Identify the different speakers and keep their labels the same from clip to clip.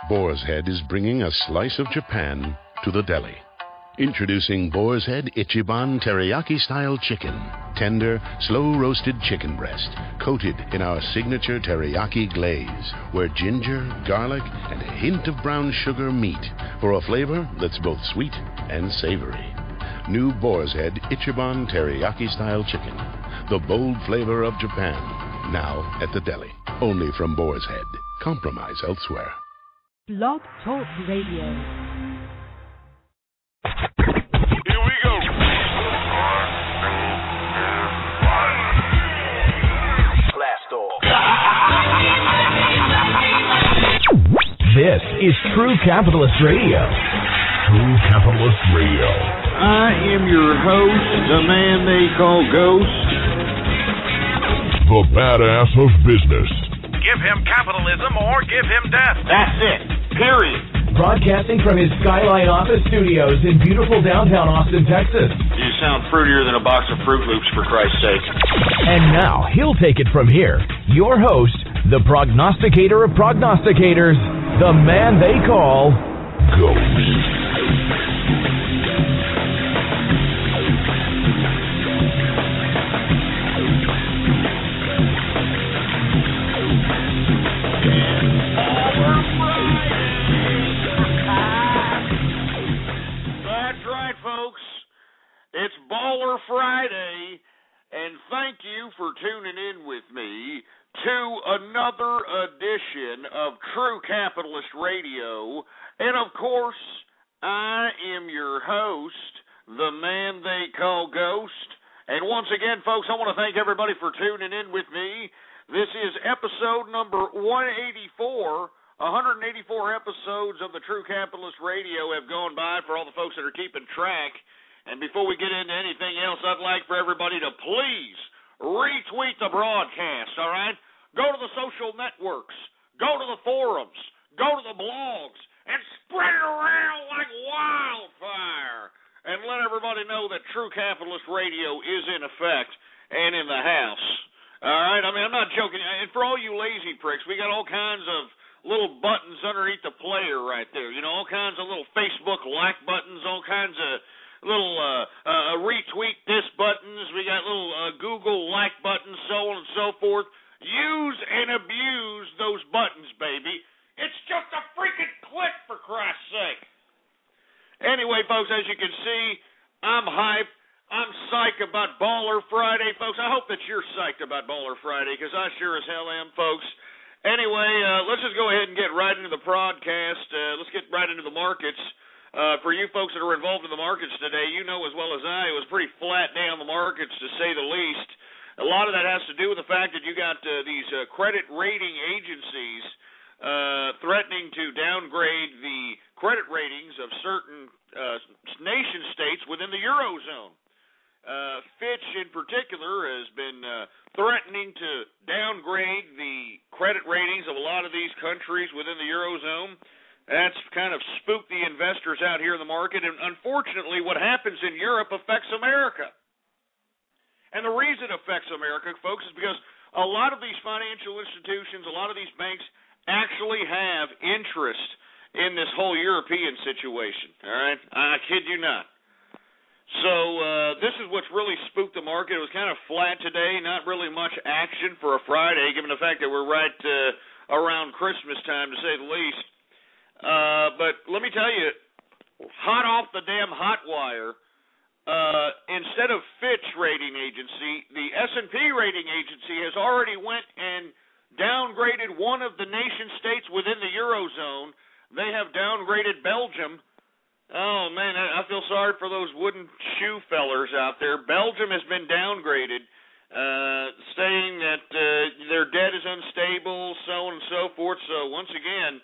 Speaker 1: Boar's Head is bringing a slice of Japan to the deli. Introducing Boar's Head Ichiban Teriyaki-style chicken. Tender, slow-roasted chicken breast, coated in our signature teriyaki glaze, where ginger, garlic, and a hint of brown sugar meet for a flavor that's both sweet and savory. New Boar's Head Ichiban Teriyaki-style chicken. The bold flavor of Japan. Now at the deli. Only from Boar's Head. Compromise elsewhere.
Speaker 2: Blog Talk Radio.
Speaker 3: Here we go. Blast off.
Speaker 4: This is True Capitalist Radio. True Capitalist Radio.
Speaker 5: I am your host, the man they call Ghost.
Speaker 4: The badass of business.
Speaker 3: Give him capitalism or give him death.
Speaker 5: That's it. Period.
Speaker 4: Broadcasting from his Skyline office studios in beautiful downtown Austin, Texas.
Speaker 5: You sound fruitier than a box of Fruit Loops, for Christ's sake.
Speaker 4: And now, he'll take it from here. Your host, the prognosticator of prognosticators, the man they call Ghost.
Speaker 5: It's Baller Friday, and thank you for tuning in with me to another edition of True Capitalist Radio. And, of course, I am your host, the man they call Ghost. And once again, folks, I want to thank everybody for tuning in with me. This is episode number 184. 184 episodes of the True Capitalist Radio have gone by for all the folks that are keeping track. And before we get into anything else, I'd like for everybody to please retweet the broadcast, all right? Go to the social networks, go to the forums, go to the blogs, and spread it around like wildfire. And let everybody know that True Capitalist Radio is in effect and in the house. All right? I mean, I'm not joking. And for all you lazy pricks, we got all kinds of little buttons underneath the player right there. You know, all kinds of little Facebook like buttons, all kinds of little retweet this buttons. We got little Google like buttons, so on and so forth. Use and abuse those buttons, baby. It's just a freaking click, for Christ's sake. Anyway, folks, as you can see, I'm hyped. I'm psyched about Baller Friday, folks. I hope that you're psyched about Baller Friday, because I sure as hell am, folks. Anyway, let's just go ahead and get right into the broadcast. Let's get right into the markets. For you folks that are involved in the markets today, you know as well as I, it was pretty flat day on the markets, to say the least. A lot of that has to do with the fact that you got these credit rating agencies threatening to downgrade the credit ratings of certain nation states within the Eurozone. Fitch, in particular, has been threatening to downgrade the credit ratings of a lot of these countries within the Eurozone. That's kind of spooked the investors out here in the market, and unfortunately what happens in Europe affects America. And the reason it affects America, folks, is because a lot of these financial institutions, a lot of these banks actually have interest in this whole European situation, all right? I kid you not. So this is what's really spooked the market. It was kind of flat today, not really much action for a Friday, given the fact that we're right around Christmas time, to say the least. But let me tell you, hot off the damn hot wire, instead of Fitch rating agency, the S&P rating agency has already went and downgraded one of the nation states within the Eurozone. They have downgraded Belgium. Oh, man, I feel sorry for those wooden shoe fellers out there. Belgium has been downgraded, saying that their debt is unstable, so on and so forth. So once again,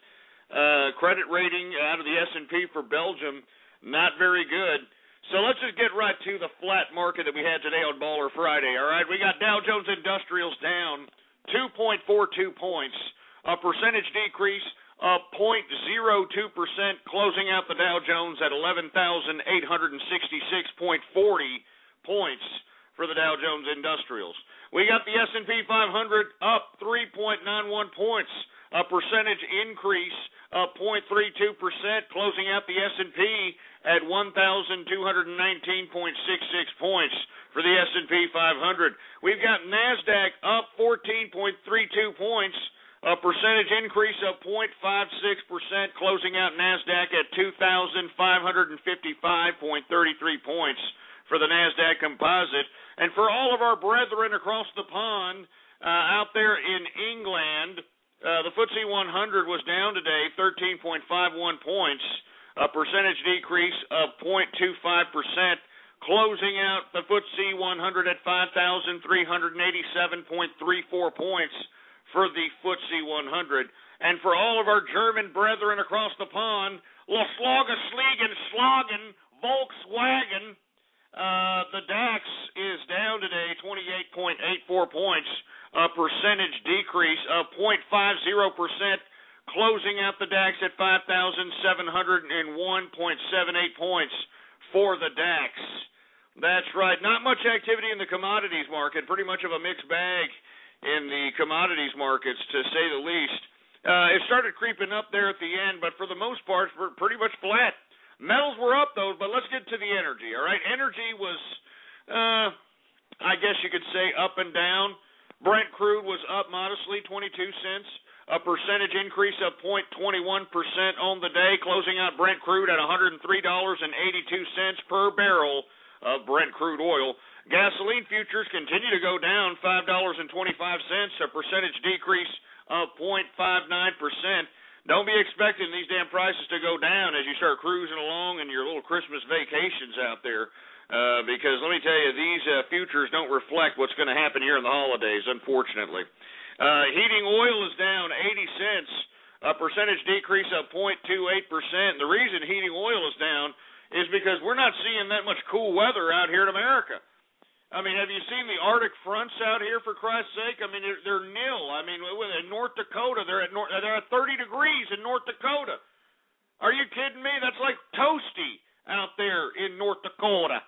Speaker 5: credit rating out of the S&P for Belgium, not very good. So let's just get right to the flat market that we had today on Baller Friday, all right? We got Dow Jones Industrials down 2.42 points, a percentage decrease of 0.02%, closing out the Dow Jones at 11,866.40 points for the Dow Jones Industrials. We got the S&P 500 up 3.91 points, a percentage increase up 0.32%, closing out the S&P at 1,219.66 points for the S&P 500. We've got NASDAQ up 14.32 points, a percentage increase of 0.56%, closing out NASDAQ at 2,555.33 points for the NASDAQ composite. And for all of our brethren across the pond out there in England, the FTSE 100 was down today 13.51 points, a percentage decrease of 0.25%, closing out the FTSE 100 at 5,387.34 points for the FTSE 100. And for all of our German brethren across the pond, Schlagen, Volkswagen, the DAX is down today 28.84 points, a percentage decrease of 0.50%, closing out the DAX at 5,701.78 points for the DAX. That's right. Not much activity in the commodities market, pretty much of a mixed bag in the commodities markets, to say the least. It started creeping up there at the end, but for the most part, we're pretty much flat. Metals were up, though, but let's get to the energy, all right? Energy was, I guess you could say, up and down. Brent crude was up modestly, 22 cents, a percentage increase of 0.21% on the day, closing out Brent crude at $103.82 per barrel of Brent crude oil. Gasoline futures continue to go down $5.25, a percentage decrease of 0.59%. Don't be expecting these damn prices to go down as you start cruising along in your little Christmas vacations out there, because let me tell you, these futures don't reflect what's going to happen here in the holidays, unfortunately. Heating oil is down 80 cents, a percentage decrease of 0.28%. The reason heating oil is down is because we're not seeing that much cool weather out here in America. I mean, have you seen the Arctic fronts out here, for Christ's sake? I mean, they're nil. I mean, in North Dakota, they're at 30 degrees in North Dakota. Are you kidding me? That's like toasty out there in North Dakota.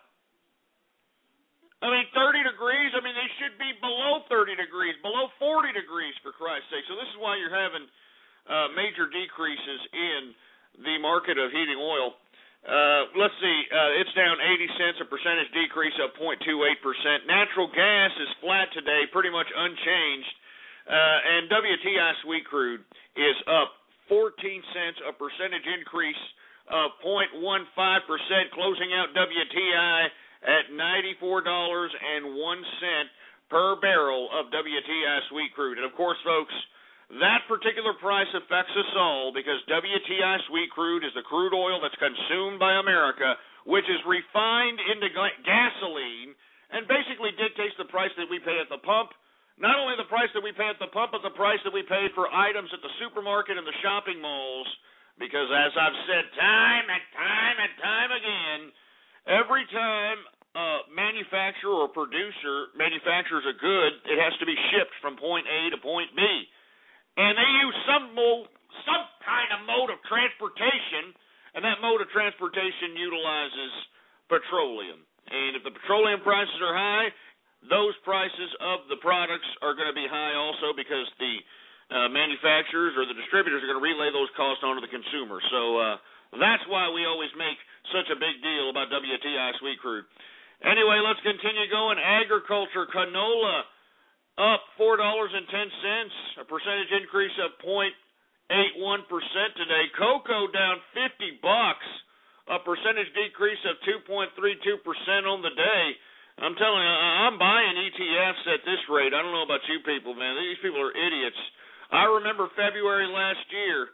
Speaker 5: I mean, 30 degrees, I mean, they should be below 30 degrees, below 40 degrees, for Christ's sake. So this is why you're having major decreases in the market of heating oil. Let's see, it's down 80 cents, a percentage decrease of 0.28%. Natural gas is flat today, pretty much unchanged. And WTI sweet crude is up 14 cents, a percentage increase of 0.15%, closing out WTI at $94.01 per barrel of WTI sweet crude. And, of course, folks, that particular price affects us all because WTI sweet crude is the crude oil that's consumed by America, which is refined into gasoline and basically dictates the price that we pay at the pump. Not only the price that we pay at the pump, but the price that we pay for items at the supermarket and the shopping malls. Because as I've said time and time again, every time a manufacturer or producer manufactures a good, it has to be shipped from point A to point B. And they use some kind of mode of transportation, and that mode of transportation utilizes petroleum. And if the petroleum prices are high, those prices of the products are going to be high also because the manufacturers or the distributors are going to relay those costs onto the consumer. So that's why we always make such a big deal about WTI sweet crude. Anyway, let's continue going. Agriculture, canola, up $4.10, a percentage increase of 0.81% today. Cocoa down $50, a percentage decrease of 2.32% on the day. I'm telling you, I'm buying ETFs at this rate. I don't know about you people, man. These people are idiots. I remember February last year,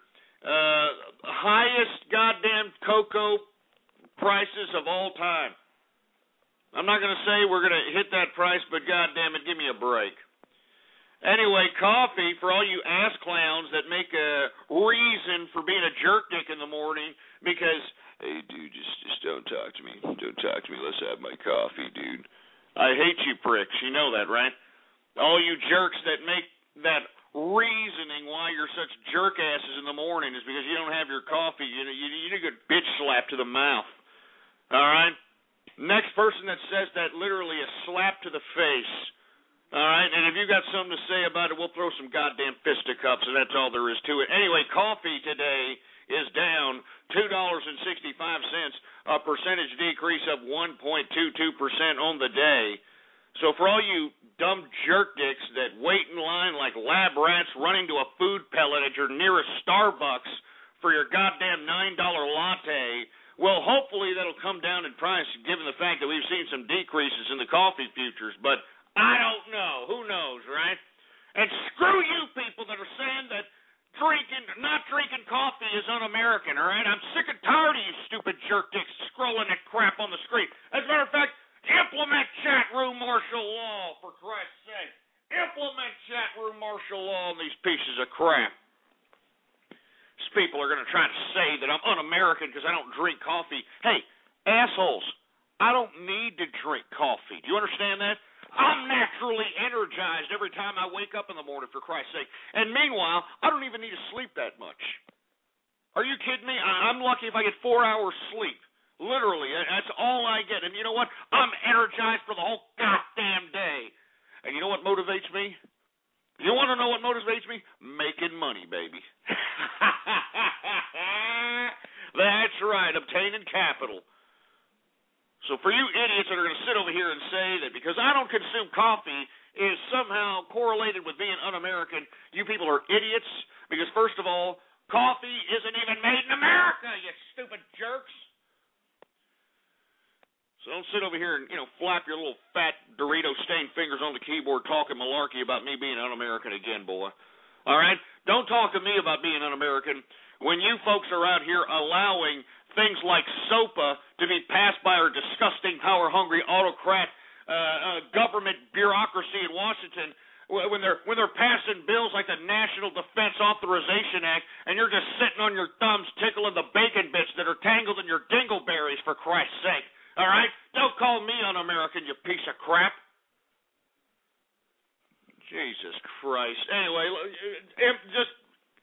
Speaker 5: highest goddamn cocoa prices of all time. I'm not going to say we're going to hit that price, but goddamn it, give me a break. Anyway, coffee, for all you ass clowns that make a reason for being a jerk dick in the morning because, hey, dude, just don't talk to me. Don't talk to me. Let's have my coffee, dude. I hate you pricks. You know that, right? All you jerks that make that reasoning why you're such jerk asses in the morning is because you don't have your coffee. You need a good bitch slap to the mouth. All right? Next person that says that, literally a slap to the face. All right, and if you got something to say about it, we'll throw some goddamn fisticuffs, and that's all there is to it. Anyway, coffee today is down $2.65, a percentage decrease of 1.22% on the day. So for all you dumb jerk dicks that wait in line like lab rats running to a food pellet at your nearest Starbucks for your goddamn $9 latte, well, hopefully that'll come down in price given the fact that we've seen some decreases in the coffee futures, but I don't know. Who knows, right? And screw you people that are saying that not drinking coffee is un-American, all right? I'm sick and tired of you stupid jerk dicks scrolling that crap on the screen. As a matter of fact, implement chat room martial law, for Christ's sake. Implement chat room martial law on these pieces of crap. These people are going to try to say that I'm un-American because I don't drink coffee. Hey, assholes, I don't need to drink coffee. Do you understand that? I'm naturally energized every time I wake up in the morning, for Christ's sake. And meanwhile, I don't even need to sleep that much. Are you kidding me? I'm lucky if I get 4 hours sleep. Literally, that's all I get. And you know what? I'm energized for the whole goddamn day. And you know what motivates me? You want to know what motivates me? Making money, baby. That's right, obtaining capital. So for you idiots that are going to sit over here and say that because I don't consume coffee is somehow correlated with being un-American, you people are idiots because, first of all, coffee isn't even made in America, you stupid jerks. So don't sit over here and, flap your little fat Dorito-stained fingers on the keyboard talking malarkey about me being un-American again, boy. All right? Don't talk to me about being un-American when you folks are out here allowing things like SOPA to be passed by our disgusting, power-hungry, autocrat government bureaucracy in Washington when they're passing bills like the National Defense Authorization Act, and you're just sitting on your thumbs tickling the bacon bits that are tangled in your dingleberries, for Christ's sake. All right? Don't call me un-American, you piece of crap. Jesus Christ. Anyway, just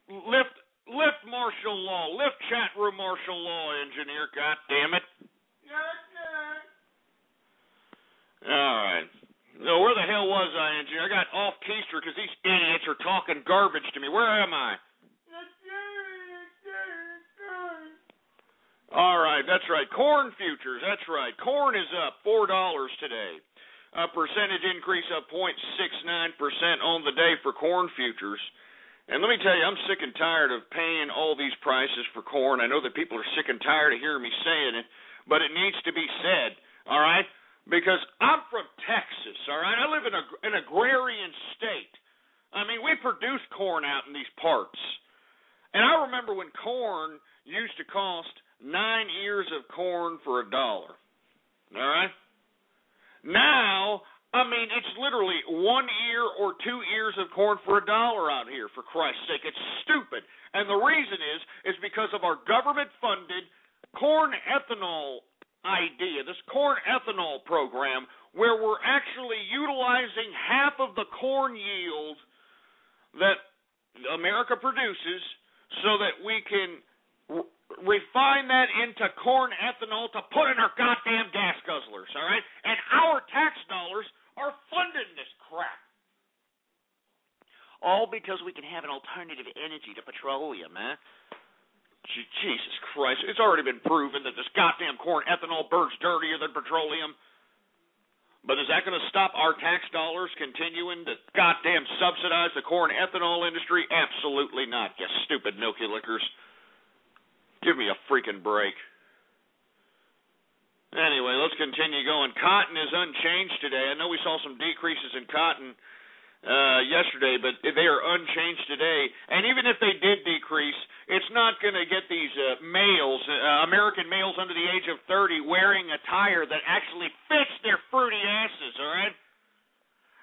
Speaker 5: lift martial law. Lift chat room martial law, engineer. God damn it. All right. No, where the hell was I, engineer? I got off keister because these idiots are talking garbage to me. Where am I? All right, that's right. Corn futures, that's right. Corn is up $4 today. A percentage increase of 0.69% on the day for corn futures. And let me tell you, I'm sick and tired of paying all these prices for corn. I know that people are sick and tired of hearing me saying it, but it needs to be said, all right? Because I'm from Texas, all right? I live in an agrarian state. I mean, we produce corn out in these parts. And I remember when corn used to cost 9 ears of corn for $1, all right? Now, I mean, it's literally 1 ear or 2 ears of corn for $1 out here, for Christ's sake. It's stupid. And the reason is because of our government-funded corn ethanol idea, this corn ethanol program, where we're actually utilizing half of the corn yield that America produces so that we can refine that into corn ethanol to put in our goddamn gas guzzlers, all right? And our tax dollars are funding this crap. All because we can have an alternative energy to petroleum, man. Jesus Christ. It's already been proven that this goddamn corn ethanol burns dirtier than petroleum. But is that going to stop our tax dollars continuing to goddamn subsidize the corn ethanol industry? Absolutely not, you stupid milky lickers. Give me a freaking break. Anyway, let's continue going. Cotton is unchanged today. I know we saw some decreases in cotton yesterday, but they are unchanged today. And even if they did decrease, it's not going to get these males, American males under the age of 30, wearing attire that actually fits their fruity asses, all right?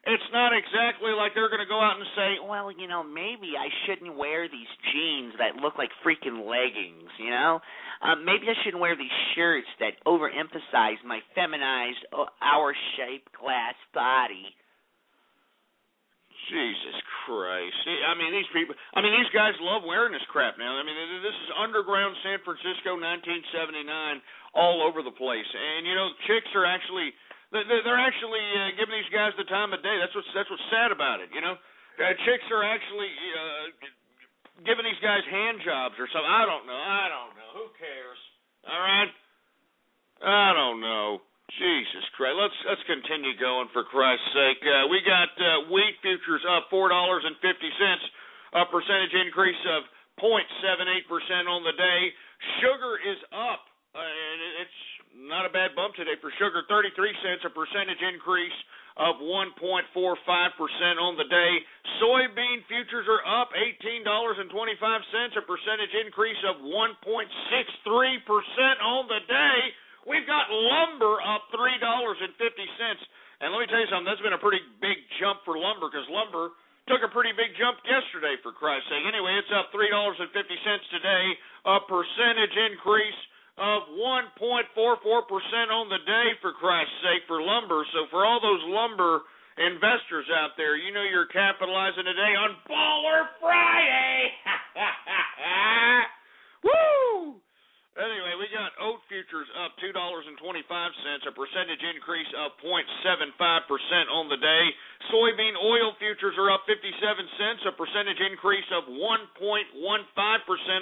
Speaker 5: It's not exactly like they're going to go out and say, well, maybe I shouldn't wear these jeans that look like freaking leggings, maybe I shouldn't wear these shirts that overemphasize my feminized, hour-shaped glass body. Jesus Christ. These guys love wearing this crap now. This is underground San Francisco 1979 all over the place. And, chicks are actually, They're actually giving these guys the time of day. That's what's sad about it, you know. Chicks are actually giving these guys hand jobs or something. I don't know. Who cares? All right. I don't know. Jesus Christ. Let's continue going, for Christ's sake. We got wheat futures up $4.50, a percentage increase of 0.78% on the day. Sugar is up, and it's not a bad bump today for sugar. 33 cents, a percentage increase of 1.45% on the day. Soybean futures are up $18.25, a percentage increase of 1.63% on the day. We've got lumber up $3.50. And let me tell you something, that's been a pretty big jump for lumber, because lumber took a pretty big jump yesterday, for Christ's sake. Anyway, it's up $3.50 today, a percentage increase of 1.44% on the day, for Christ's sake, for lumber. So for all those lumber investors out there, you know you're capitalizing today on Baller Friday. Woo! Anyway, we got oat futures up $2.25, a percentage increase of 0.75% on the day. Soybean oil futures are up 57 cents, a percentage increase of 1.15%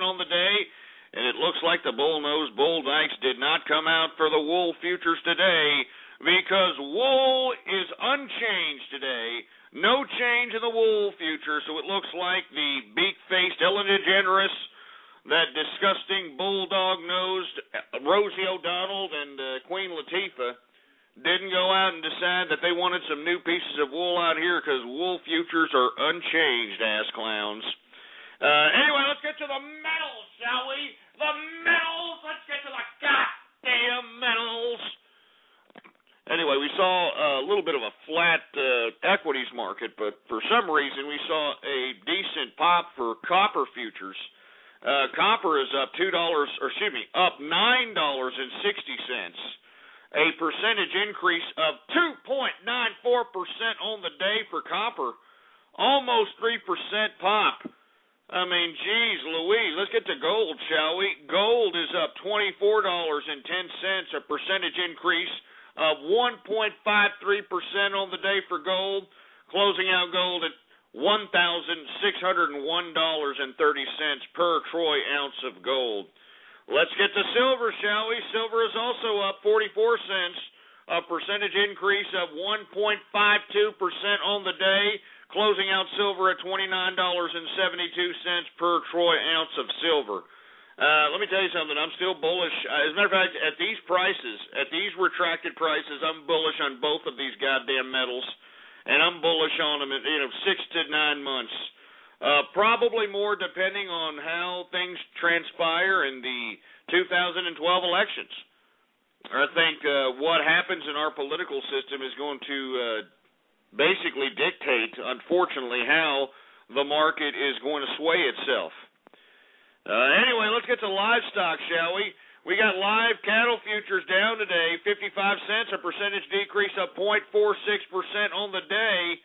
Speaker 5: on the day. And it looks like the bull-nosed bull dykes did not come out for the wool futures today, because wool is unchanged today. No change in the wool futures, so it looks like the beak-faced Ellen DeGeneres, that disgusting bulldog-nosed Rosie O'Donnell and Queen Latifah didn't go out and decide that they wanted some new pieces of wool out here, because wool futures are unchanged, ass clowns. Anyway, let's get to the metals, shall we? The metals! Let's get to the goddamn metals! Anyway, we saw a little bit of a flat equities market, but for some reason we saw a decent pop for copper futures. Copper is up up $9.60, a percentage increase of 2.94% on the day for copper, almost 3% pop. I mean, geez Louise, let's get to gold, shall we? Gold is up $24.10, a percentage increase of 1.53% on the day for gold, closing out gold at $1,601.30 per troy ounce of gold. Let's get to silver, shall we? Silver is also up 44 cents, a percentage increase of 1.52% on the day, closing out silver at $29.72 per troy ounce of silver. Let me tell you something. I'm still bullish. As a matter of fact, at these prices, at these retracted prices, I'm bullish on both of these goddamn metals. And I'm bullish on them in 6 to 9 months. Probably more depending on how things transpire in the 2012 elections. I think what happens in our political system is going to basically dictate, unfortunately, how the market is going to sway itself. Anyway, let's get to livestock, shall we? We got live cattle futures down today, 55 cents, a percentage decrease of 0.46% on the day.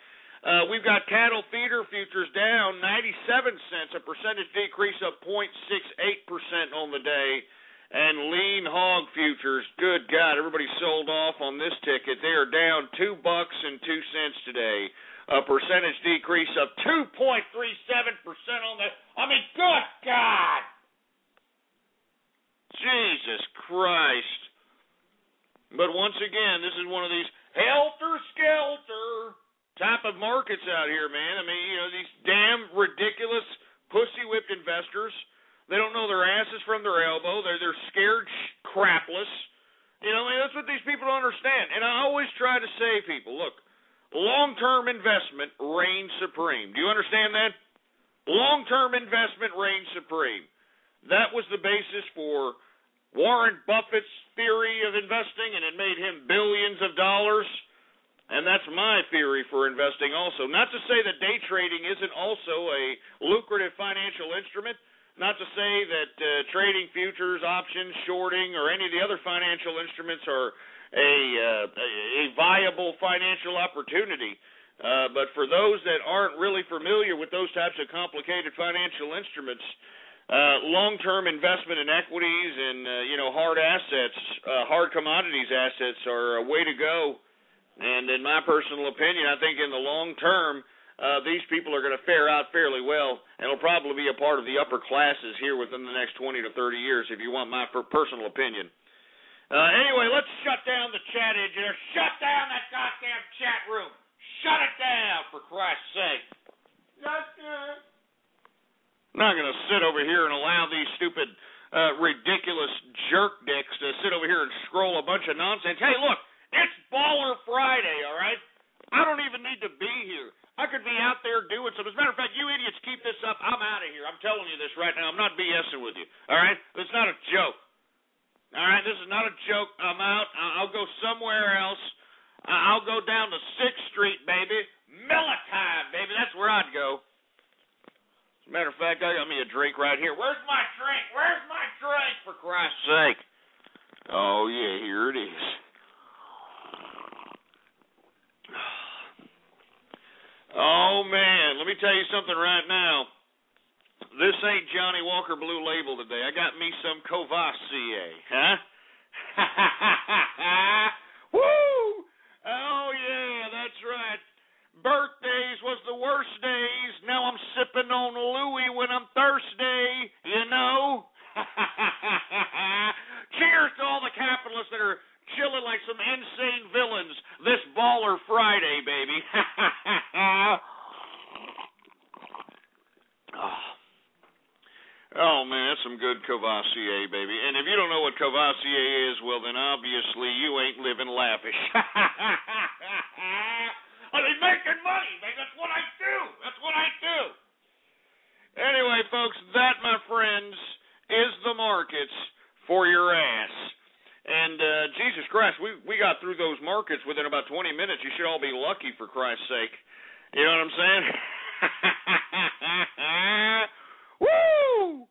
Speaker 5: We've got cattle feeder futures down 97 cents, a percentage decrease of 0.68% on the day. And lean hog futures, good God, everybody sold off on this ticket. They are down $2.02 today, a percentage decrease of 2.37% on the. I mean, good God. Jesus Christ. But once again, this is one of these helter-skelter type of markets out here, man. I mean, these damn ridiculous pussy-whipped investors, they don't know their asses from their elbow. They're scared crapless. That's what these people don't understand. And I always try to say, people, look, long-term investment reigns supreme. Do you understand that? Long-term investment reigns supreme. That was the basis for Warren Buffett's theory of investing, and it made him billions of dollars. And that's my theory for investing also. Not to say that day trading isn't also a lucrative financial instrument. Not to say that trading futures, options, shorting, or any of the other financial instruments are a viable financial opportunity. But for those that aren't really familiar with those types of complicated financial instruments, long-term investment in equities and hard assets, hard commodities assets are a way to go. And in my personal opinion, I think in the long term, these people are going to fare out fairly well, and will probably be a part of the upper classes here within the next 20 to 30 years, if you want my personal opinion. Anyway, let's shut down the chat engineer. Shut down that goddamn chat room. Shut it down, for Christ's sake. I'm not going to sit over here and allow these stupid, ridiculous jerk dicks to sit over here and scroll a bunch of nonsense. Hey, look, it's Baller Friday, all right? I don't even need to be here. I could be out there doing something. As a matter of fact, you idiots keep this up. I'm out of here. I'm telling you this right now. I'm not BSing with you, all right? It's not a joke. All right, this is not a joke. I'm out. I'll go somewhere else. I'll go down to 6th Street, baby. Miller time, baby. That's where I'd go. As a matter of fact, I got me a drink right here. Where's my drink? Where's my drink, for Christ's sake? Oh, yeah, here it is. Oh, man, let me tell you something right now. This ain't Johnny Walker Blue Label today. I got me some Courvoisier, huh? Woo! Oh, yeah, that's right. Birthdays was the worst days. Now I'm sipping on Louis when I'm thirsty, you know? Cheers to all the capitalists that are chilling like some insane villains this Baller Friday, baby. Oh, man, that's some good Courvoisier, baby. And if you don't know what Courvoisier is, well, then obviously you ain't living lavish. I mean, making money, baby. That's what I do. That's what I do. Anyway, folks, that, my friends, is the markets for your ass. And, Jesus Christ, we got through those markets within about 20 minutes. You should all be lucky, for Christ's sake. You know what I'm saying? Woo!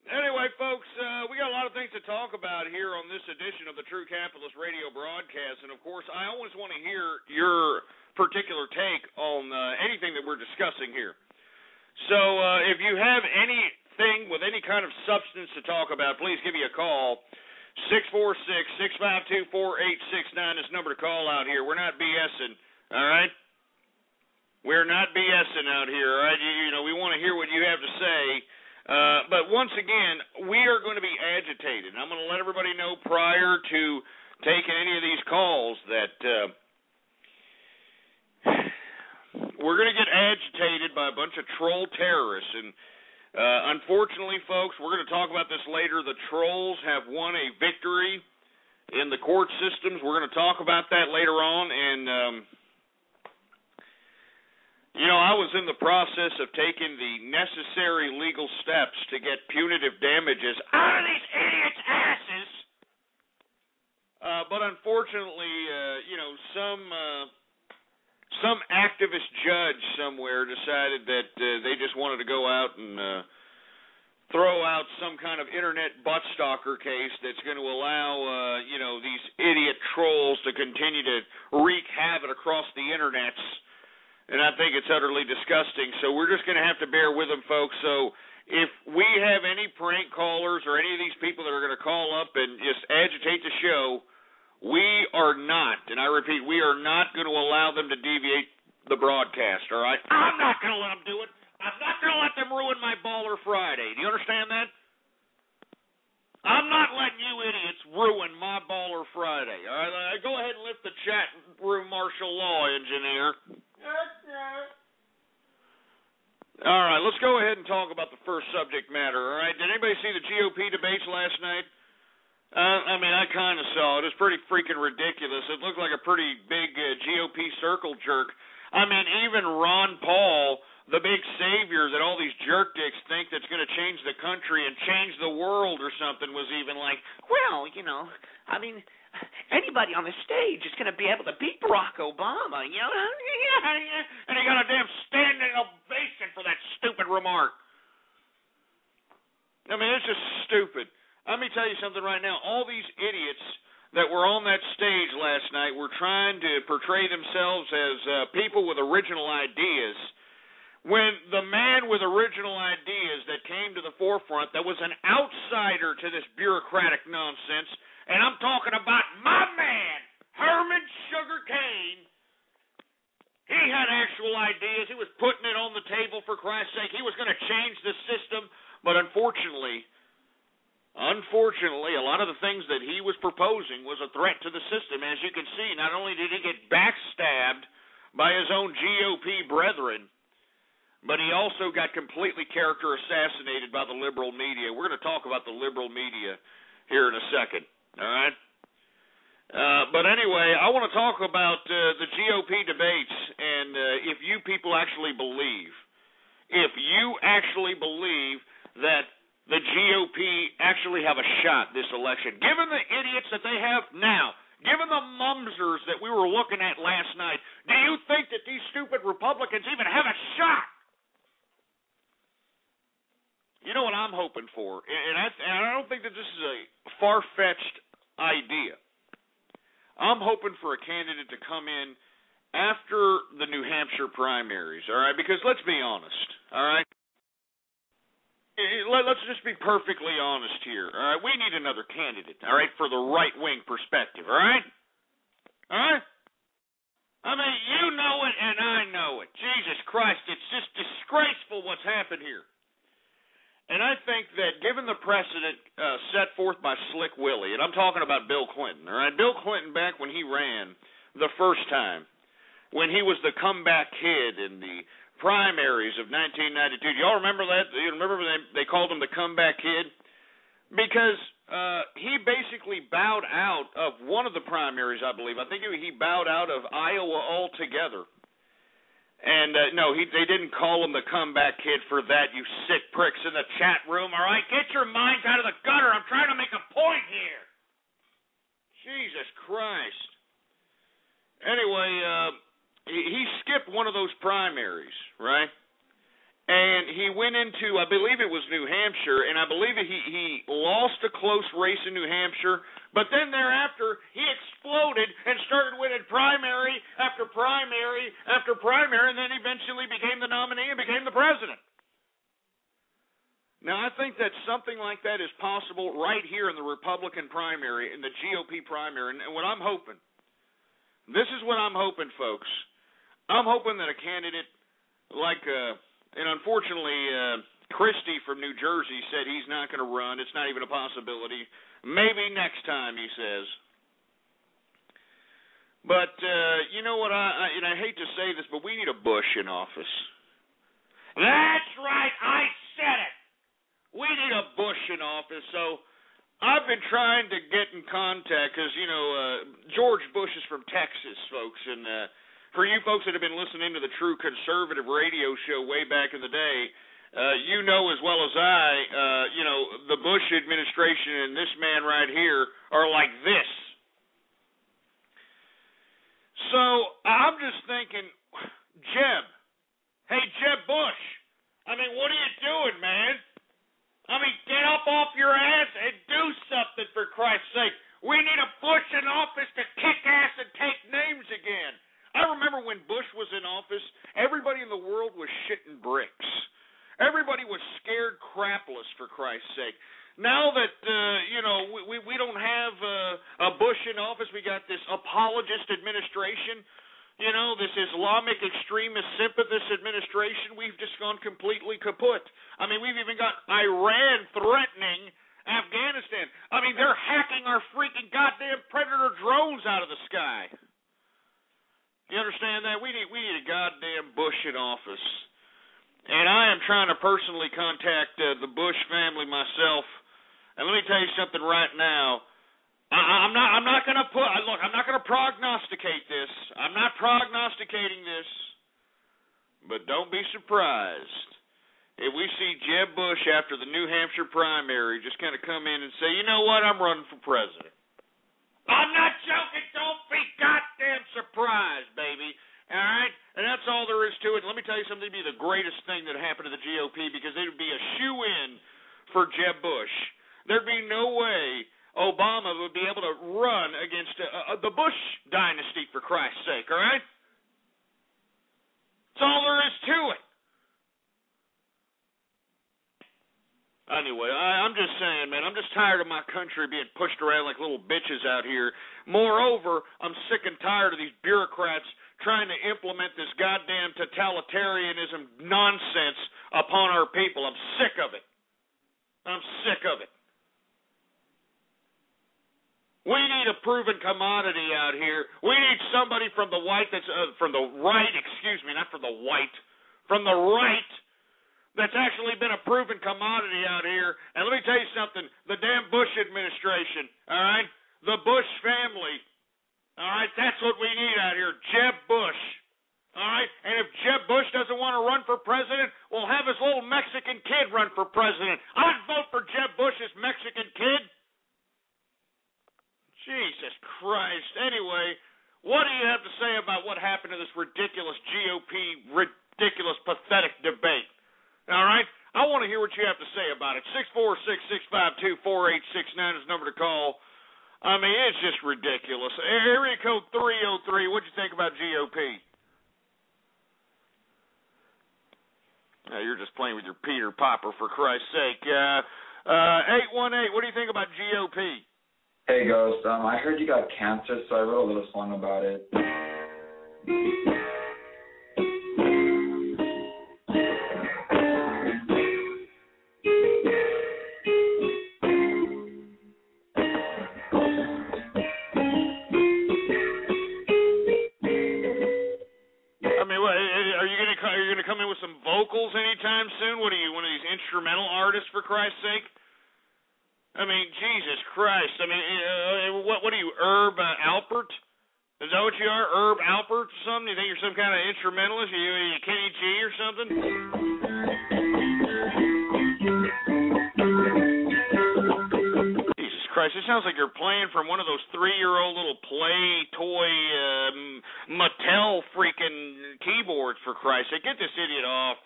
Speaker 5: Anyway, folks, we got a lot of things to talk about here on this edition of the True Capitalist Radio broadcast. And, of course, I always want to hear your particular take on anything that we're discussing here. So if you have anything with any kind of substance to talk about, please give me a call. 646-652-4869 is the number to call out here. We're not BSing, all right? We're not BSing out here, all right? You know, we want to hear what you have to say. But once again, we are going to be agitated. I'm going to let everybody know prior to taking any of these calls that we're going to get agitated by a bunch of troll terrorists. And unfortunately, folks, we're going to talk about this later. The trolls have won a victory in the court systems. We're going to talk about that later on. And, you know, I was in the process of taking the necessary legal steps to get punitive damages out of these idiots' asses. But unfortunately, you know, some activist judge somewhere decided that they just wanted to go out and throw out some kind of internet butt stalker case that's going to allow, you know, these idiot trolls to continue to wreak havoc across the internets. And I think it's utterly disgusting. So we're just going to have to bear with them, folks. So if we have any prank callers or any of these people that are going to call up and just agitate the show, we are not, and I repeat, we are not going to allow them to deviate the broadcast, all right? I'm not going to let them do it. I'm not going to let them ruin my Baller Friday. Do you understand that? I'm not letting you idiots ruin my Baller Friday, all right? Go ahead and lift the chat room martial law, engineer. All right, let's go ahead and talk about the first subject matter, all right? Did anybody see the GOP debates last night? I mean, I kind of saw it. It was pretty freaking ridiculous. It looked like a pretty big GOP circle jerk. I mean, even Ron Paul, the big savior that all these jerk dicks think that's going to change the country and change the world or something, was even like, well, you know, I mean, anybody on the stage is going to be able to beat Barack Obama, you know? And he got a damn standing ovation for that stupid remark. I mean, it's just stupid. Let me tell you something right now. All these idiots that were on that stage last night were trying to portray themselves as people with original ideas, when the man with original ideas that came to the forefront, that was an outsider to this bureaucratic nonsense, and I'm talking about my man, Herman Sugar Cane, had actual ideas. He was putting it on the table, for Christ's sake. He was going to change the system, but unfortunately, a lot of the things that he was proposing was a threat to the system. As you can see, not only did he get backstabbed by his own GOP brethren, but he also got completely character assassinated by the liberal media. We're going to talk about the liberal media here in a second, all right? But anyway, I want to talk about the GOP debates, and if you people actually believe that the GOP actually have a shot this election, given the idiots that they have now, given the mumsers that we were looking at last night, do you think that these stupid Republicans even have a shot? You know what I'm hoping for, and I don't think that this is a far-fetched idea. I'm hoping for a candidate to come in after the New Hampshire primaries, all right? Because let's be honest, all right? Let's just be perfectly honest here, all right? We need another candidate, all right, for the right-wing perspective, all right? All right? I mean, you know it and I know it. Jesus Christ, it's just disgraceful what's happened here. And I think that given the precedent set forth by Slick Willie, and I'm talking about Bill Clinton, all right? Bill Clinton back when he ran the first time, when he was the comeback kid in the primaries of 1992. Do y'all remember that? You remember when they called him the comeback kid? Because he basically bowed out of one of the primaries, I believe. I think he bowed out of Iowa altogether. And, no, they didn't call him the comeback kid for that, you sick pricks in the chat room. All right, get your minds out of the gutter. I'm trying to make a point here. Jesus Christ. Anyway, he skipped one of those primaries, right? And he went into, I believe it was New Hampshire, and I believe he lost a close race in New Hampshire, but then thereafter he exploded and started winning primary after primary after primary, and then eventually became the nominee and became the president. Now, I think that something like that is possible right here in the Republican primary, in the GOP primary, and what I'm hoping, this is what I'm hoping, folks. I'm hoping that a candidate like and unfortunately, Christie from New Jersey said he's not going to run. It's not even a possibility. Maybe next time, he says. But you know what? I hate to say this, but we need a Bush in office. That's right. I said it. We need a Bush in office. So I've been trying to get in contact because, George Bush is from Texas, folks, and for you folks that have been listening to the True Conservative radio show way back in the day, you know as well as I, the Bush administration and this man right here are like this. So I'm just thinking, Jeb, hey, Jeb Bush, I mean, what are you doing, man? I mean, get up off your ass and do something, for Christ's sake. We need a Bush in office to kick ass and take names again. I remember when Bush was in office, everybody in the world was shitting bricks. Everybody was scared crapless, for Christ's sake. Now that, we don't have a Bush in office, we got this apologist administration, this Islamic extremist sympathist administration. We've just gone completely kaput. I mean, we've even got Iran threatening Afghanistan. I mean, they're hacking our freaking goddamn Predator drones out of the sky. You understand that? We need a goddamn Bush in office. And I am trying to personally contact the Bush family myself. And let me tell you something right now. I'm not going to I'm not going to prognosticate this. I'm not prognosticating this. But don't be surprised if we see Jeb Bush after the New Hampshire primary just kind of come in and say, you know what, I'm running for president. I'm not joking. Don't be goddamn surprised, baby. All right? And that's all there is to it. Let me tell you something. It'd be the greatest thing that happened to the GOP because they would be a shoe-in for Jeb Bush. There'd be no way Obama would be able to run against the Bush dynasty, for Christ's sake, all right? That's all there is to it. Anyway, I'm just saying, man, I'm just tired of my country being pushed around like little bitches out here. Moreover, I'm sick and tired of these bureaucrats trying to implement this goddamn totalitarianism nonsense upon our people. I'm sick of it. I'm sick of it. We need a proven commodity out here. We need somebody from the right that's from the right that's actually been a proven commodity out here. And let me tell you something, the damn Bush administration, all right? The Bush family, all right? That's what we need out here, Jeb Bush, all right? And if Jeb Bush doesn't want to run for president, we'll have his little Mexican kid run for president. I'd vote for Jeb Bush's Mexican kid. Jesus Christ. Anyway, what do you have to say about what happened to this ridiculous GOP, ridiculous, pathetic debate? All right? I want to hear what you have to say about it. 646-652-4869 is the number to call. I mean, it's just ridiculous. Area code 303, what'd you think about GOP? You're just playing with your Peter Popper, for Christ's sake. 818, what do you think about GOP?
Speaker 6: Hey, Ghost. I heard you got cancer, so I wrote a little song about it.
Speaker 5: Are you gonna come in with some vocals anytime soon? What are you, one of these instrumental artists, for Christ's sake? I mean, Jesus Christ. I mean, what are you, Herb Alpert? Is that what you are, Herb Alpert or something? You think you're some kind of instrumentalist? Are you Kenny G or something? Jesus Christ, it sounds like you're playing from one of those 3-year-old little play toy Mattel freaking keyboards, for Christ's sake. Get this idiot off.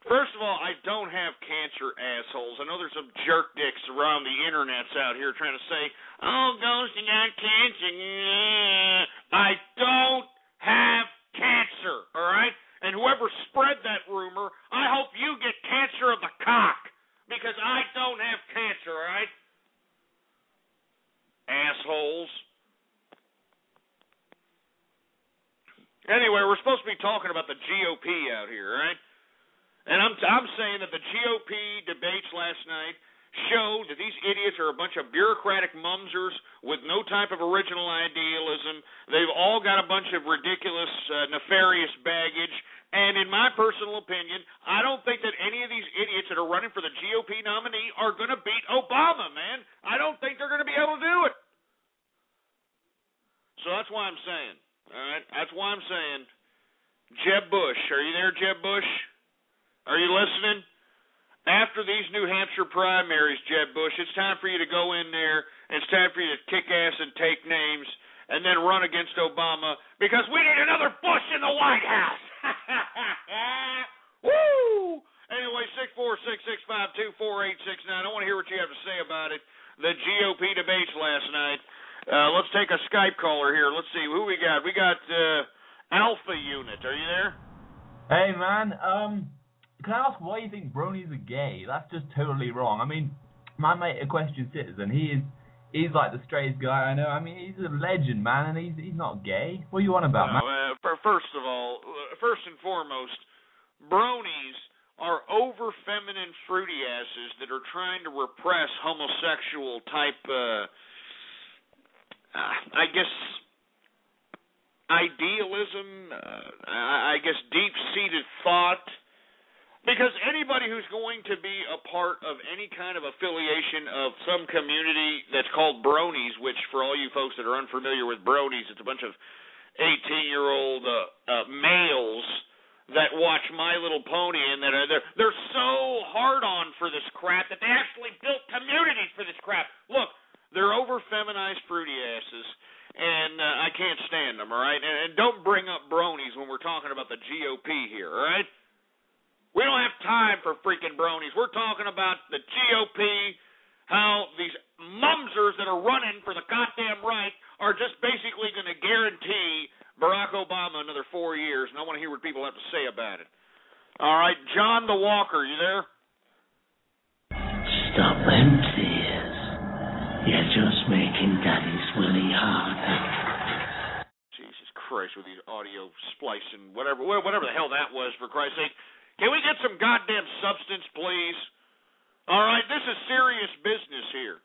Speaker 5: First of all, I don't have cancer, assholes. I know there's some jerk dicks around the internets out here trying to say, oh, Ghost, you got cancer. I don't have cancer, all right? And whoever spread that rumor, I hope you get cancer of the cock, because I don't have cancer, all right? Assholes. Anyway, we're supposed to be talking about the GOP out here, all right? And I'm saying that the GOP debates last night showed that these idiots are a bunch of bureaucratic mumsers with no type of original idealism. They've all got a bunch of ridiculous, nefarious baggage. And in my personal opinion, I don't think that any of these idiots that are running for the GOP nominee are going to beat Obama, man. I don't think they're going to be able to do it. So that's why I'm saying, all right? That's why I'm saying, Jeb Bush. Are you there, Jeb Bush? Are you listening? After these New Hampshire primaries, Jeb Bush, it's time for you to go in there. It's time for you to kick ass and take names and then run against Obama, because we need another Bush in the White House. Woo! Anyway, 646-652-4869. I want to hear what you have to say about it. The GOP debates last night. Let's take a Skype caller here. Let's see who we got. We got Alpha Unit. Are you there?
Speaker 7: Hey, man. Can I ask why you think bronies are gay? That's just totally wrong. I mean, my mate, Equestrian Citizen, he's like the straightest guy I know. I mean, he's a legend, man, and he's not gay. What are you on about, man?
Speaker 5: First of all, first and foremost, bronies are over feminine fruity asses that are trying to repress homosexual type, I guess, idealism, I guess deep-seated thought. Because anybody who's going to be a part of any kind of affiliation of some community that's called bronies, which for all you folks that are unfamiliar with bronies, it's a bunch of 18-year-old males that watch My Little Pony, and that they're so hard on for this crap that they actually built communities for this crap. Look, they're over feminized fruity asses, and I can't stand them, all right? And don't bring up bronies when we're talking about the GOP here, all right? We don't have time for freaking bronies. We're talking about the GOP, how these mumsers that are running for the goddamn right are just basically going to guarantee Barack Obama another 4 years, and I want to hear what people have to say about it. All right, John the Walker, you there?
Speaker 8: Stop them tears. You're just making Daddy's Willie harder.
Speaker 5: Jesus Christ. with these audio splicing, whatever the hell that was, for Christ's sake. Can we get some goddamn substance, please? All right, this is serious business here.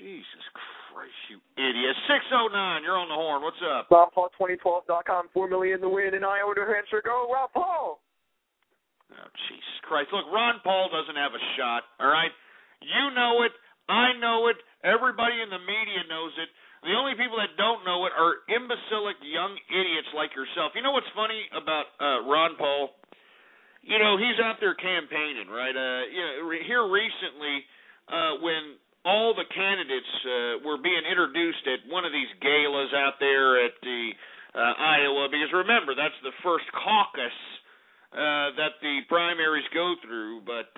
Speaker 5: Jesus Christ, you idiot. 609, you're on the horn. What's up?
Speaker 9: RonPaul2012.com, $4 million to win in Iowa, New Hampshire. Go, Ron Paul!
Speaker 5: Oh, Jesus Christ. Look, Ron Paul doesn't have a shot, all right? You know it. I know it. Everybody in the media knows it. The only people that don't know it are imbecilic young idiots like yourself. You know what's funny about Ron Paul? You know, he's out there campaigning, right? Here recently, when all the candidates were being introduced at one of these galas out there at the Iowa, because remember, that's the first caucus that the primaries go through, but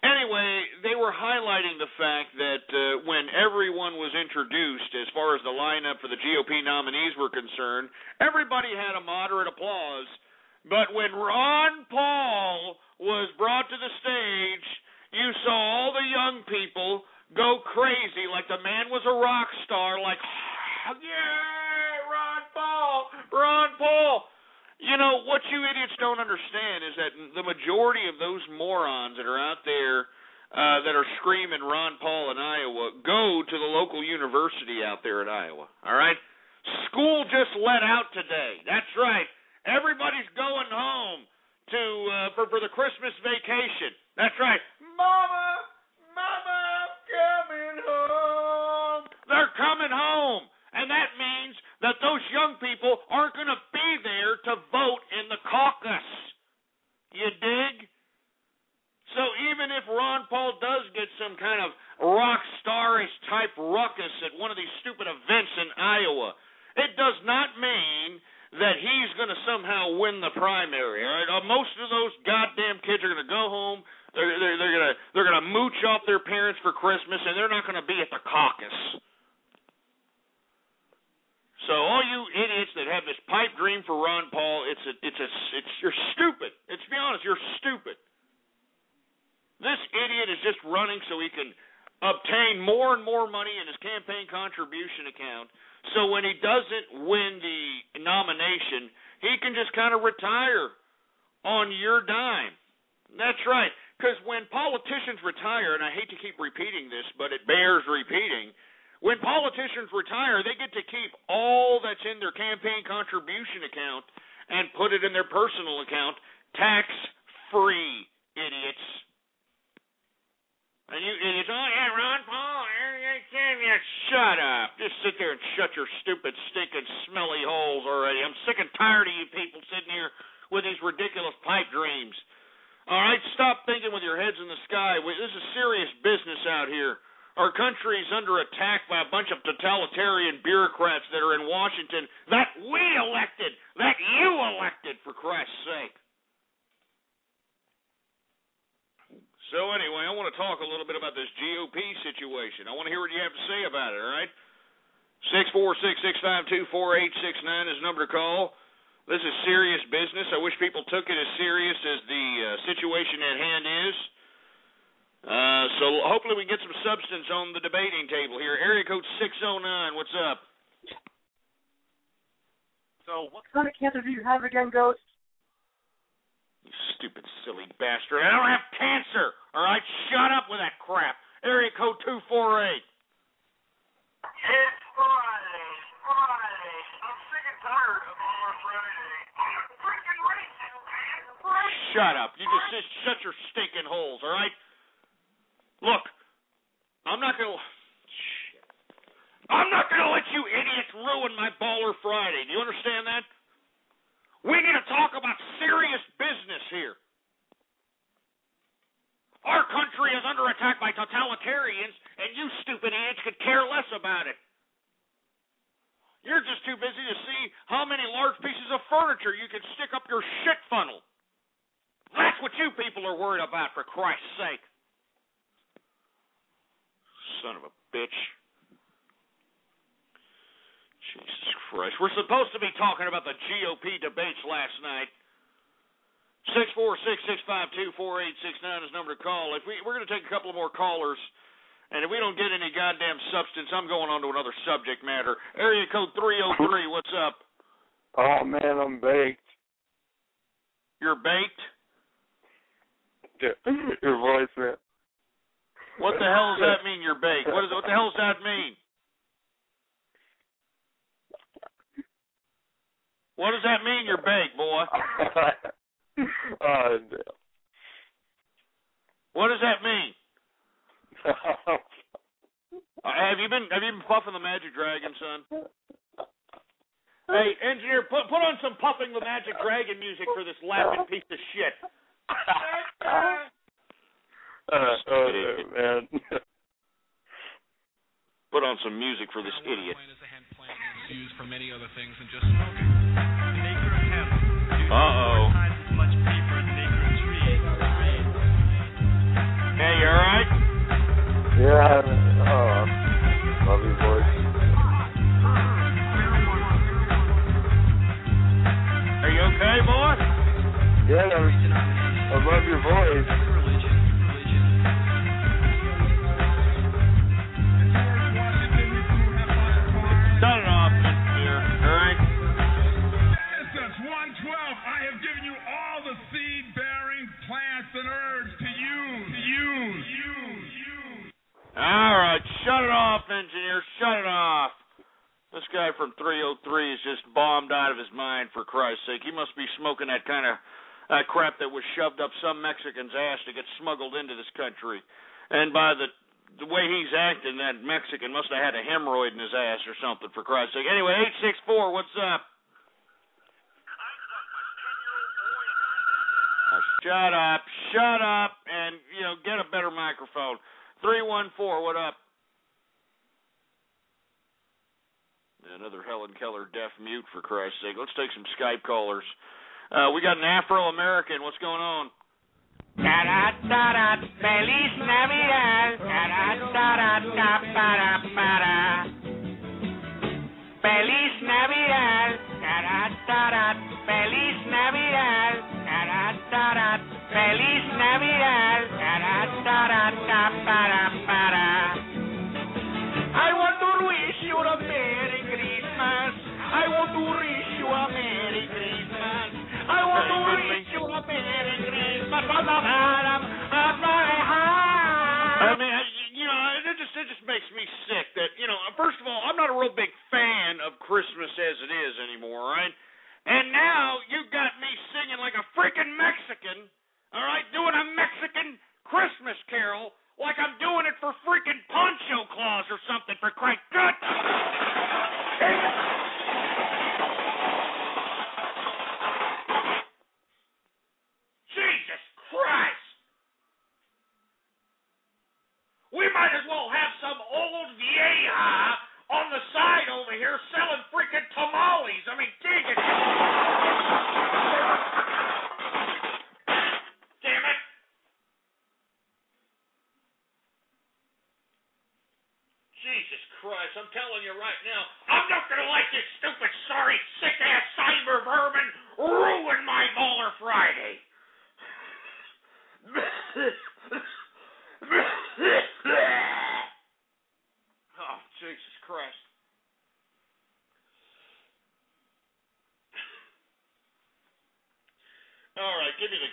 Speaker 5: anyway, they were highlighting the fact that when everyone was introduced, as far as the lineup for the GOP nominees were concerned, everybody had a moderate applause. But when Ron Paul was brought to the stage, you saw all the young people go crazy like the man was a rock star, like, yeah, Ron Paul, Ron Paul. You know, what you idiots don't understand is that the majority of those morons that are out there that are screaming Ron Paul in Iowa go to the local university out there in Iowa, all right? School just let out today. That's right. Everybody's going home for the Christmas vacation. That's right. Mama, I'm coming home. They're coming home. And that means that those young people aren't going to be there to vote in the caucus. You dig? So even if Ron Paul does get some kind of rock star-ish type ruckus at one of these stupid events in Iowa, it does not mean that he's going to somehow win the primary. All right? Most of those goddamn kids are going to go home. They're going to mooch off their parents for Christmas, and they're not going to be at the caucus. So all you idiots that have this pipe dream for Ron Paul, you're stupid. To be honest, you're stupid. This idiot is just running so he can obtain more and more money in his campaign contribution account. So when he doesn't win the nomination, he can just kind of retire on your dime. That's right. Because when politicians retire, and I hate to keep repeating this, but it bears repeating, when politicians retire, they get to keep all that's in their campaign contribution account and put it in their personal account, tax-free, idiots. And you idiots, oh yeah, Ron Paul, shut up. Just sit there and shut your stupid, stinking, smelly holes already. I'm sick and tired of you people sitting here with these ridiculous pipe dreams. All right, stop thinking with your heads in the sky. This is serious business out here. Our country is under attack by a bunch of totalitarian bureaucrats that are in Washington that we elected, that you elected, for Christ's sake. So anyway, I want to talk a little bit about this GOP situation. I want to hear what you have to say about it, all right? 646-652-4869 is the number to call. This is serious business. I wish people took it as serious as the situation at hand is. So hopefully we can get some substance on the debating table here. Area code 609, what's up?
Speaker 9: So what kind of cancer do you have again, Ghost?
Speaker 5: You stupid, silly bastard. I don't have cancer, all right? Shut up with that crap. Area code 248.
Speaker 3: It's Friday. I'm sick and tired of our Friday. Freaking racist.
Speaker 5: Shut up. You just shut your stinking holes, all right? Look, I'm not going to let you idiots ruin my Baller Friday. Do you understand that? We need to talk about serious business here. Our country is under attack by totalitarians, and you stupid idiots could care less about it. You're just too busy to see how many large pieces of furniture you can stick up your shit funnel. That's what you people are worried about, for Christ's sake. Son of a bitch. Jesus Christ. We're supposed to be talking about the GOP debates last night. 646-652-4869 is the number to call. We're going to take a couple of more callers. And if we don't get any goddamn substance, I'm going on to another subject matter. Area code 303, what's up?
Speaker 9: Oh, man, I'm baked.
Speaker 5: You're baked?
Speaker 9: Your voice, man.
Speaker 5: What the hell does that mean, you're baked? What the hell does that mean? What does that mean, you're baked, boy?
Speaker 9: Oh, damn.
Speaker 5: What does that mean? Have you been puffing the Magic Dragon, son? Hey, engineer, put on some puffing the Magic Dragon music for this laughing piece of shit.
Speaker 9: Man.
Speaker 5: Put on some music for this idiot.
Speaker 10: Used for many other things than just smoking. The nature of hemp
Speaker 5: Uh-oh.
Speaker 10: as much paper as nature of trees.
Speaker 5: Hey, you alright?
Speaker 9: Yeah, love your voice.
Speaker 5: Are you okay, boy?
Speaker 9: Yeah, I love your voice.
Speaker 5: Shut it off, engineer, alright?
Speaker 10: Since 112, I have given you all the seed-bearing plants and herbs to use.
Speaker 5: Alright, shut it off, engineer, shut it off. This guy from 303 is just bombed out of his mind, for Christ's sake. He must be smoking that kind of crap that was shoved up some Mexican's ass to get smuggled into this country. And by the way he's acting, that Mexican must have had a hemorrhoid in his ass or something, for Christ's sake. Anyway, 864, what's up? Shut up, and, get a better microphone. 314, what up? Another Helen Keller deaf mute, for Christ's sake. Let's take some Skype callers. We got an Afro-American. What's going on?
Speaker 3: Da-da-da-da, Feliz Navidad. Da-da-da-da-da-para-para. Feliz Navidad. Da-da-da-da, Feliz Navidad. Da-da-da-da, Feliz Navidad. Da-da-da-da-da-para-para. I want to wish you a Merry Christmas. I want to wish you a Merry Christmas. I want to wish you a Merry Christmas from the bottom of my heart.
Speaker 5: I mean, it just makes me sick that, first of all, I'm not a real big fan of Christmas as it is anymore, right? And now you got me singing like a freaking Mexican, all right, doing a Mexican Christmas carol like I'm doing it for freaking Poncho Claus or something, for Christ's sake. Jesus Christ! We might as well have some old vieja on the side over here selling freaking tamales. I mean, dig it. Damn it. Jesus Christ, I'm telling you right now, I'm not going to let this stupid, sorry, sick-ass cyber vermin ruin my Baller Friday. Oh, Jesus Christ. All right, give me the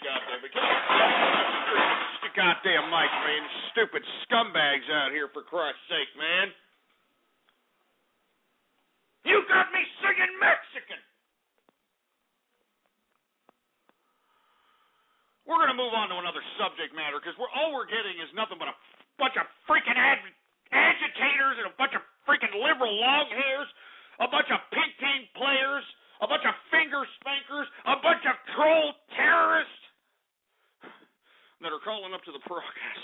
Speaker 5: goddamn mic, man. Stupid scumbags out here, for Christ's sake, man. You got me singing Mexican. We're going to move on to another subject matter because all we're getting is nothing but a bunch of freaking agitators and a bunch of freaking liberal long hairs, a bunch of pink team players, a bunch of finger spankers, a bunch of troll terrorists that are calling up to the broadcast.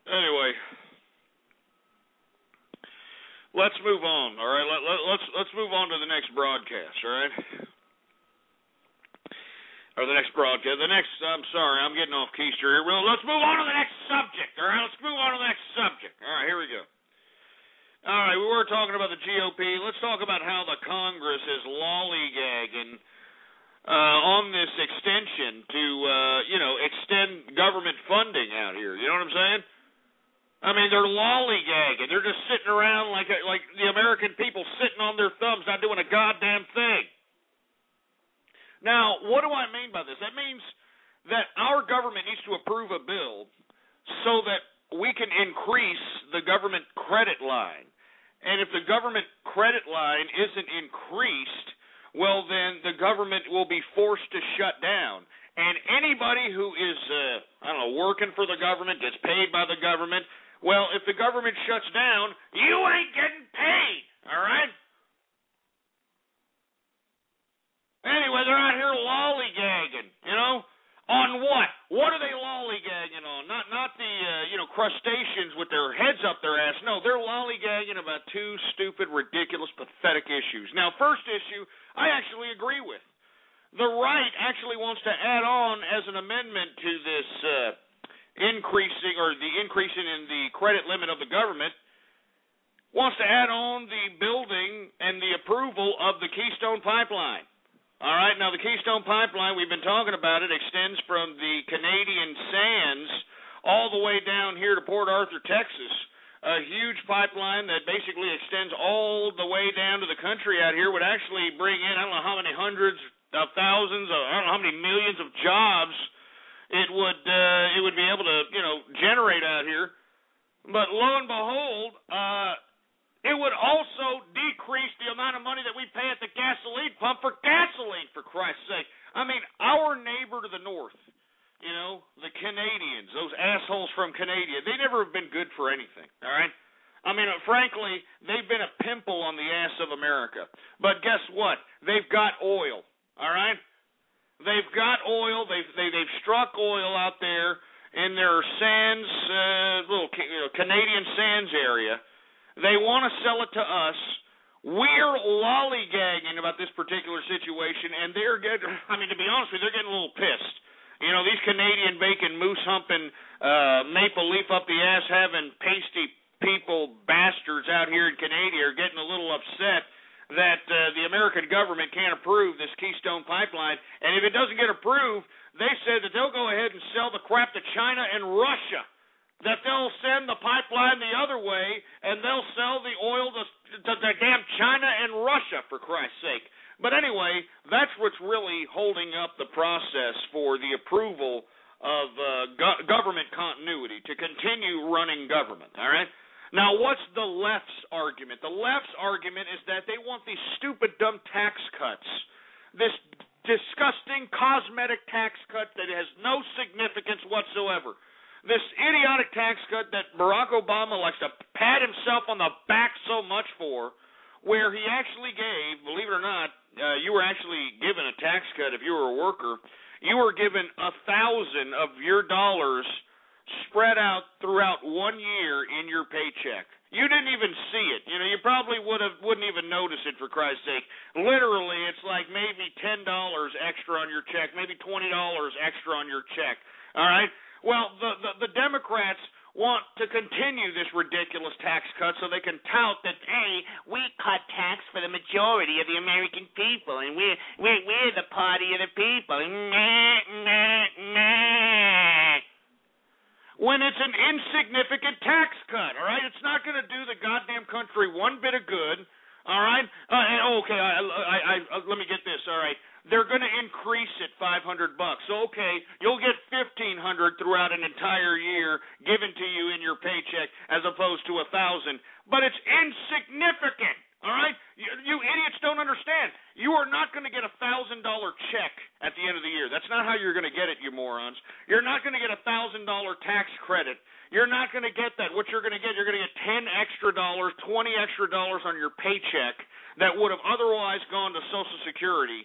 Speaker 5: Anyway, let's move on. All right, let's move on to the next broadcast. All right, or the next broadcast. I'm sorry, I'm getting off keister here. Well, let's move on to the next subject. All right, let's move on to the next subject. All right, here we start talking about the GOP, let's talk about how the Congress is lollygagging on this extension to, extend government funding out here. You know what I'm saying? I mean, they're lollygagging. They're just sitting around like the American people sitting on their thumbs, not doing a goddamn thing. Now, what do I mean by this? That means that our government needs to approve a bill so that we can increase the government credit line. And if the government credit line isn't increased, well, then the government will be forced to shut down. And anybody who is, working for the government, gets paid by the government, well, if the government shuts down, you ain't getting paid, all right? Anyway, they're out here lollygagging, on what? What are they lollygagging on? Not the, crustaceans with their heads up their ass. No, they're lollygagging about two stupid, ridiculous, pathetic issues. Now, first issue, I actually agree with. The right actually wants to add on as an amendment to this increasing in the credit limit of the government, wants to add on the building and the approval of the Keystone Pipeline. All right, now the Keystone Pipeline, we've been talking about it, extends from the Canadian sands all the way down here to Port Arthur, Texas. A huge pipeline that basically extends all the way down to the country out here, would actually bring in, I don't know how many hundreds of thousands, I don't know how many millions of jobs it would be able to, generate out here. But lo and behold, it would also decrease the amount of money that we pay at the gasoline pump for gasoline, for Christ's sake. I mean, our neighbor to the north, the Canadians, those assholes from Canada, they never have been good for anything, all right? I mean, frankly, they've been a pimple on the ass of America. But guess what? They've got oil, all right? They've got oil. They've struck oil out there in their sands, little Canadian sands area. They want to sell it to us. We're lollygagging about this particular situation, and to be honest with you, they're getting a little pissed. These Canadian bacon, moose humping, maple leaf up the ass having pasty people bastards out here in Canada are getting a little upset that the American government can't approve this Keystone Pipeline. And if it doesn't get approved, they said that they'll go ahead and sell the crap to China and Russia. That they'll send the pipeline the other way, and they'll sell the oil to damn China and Russia, for Christ's sake. But anyway, that's what's really holding up the process for the approval of government continuity, to continue running government, all right? Now, what's the left's argument? The left's argument is that they want these stupid, dumb tax cuts, this disgusting cosmetic tax cut that has no significance whatsoever. This idiotic tax cut that Barack Obama likes to pat himself on the back so much for, where he actually gave, believe it or not, you were actually given a tax cut if you were a worker. You were given 1,000 of your dollars spread out throughout 1 year in your paycheck. You didn't even see it. You probably wouldn't even notice it, for Christ's sake. Literally, it's like maybe $10 extra on your check, maybe $20 extra on your check. All right? Well, the Democrats want to continue this ridiculous tax cut so they can tout that, hey, we cut tax for the majority of the American people, and we're the party of the people. When it's an insignificant tax cut, all right? It's not going to do the goddamn country one bit of good, all right? Let me get this, all right? They're going to increase it $500. So, okay, you'll get $1,500 throughout an entire year given to you in your paycheck as opposed to 1,000. But it's insignificant, all right? You idiots don't understand. You are not going to get a $1,000 check at the end of the year. That's not how you're going to get it, you morons. You're not going to get a $1,000 tax credit. You're not going to get that. What you're going to get $10 extra, $20 extra on your paycheck that would have otherwise gone to Social Security.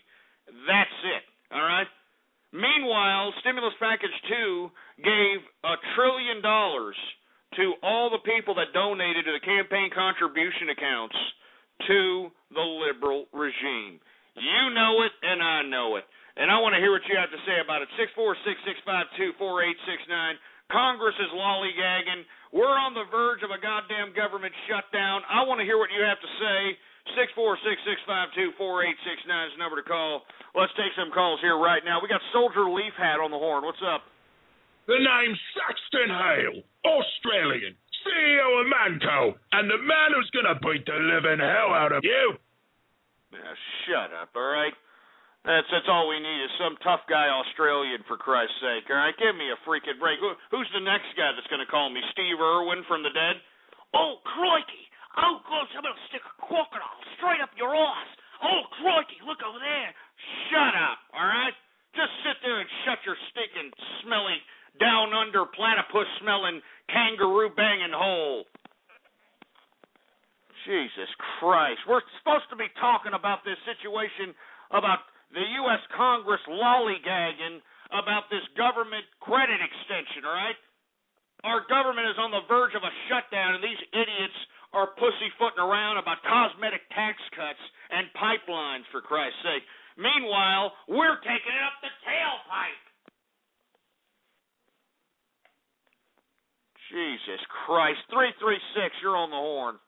Speaker 5: That's it, all right? Meanwhile, Stimulus Package 2 gave $1 trillion to all the people that donated to the campaign contribution accounts to the liberal regime. You know it, and I know it. And I want to hear what you have to say about it. 646-652-4869. Congress is lollygagging. We're on the verge of a goddamn government shutdown. I want to to hear what you have to say. 646-652-4869 is the number to call. Let's take some calls here right now. We got Soldier Leaf Hat on the horn. What's up?
Speaker 10: The name's Saxton Hale, Australian, CEO of Manco, and the man who's going to beat the living hell out of you.
Speaker 5: Now, shut up, all right? That's all we need is some tough guy Australian, for Christ's sake, all right? Give me a freaking break. Who's the next guy that's going to call me? Steve Irwin from the dead?
Speaker 3: Oh, crikey. Oh, God, I'm going to stick a crocodile straight up your ass. Oh, crikey, look over there.
Speaker 5: Shut up, all right? Just sit there and shut your stinking, smelly, down-under, platypus-smelling, kangaroo-banging hole. Jesus Christ. We're supposed to be talking about this situation about the U.S. Congress lollygagging about this government credit extension, all right? Our government is on the verge of a shutdown, and these idiots are pussyfooting around about cosmetic tax cuts and pipelines, for Christ's sake. Meanwhile, we're taking it up the tailpipe. Jesus Christ. 336, you're on the horn.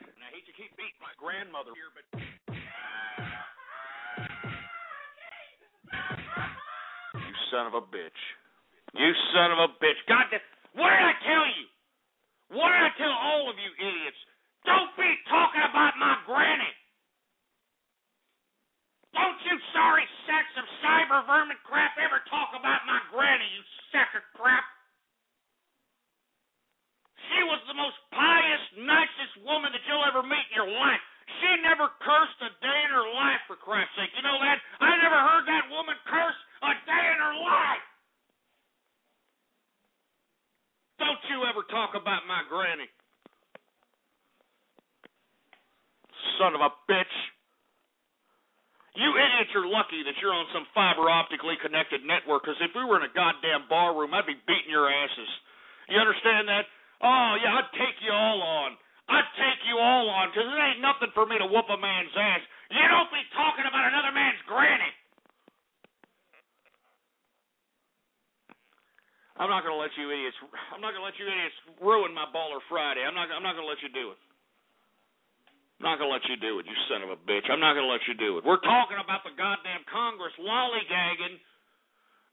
Speaker 5: And I hate to keep beating my grandmother here, but... You son of a bitch. You son of a bitch. God damn... What did I tell you? What did I tell all of you idiots? Don't be talking about my granny. Don't you sorry sacks of cyber vermin crap ever talk about my granny, you sack of crap. She was the most pious, nicest woman that you'll ever meet in your life. She never cursed a day in her life, for Christ's sake. You know that? I never heard that woman curse a day in her life. Don't you ever talk about my granny. Son of a bitch. You idiots are lucky that you're on some fiber optically connected network, because if we were in a goddamn bar room, I'd be beating your asses. You understand that? Oh, yeah, I'd take you all on. I'd take you all on, because it ain't nothing for me to whoop a man's ass. You don't be talking about another man's granny. I'm not going to let you idiots ruin my Baller Friday. I'm not going to let you do it. I'm not going to let you do it, you son of a bitch. I'm not going to let you do it. We're talking about the goddamn Congress lollygagging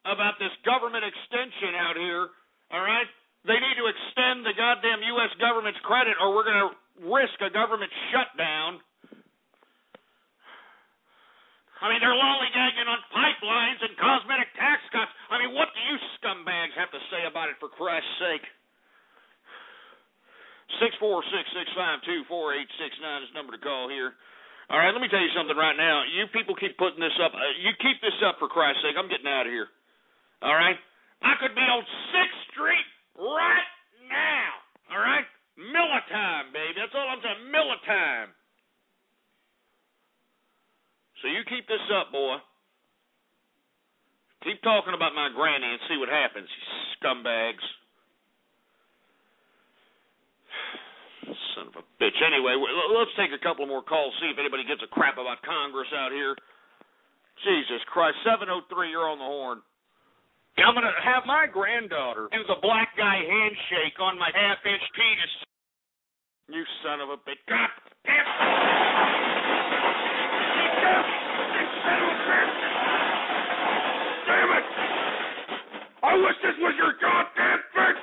Speaker 5: about this government extension out here, all right? They need to extend the goddamn U.S. government's credit, or we're going to risk a government shutdown. I mean, they're lollygagging on pipelines and cosmetic tax cuts. I mean, what do you scumbags have to say about it, for Christ's sake? 646-652-4869 is the number to call here. All right, let me tell you something right now. You people keep putting this up. You keep this up, for Christ's sake. I'm getting out of here. All right? I could be on 6th Street right now. All right? Miller time, baby. That's all I'm saying. Miller time. So you keep this up, boy. Keep talking about my granny and see what happens, you scumbags. Son of a bitch. Anyway, let's take a couple more calls, see if anybody gives a crap about Congress out here. Jesus Christ. 703, you're on the horn. I'm going to have my granddaughter do the black guy handshake on my half-inch penis. You son of a bitch. God damn it! I wish this was your goddamn bitch!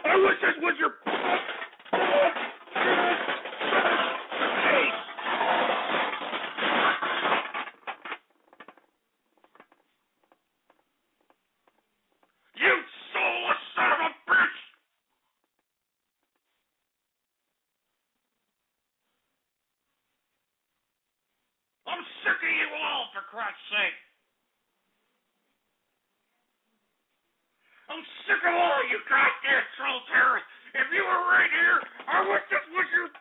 Speaker 5: I wish this was your... You soulless son of a bitch! I'm sick of you all, for Christ's sake! I'm sick of all you goddamn troll terrorists! If you were right here, I wish this was your thing!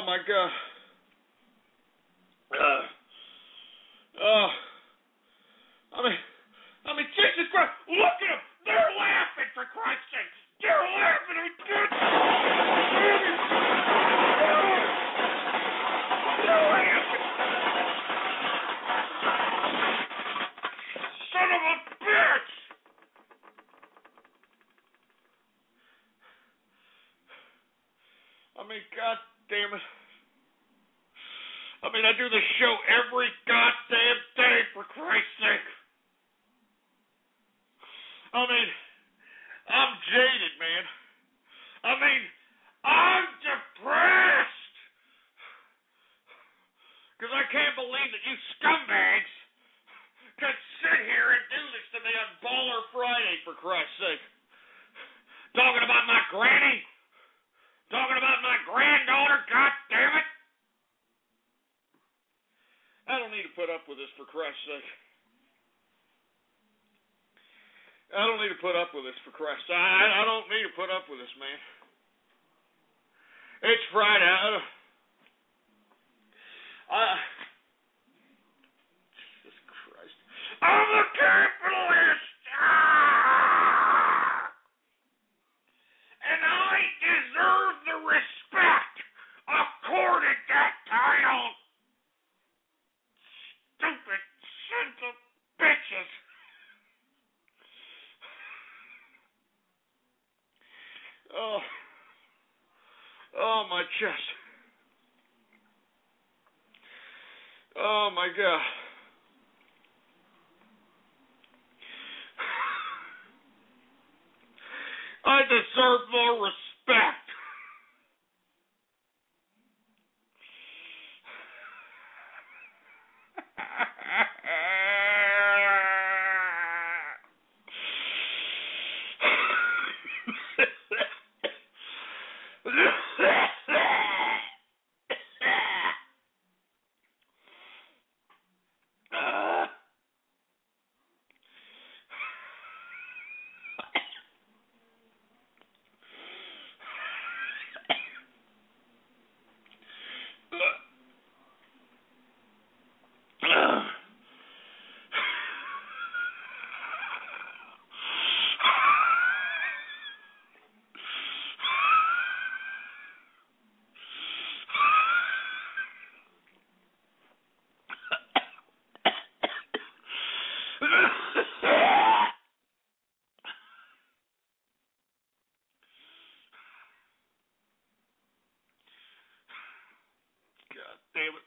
Speaker 5: my God. I mean, Jesus Christ, look at them. They're laughing, for Christ's sake. They're laughing. They're laughing. Son of a bitch. I mean, God damn it. I mean, I do this show every goddamn day, for Christ's sake. I mean, I'm jaded, man. I mean, I'm depressed. Because I can't believe that you scumbags could sit here and do this to me on Baller Friday, for Christ's sake. Talking about my granny. Talking about my granddaughter, God damn it. I don't need to put up with this, for Christ's sake. I don't need to put up with this, for Christ's sake. I don't need to put up with this, man. It's Friday. Jesus Christ. I'm a capitalist! And I deserve the respect accorded that title. Stupid sons of bitches. Oh, my chest. Oh, my God. I deserve more respect. Damn it.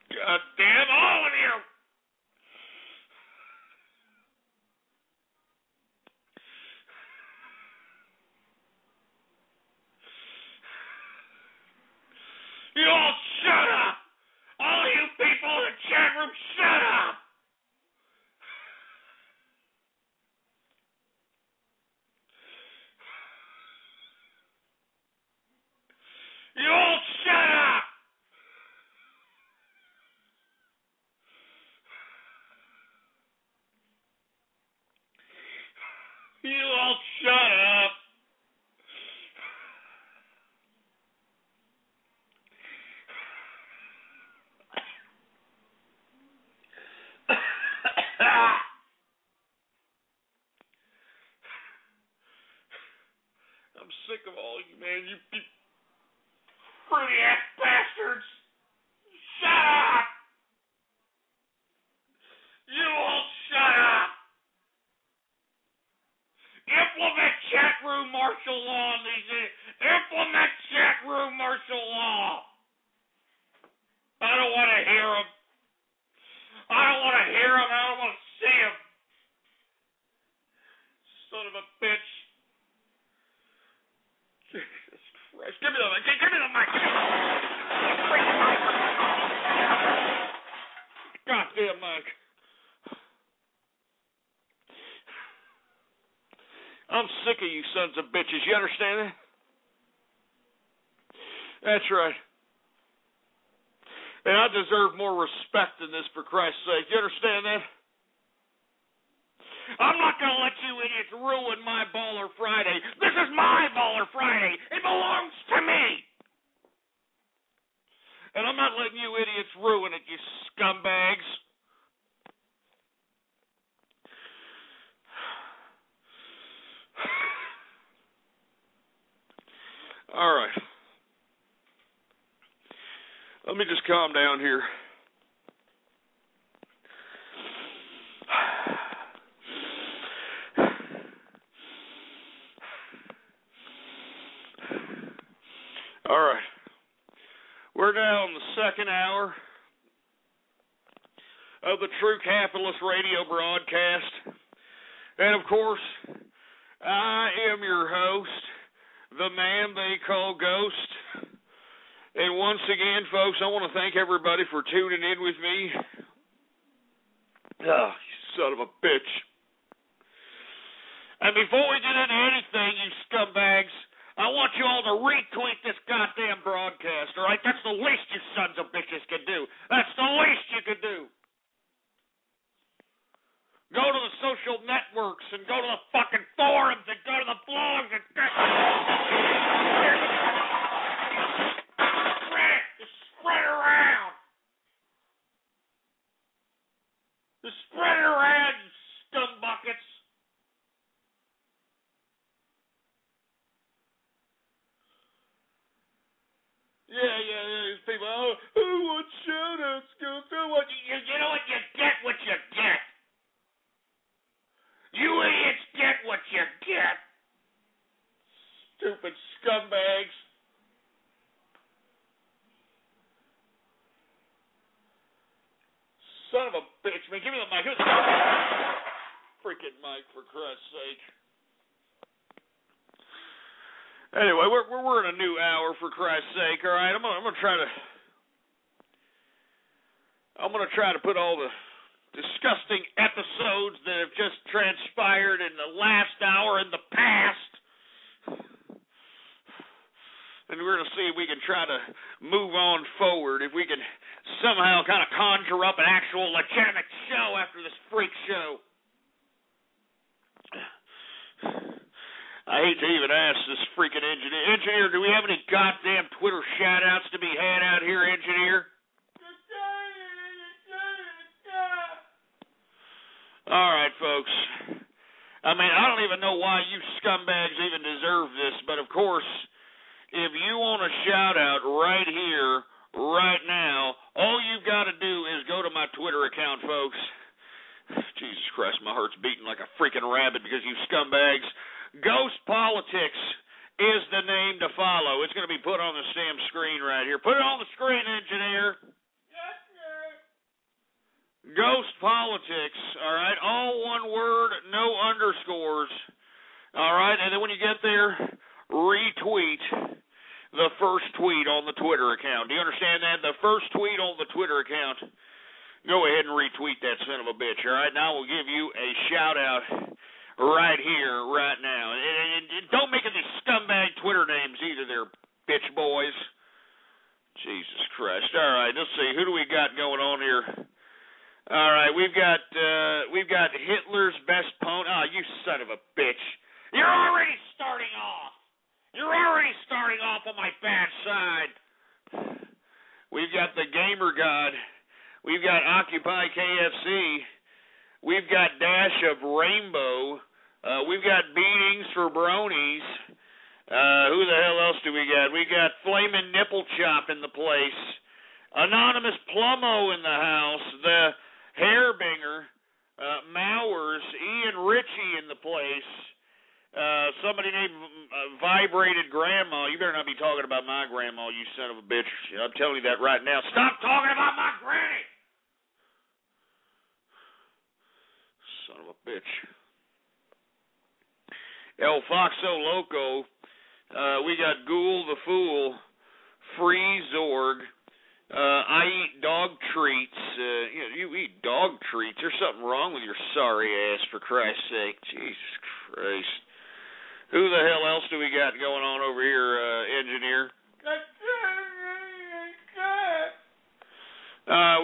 Speaker 5: God damn all of you. You all shut up! All you people in the chat room, shut up! You all shut up! You all shut up! I'm sick of all you, man. You fruity ass bastards! Shut up! You all shut up! Implement chat room martial law on these idiots. Implement chat room martial law! I don't want to hear them. I don't want to hear them. I don't want to see them. Son of a bitch. Jesus Christ. Give me the mic. Give me the mic. Goddamn mic. I'm sick of you sons of bitches. You understand that? That's right. And I deserve more respect than this, for Christ's sake. You understand that? I'm not going to let you idiots ruin my Baller Friday. This is my Baller Friday. It belongs to me. And I'm not letting you idiots ruin it, you scumbags. All right. Let me just calm down here. All right. We're now in the second hour of the True Capitalist radio broadcast. And, of course, I am your host, the man they call Ghost. And once again, folks, I want to thank everybody for tuning in with me. Oh, you son of a bitch. And before we get into anything, you scumbags, I want you all to retweet this goddamn broadcast, all right? That's the least you sons of bitches can do. That's the least you can do. Go to the social networks and go to the fucking forums and go to the blogs and spread it around. Just spread it around, you scumbuckets. Yeah. These people, who wants shout-outs? You know what? You get what you get. You idiots get what you get. Stupid scumbags. Son of a bitch, man. Give me the mic. Give me the freaking mic, for Christ's sake. Anyway, we're in a new hour, for Christ's sake. All right, I'm gonna try to put all the disgusting episodes that have just transpired in the last hour in the past. And we're going to see if we can try to move on forward, if we can somehow kind of conjure up an actual legitimate show after this freak show. I hate to even ask this freaking engineer. Engineer, do we have any goddamn Twitter shout-outs to be had out here, engineer? All right, folks. I mean, I don't even know why you scumbags even deserve this, but of course, if you want a shout-out right here, right now, all you've got to do is go to my Twitter account, folks. Jesus Christ, my heart's beating like a freaking rabbit because you scumbags. Ghost Politics is the name to follow. It's going to be put on the damn screen right here. Put it on the screen, engineer. Yes, sir. Ghost Politics, all right? All one word, no underscores. All right? And then when you get there, retweet the first tweet on the Twitter account. Do you understand that? The first tweet on the Twitter account. Go ahead and retweet that son of a bitch, all right? Now we'll give you a shout-out right here, right now. And don't make it these scumbag Twitter names either there, bitch boys. Jesus Christ. All right, let's see. Who do we got going on here? All right, we've got Hitler's best pwn. Oh, you son of a bitch. You're already starting off. You're already starting off on my bad side. We've got the Gamer God. We've got Occupy KFC. We've got Dash of Rainbow. We've got Beatings for Bronies. Who the hell else do we got? We got Flamin' Nipple Chop in the place. Anonymous Plummo in the house. The Hairbinger. Mowers. Ian Ritchie in the place. Somebody named Vibrated Grandma. You better not be talking about my grandma, you son of a bitch. I'm telling you that right now. Stop talking about my granny! Son of a bitch. El Foxo Loco. We got Ghoul the Fool. Free Zorg. I eat dog treats. You eat dog treats. There's something wrong with your sorry ass, for Christ's sake. Jesus Christ. Who the hell else do we got going on over here, engineer?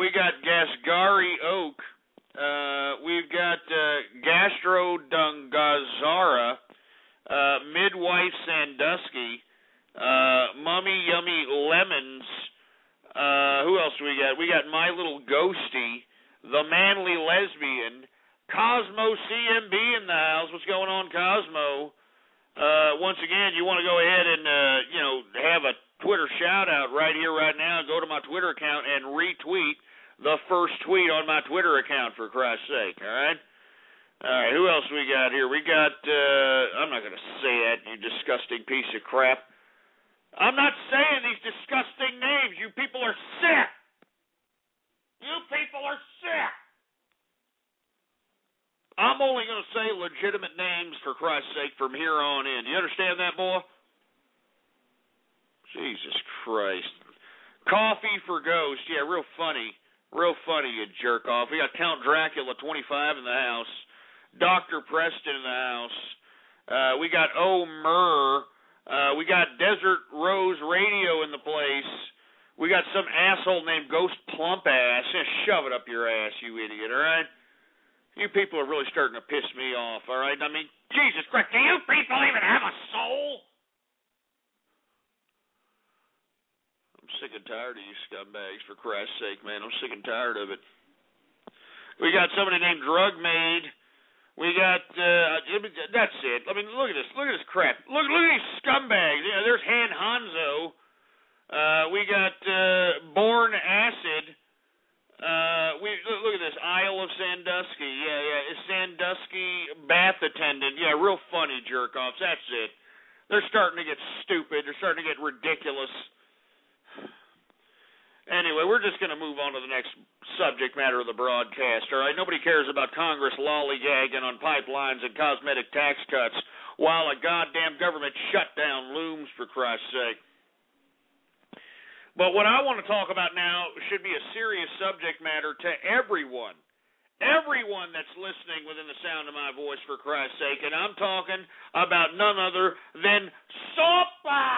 Speaker 5: We got Gasgari Oak. We've got Gastrodungazara, Midwife Sandusky, Mummy Yummy Lemons. Who else do we got? We got My Little Ghosty, The Manly Lesbian, Cosmo CMB in the house. What's going on, Cosmo? Once again, you want to go ahead and, have a Twitter shout-out right here, right now. Go to my Twitter account and retweet the first tweet on my Twitter account, for Christ's sake, all right? All right, who else we got here? We got, I'm not going to say that, you disgusting piece of crap. I'm not saying these disgusting names. You people are sick. You people are sick. I'm only going to say legitimate names, for Christ's sake, from here on in. Do you understand that, boy? Jesus Christ. Coffee for Ghost. Yeah, real funny. Real funny, you jerk off. We got Count Dracula 25 in the house. Dr. Preston in the house. We got Murr. We got Desert Rose Radio in the place. We got some asshole named Ghost Plump Ass. Shove it up your ass, you idiot, all right? You people are really starting to piss me off, all right? I mean, Jesus Christ, do you people even have a soul? I'm sick and tired of you scumbags, for Christ's sake, man. I'm sick and tired of it. We got somebody named Drug Maid. We got, that's it. I mean, look at this. Look at this crap. Look at these scumbags. Yeah, there's Han Hanzo. We got Born Acid. Look at this, Isle of Sandusky. Yeah, Sandusky bath attendant. Yeah, real funny jerk-offs. That's it. They're starting to get stupid. They're starting to get ridiculous. Anyway, we're just going to move on to the next subject matter of the broadcast, all right? Nobody cares about Congress lollygagging on pipelines and cosmetic tax cuts while a goddamn government shutdown looms, for Christ's sake. But what I want to talk about now should be a serious subject matter to everyone. Everyone that's listening within the sound of my voice, for Christ's sake. And I'm talking about none other than SOPA!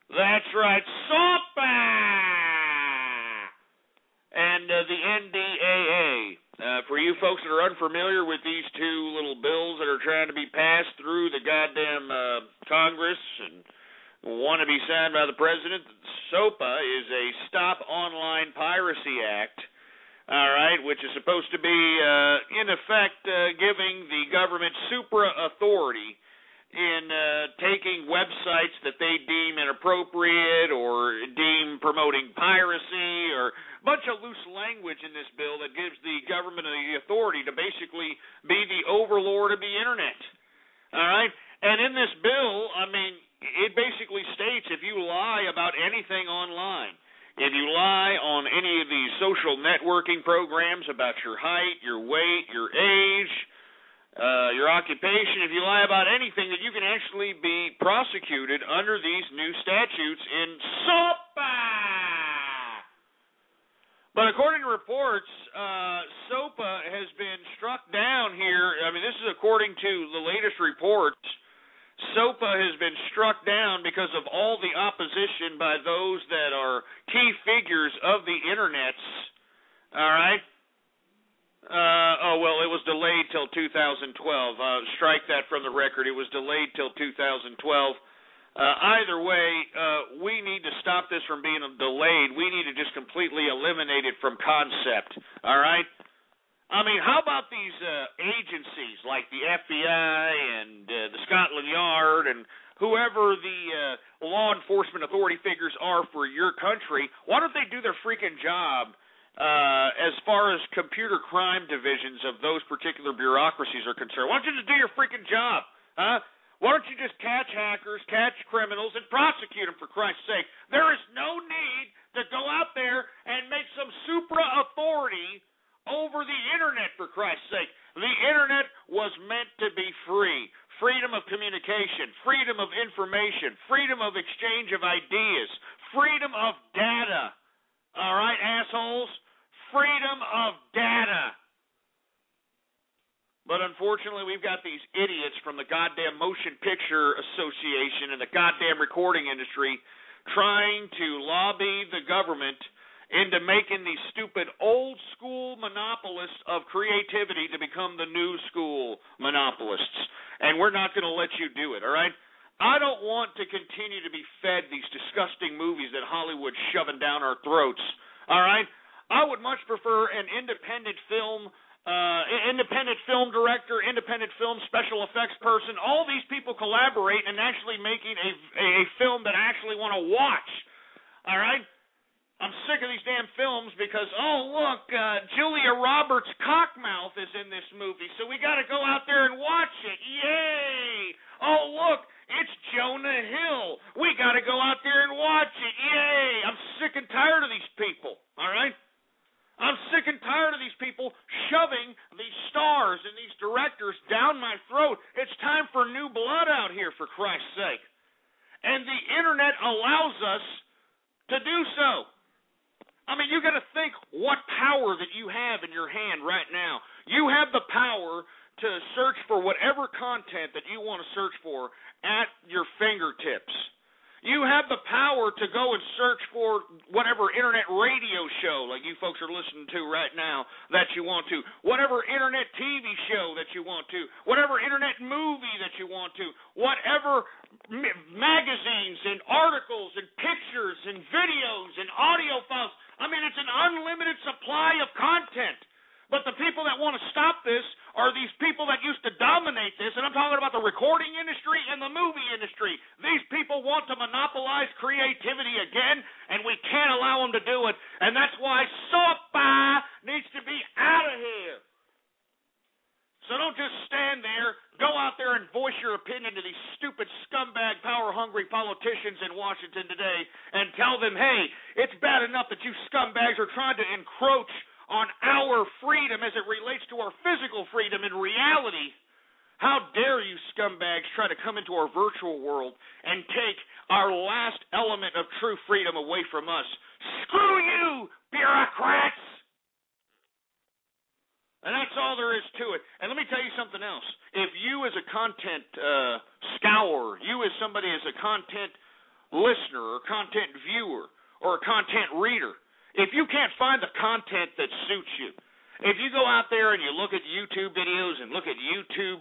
Speaker 5: That's right, SOPA! And the NDAA. For you folks that are unfamiliar with these two little bills that are trying to be passed through the goddamn Congress and want to be signed by the president, SOPA is a Stop Online Piracy Act, all right, which is supposed to be, in effect, giving the government supra-authority in taking websites that they deem inappropriate or deem promoting piracy, or a bunch of loose language in this bill that gives the government the authority to basically be the overlord of the Internet, all right? And in this bill, I mean, it basically states if you lie about anything online, if you lie on any of these social networking programs about your height, your weight, your age, your occupation, if you lie about anything, that you can actually be prosecuted under these new statutes in SOPA. But according to reports, SOPA has been struck down here. I mean, this is according to the latest reports. SOPA has been struck down because of all the opposition by those that are key figures of the internets. All right? It was delayed till 2012. Strike that from the record. It was delayed till 2012. Either way, we need to stop this from being delayed. We need to just completely eliminate it from concept. All right? I mean, how about these agencies like the FBI and the Scotland Yard and whoever the law enforcement authority figures are for your country? Why don't they do their freaking job as far as computer crime divisions of those particular bureaucracies are concerned? Why don't you just do your freaking job? Huh? Why don't you just catch hackers, catch criminals, and prosecute them, for Christ's sake? There is no need to go out there and make some supra-authority over the Internet, for Christ's sake. The Internet was meant to be free. Freedom of communication, freedom of information, freedom of exchange of ideas, freedom of data. All right, assholes? Freedom of data. But But unfortunately, we've got these idiots from the goddamn Motion Picture Association and the goddamn recording industry trying to lobby the government into making these stupid old school monopolists of creativity to become the new school monopolists. And we're not going to let you do it, all right? I don't want to continue to be fed these disgusting movies that Hollywood's shoving down our throats, all right? I would much prefer an independent film director, independent film special effects person. All these people collaborate in actually making a film that I actually want to watch, all right? I'm sick of these damn films because, oh, look, Julia Roberts' cockmouth is in this movie, so we got to go out there and watch it. Yay! Oh, look, it's Jonah Hill. We got to go out there and watch it. Yay! I'm sick and tired of these people, all right? I'm sick and tired of these people shoving these stars and these directors down my throat. It's time for new blood out here, for Christ's sake. And the Internet allows us to do so. I mean, you got to think what power that you have in your hand right now. You have the power to search for whatever content that you want to search for at your fingertips. You have the power to go and search for whatever internet radio show like you folks are listening to right now that you want to, whatever internet TV show that you want to, whatever internet movie that you want to, whatever magazines and articles and pictures and videos and audio files. I mean, it's an unlimited supply of content. But the people that want to stop this are these people that used to dominate this, and I'm talking about the recording industry and the movie industry. These people want to monopolize creativity again, and we can't allow them to do it. And that's why SOPA needs to be out of here. So don't just stand there, go out there and voice your opinion to these stupid scumbag, power-hungry politicians in Washington today and tell them, hey, it's bad enough that you scumbags are trying to encroach on our freedom as it relates to our physical freedom in reality. How dare you scumbags try to come into our virtual world and take our last element of true freedom away from us. Screw you, bureaucrats! And that's all there is to it. And let me tell you something else. If you as a content scourer, you as somebody as a content listener or content viewer or a content reader, if you can't find the content that suits you, if you go out there and you look at YouTube videos and look at YouTube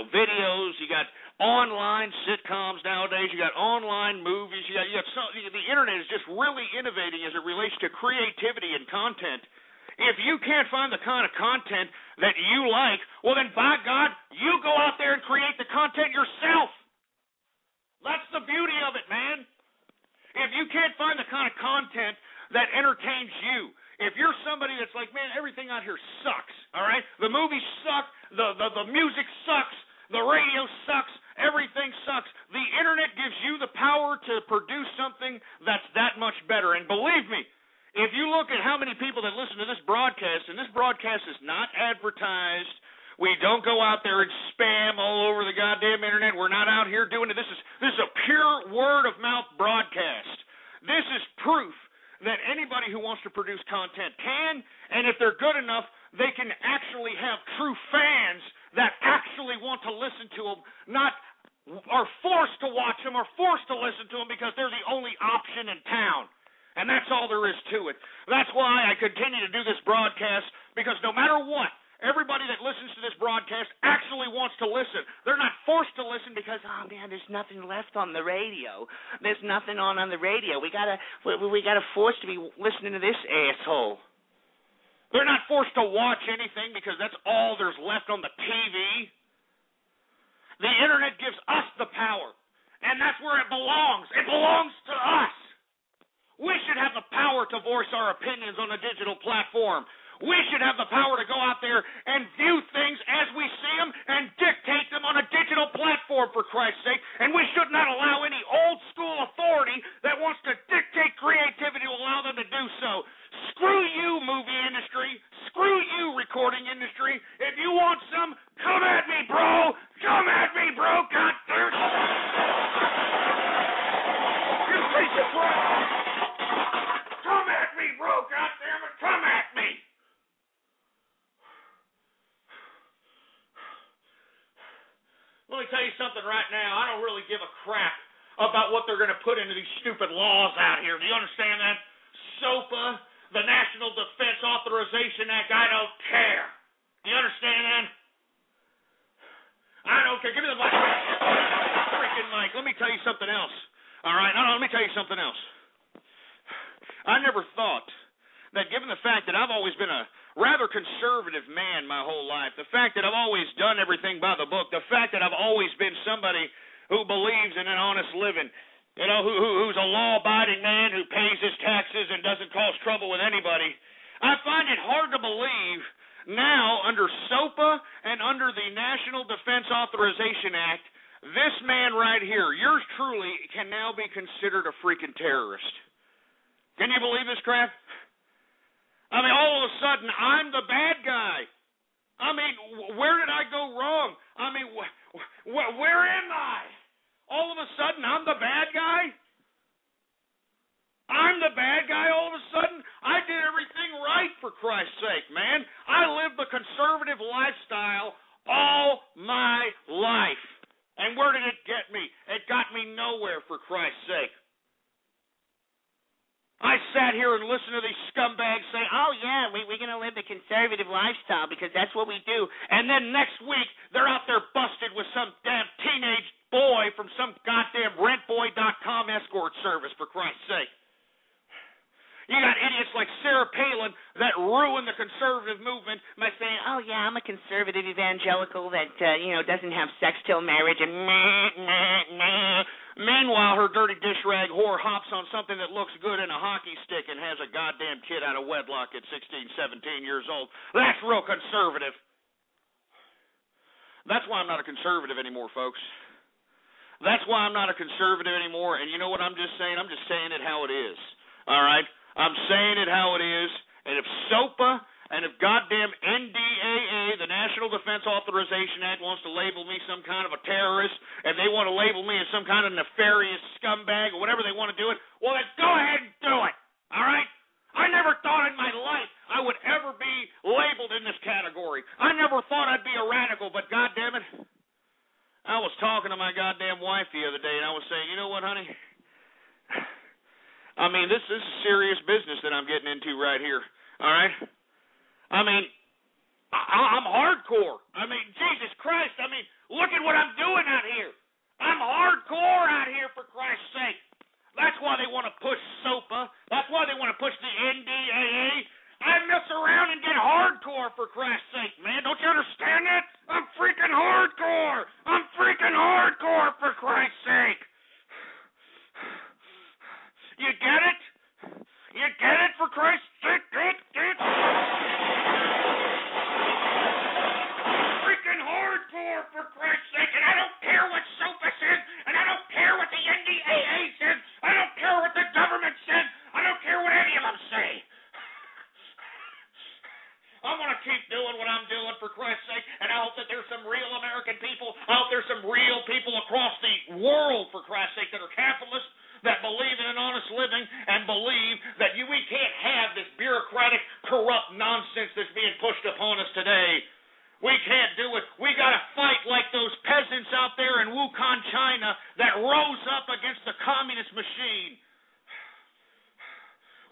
Speaker 5: videos, you got online sitcoms nowadays, you got online movies, the internet is just really innovating as it relates to creativity and content. If you can't find the kind of content that you like, well then, by God, you go out there and create the content yourself. That's the beauty of it, man. If you can't find the kind of content that entertains you, if you're somebody that's like, man, everything out here sucks, all right? The movies suck, the music sucks, the radio sucks, everything sucks. The internet gives you the power to produce something that's that much better. And believe me, if you look at how many people that listen to this broadcast, and this broadcast is not advertised, we don't go out there and spam all over the goddamn internet. We're not out here doing it. This is a pure word-of-mouth broadcast. This is proof that anybody who wants to produce content can, and if they're good enough, they can actually have true fans that actually want to listen to them, not are forced to watch them or forced to listen to them because they're the only option in town. And that's all there is to it. That's why I continue to do this broadcast, because no matter what, everybody that listens to this broadcast actually wants to listen. They're not forced to listen because, oh man, there's nothing left on the radio. There's nothing on the radio. We gotta force to be listening to this asshole. They're not forced to watch anything because that's all there's left on the TV. The internet gives us the power, and that's where it belongs. It belongs to us. We should have the power to voice our opinions on a digital platform. We should have the power to go out there and view things as we see them and dictate them on a digital platform, for Christ's sake. And we should not allow any old school authority that wants to dictate creativity to allow them to do so. Screw you, movie industry. Screw you, recording industry. If you want some, come at me, bro. Come at me, bro. God damn it. You piece of crap. Come at me, bro. God damn it. Come at me. me tell you something right now. I don't really give a crap about what they're going to put into these stupid laws out here. Do you understand that? SOPA, the National Defense Authorization Act, I don't care. Do you understand that? I don't care. Give me the mic. Freaking mic. Let me tell you something else. All right? No, let me tell you something else. I never thought that given the fact that I've always been a rather conservative man my whole life, the fact that I've always done everything by the book, the fact that I've always been somebody who believes in an honest living, you know, who's a law-abiding man who pays his taxes and doesn't cause trouble with anybody, I find it hard to believe now under SOPA and under the National Defense Authorization Act, this man right here, yours truly, can now be considered a freaking terrorist. Can you believe this crap? I mean, all of a sudden, I'm the bad guy. I mean, where did I go wrong? I mean, where am I? All of a sudden, I'm the bad guy? I'm the bad guy all of a sudden? I did everything right, for Christ's sake, man. I lived the conservative lifestyle all my life. And where did it get me? It got me nowhere, for Christ's sake. I sat here and listened to these scumbags say, oh, yeah, we're going to live the conservative lifestyle because that's what we do. And then next week, they're out there busted with some damn teenage boy from some goddamn rentboy.com escort service, for Christ's sake. You got idiots like Sarah Palin that ruin the conservative movement by saying, oh, yeah, I'm a conservative evangelical that, doesn't have sex till marriage and Meanwhile, her dirty dish rag whore hops on something that looks good in a hockey stick and has a goddamn kid out of wedlock at 16, 17 years old. That's real conservative. That's why I'm not a conservative anymore, folks. That's why I'm not a conservative anymore, and you know what I'm just saying? I'm just saying it how it is. All right? I'm saying it how it is, and if SOPA and if goddamn NDAA, the National Defense Authorization Act, wants to label me some kind of a terrorist, and they want to label me as some kind of nefarious scumbag or whatever they want to do it, well, then go ahead and do it. All right? I never thought in my life I would ever be labeled in this category. I never thought I'd be a radical, but goddamn it, I was talking to my goddamn wife the other day, and I was saying, you know what, honey? I mean, this is serious business that I'm getting into right here. All right? I mean, I'm hardcore. I mean, Jesus Christ. I mean, look at what I'm doing out here. I'm hardcore out here, for Christ's sake. That's why they want to push SOPA. That's why they want to push the NDAA. I mess around and get hardcore, for Christ's sake, man. Don't you understand that? I'm freaking hardcore. I'm freaking hardcore, for Christ's sake. You get it? You get it, for Christ's sake? Get. Freaking hardcore, for Christ's sake. And I don't care what SOPA says, and I don't care what the NDAA says. I don't care what the government says. I don't care what any of them say. I want to keep doing what I'm doing, for Christ's sake, and I hope that there's some real American people. I hope there's some real people across the world, for Christ's sake, that are capitalists, that believe in an honest living and believe that we can't have this bureaucratic, corrupt nonsense that's being pushed upon us today. We can't do it. We got to fight like those peasants out there in Wuhan, China, that rose up against the communist machine.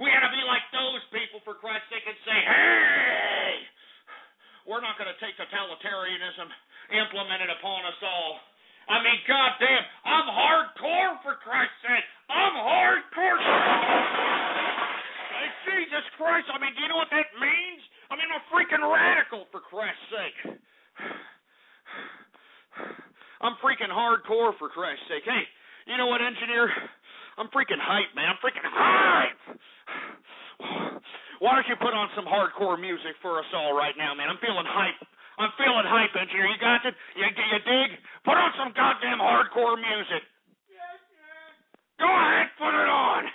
Speaker 5: We got to be like those people, for Christ's sake, and say, hey, we're not going to take totalitarianism implemented upon us all. I mean, goddamn, I'm hardcore, for Christ's sake. I'm hardcore. Hey, Jesus Christ, I mean, do you know what that means? I mean, I'm a freaking radical, for Christ's sake. I'm freaking hardcore, for Christ's sake. Hey, you know what, engineer? I'm freaking hype, man. I'm freaking hype. Why don't you put on some hardcore music for us all right now, man? I'm feeling hype. I'm feeling hype, engineer. You got it? You dig? Put on some goddamn hardcore music. Yes, sir. Go ahead, put it on.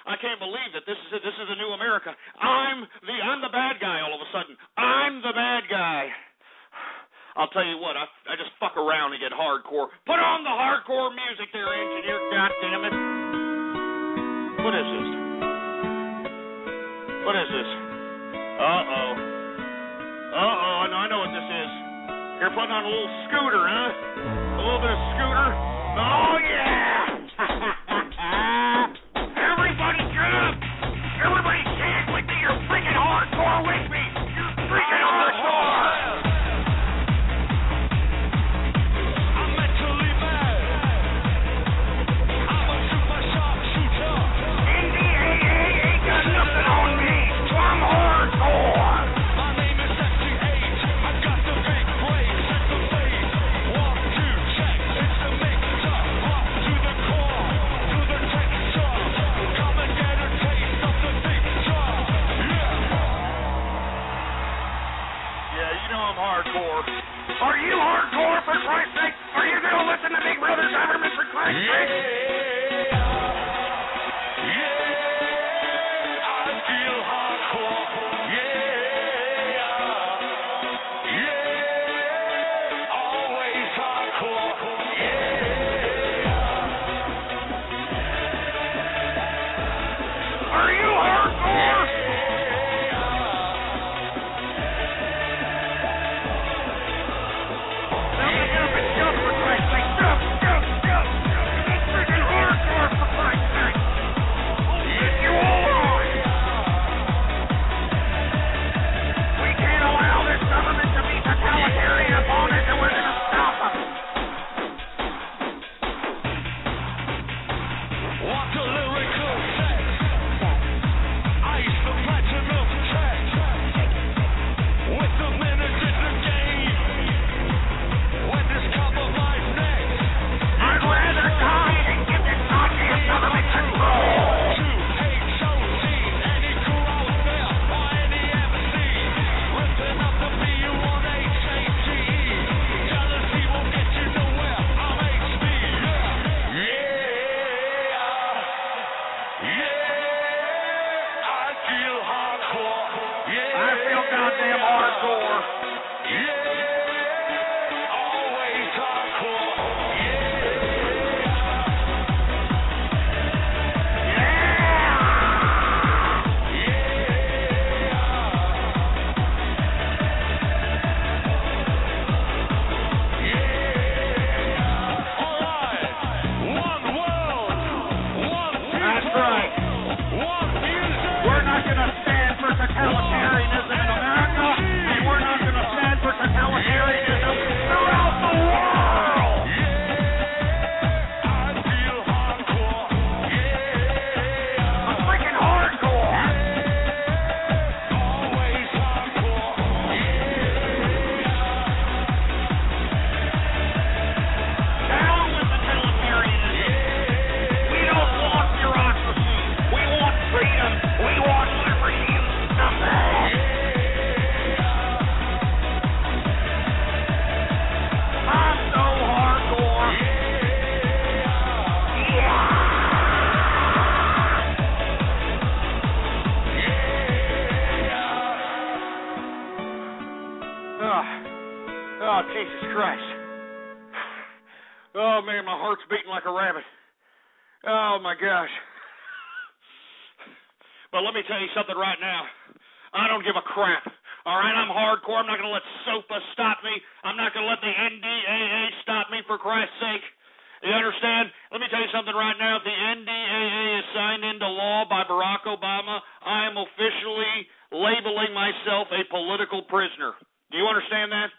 Speaker 5: I can't believe that this is it. This is the new America. I'm the bad guy all of a sudden. I'm the bad guy. I'll tell you what, I just fuck around and get hardcore. Put on the hardcore music there, engineer. God damn it. What is this? What is this? Uh-oh, I know what this is. You're putting on a little scooter, huh? A little bit of scooter? Oh, yeah! Everybody jump! Everybody chant with me! You're freaking hardcore with me! You're freaking hardcore! I'm mentally mad. I'm a super sharpshooter. NDAA ain't got nothing on me. I'm hardcore. My name is 68. I've got the big brain. Set the face. 1, 2, check. It's the mixer. Rock to the core. To the texture. Come and get a taste of the picture. Yeah, you know I'm hardcore. Are you hardcore, for Christ's sake? Are you going to listen to Big Brother Government, for Christ's sake? Oh, Jesus Christ. Oh, man, my heart's beating like a rabbit. Oh, my gosh. But let me tell you something right now. I don't give a crap. All right, I'm hardcore. I'm not going to let SOPA stop me. I'm not going to let the NDAA stop me, for Christ's sake. You understand? Let me tell you something right now. If the NDAA is signed into law by Barack Obama, I am officially labeling myself a political prisoner. Do you understand that?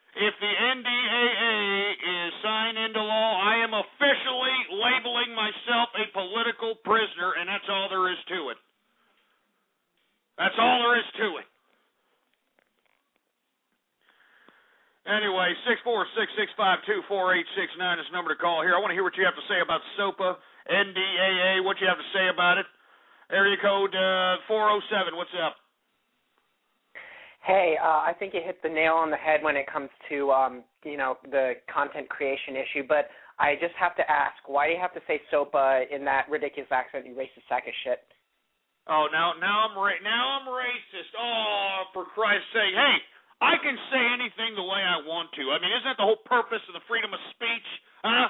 Speaker 5: If the NDAA is signed into law, I am officially labeling myself a political prisoner, and that's all there is to it. That's all there is to it. Anyway, 646-652-4869 is the number to call here. I want to hear what you have to say about SOPA, NDAA, what you have to say about it. Area code 407, what's up?
Speaker 11: Hey, I think you hit the nail on the head when it comes to, the content creation issue, but I just have to ask, why do you have to say SOPA in that ridiculous accent, you racist sack of shit?
Speaker 5: Oh, now I'm racist. Oh, for Christ's sake. Hey, I can say anything the way I want to. I mean, isn't that the whole purpose of the freedom of speech? Huh?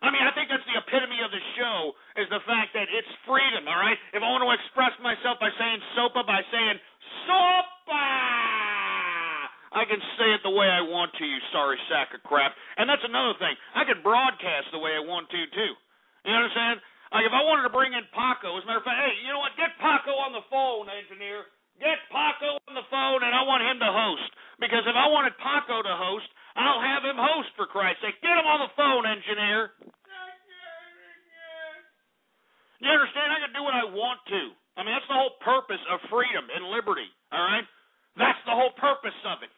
Speaker 5: I mean, I think that's the epitome of the show, is the fact that it's freedom, all right? If I want to express myself by saying SOPA, by saying SOPA, I I can say it the way I want to, you sorry sack of crap. And that's another thing. I can broadcast the way I want to, too. You understand? Like, if I wanted to bring in Paco, as a matter of fact, hey, you know what? Get Paco on the phone, engineer. Get Paco on the phone, and I want him to host. Because if I wanted Paco to host, I'll have him host, for Christ's sake. Get him on the phone, engineer. You understand? I can do what I want to. I mean, that's the whole purpose of freedom and liberty, all right? That's the whole purpose of it.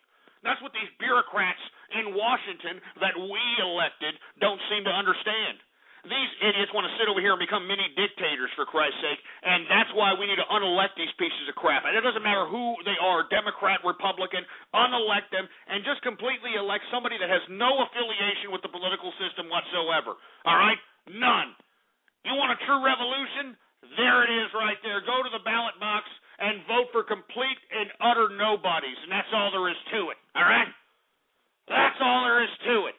Speaker 5: That's what these bureaucrats in Washington that we elected don't seem to understand. These idiots want to sit over here and become mini dictators, for Christ's sake, and that's why we need to unelect these pieces of crap. And it doesn't matter who they are, Democrat, Republican, unelect them, and just completely elect somebody that has no affiliation with the political system whatsoever. All right? None. You want a true revolution? There it is right there. Go to the ballot box and vote for complete and utter nobodies, and that's all there is to it. All right? That's all there is to it.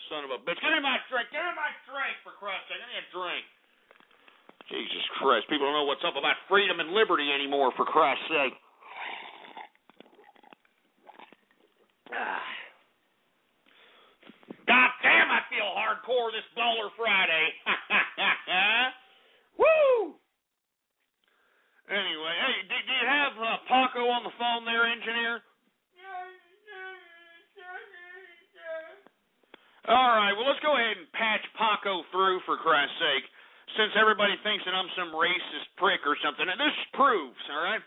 Speaker 5: Son of a bitch. Give me my drink. Give me my drink, for Christ's sake. Give me a drink. Jesus Christ. People don't know what's up about freedom and liberty anymore, for Christ's sake. God damn, I feel hardcore this Baller Friday. Woo! Anyway, hey, do you have Paco on the phone there, engineer? All right, well, let's go ahead and patch Paco through, for Christ's sake, since everybody thinks that I'm some racist prick or something. And this proves, all right,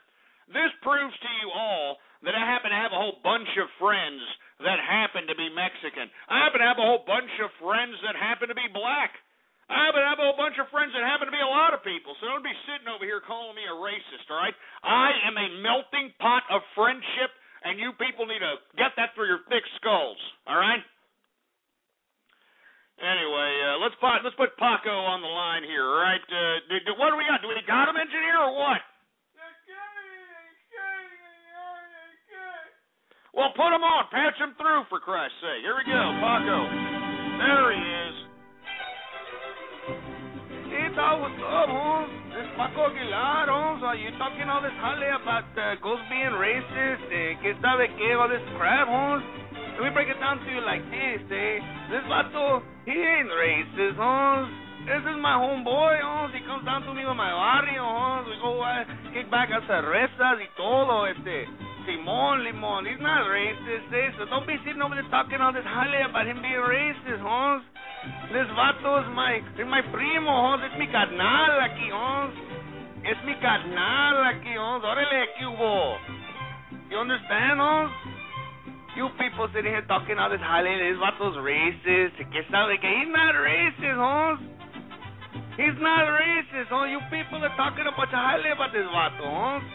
Speaker 5: this proves to you all that I happen to have a whole bunch of friends that happen to be Mexican. I happen to have a whole bunch of friends that happen to be black. I happen to have a whole bunch of friends that happen to be a lot of people, so don't be sitting over here calling me a racist, all right? I am a melting pot of friendship, and you people need to get that through your thick skulls, all right? Anyway, let's put Paco on the line here, all right? What do we got? Do we got him, engineer, or what? Well, put him on. Patch him through, for Christ's sake. Here we go, Paco. There he is.
Speaker 3: Hey, dog, what's up, Holmes? This is Paco Aguilar, Holmes. Are you talking all this holly about ghosts being racist? Que sabe que, all this crap, Holmes? Let me break it down to you like this, This vato, he ain't racist, Holmes. This is my homeboy, Holmes. He comes down to me with my barrio, Holmes. We go kick back a cervezas y todo, Simón, Limón. He's not racist, So don't be sitting over there talking all this holly about him being racist, Holmes. This vato is my primo, Holmes. Es mi carnal aquí, Holmes. Es mi carnal aquí, Holmes. Órale, ¿qué hubo? You understand, Holmes? You people sitting here talking all this holly, this vato's racist. Que sabe que he's not racist, Holmes. He's not racist, Holmes. You people are talking a bunch of holly about this vato, Holmes.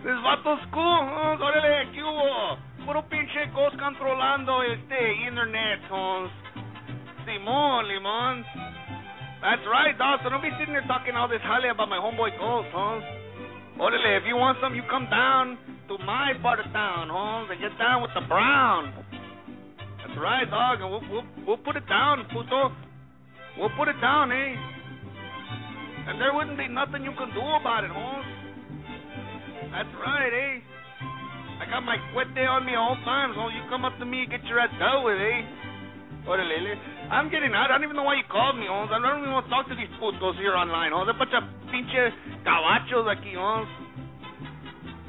Speaker 3: This vato's cool, Holmes. Órale, ¿qué hubo? Puro pinche ghost controlando internet, Holmes. Simón, Limón. That's right, dog. So don't be sitting there talking all this holly about my homeboy Ghost, Holmes. Orale, if you want some, you come down to my part of town, Holmes, and get down with the brown. That's right, dog. And we'll put it down, puto. We'll put it down, And there wouldn't be nothing you can do about it, Holmes. That's right, I got my cuete on me all times, Holmes. You come up to me and get your ass dealt with, Orale. I'm getting out. I don't even know why you called me, Holmes. I don't even want to talk to these putos here online, Holmes. They're a bunch of pinche cabachos aquí, Holmes.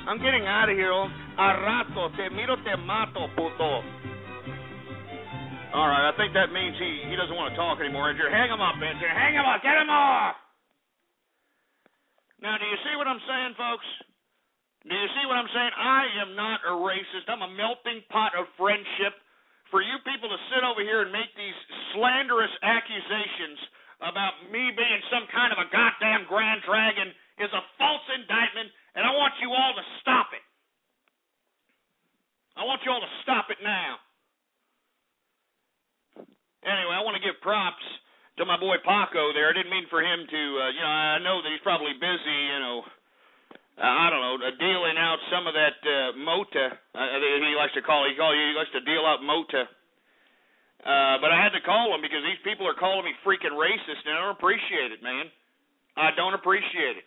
Speaker 3: I'm getting out of here, Holmes. A rato, te miro, te mato, puto. All right, I think that means he doesn't want to talk anymore, Andrew. Hang him up, Andrew. Hang him up. Get him off. Now, do you see what I'm saying, folks? Do you see what I'm saying? I am not a racist. I'm a melting pot of friendship. For you people to sit over here and make these slanderous accusations about me being some kind of a goddamn grand dragon is a false indictment, and I want you all to stop it. I want you all to stop it now. Anyway, I want to give props to my boy Paco there. I didn't mean for him to, I know that he's probably busy, I don't know, dealing out some of that mota. He likes to he likes to deal out mota. But I had to call him because these people are calling me freaking racist, and I don't appreciate it, man. I don't appreciate it.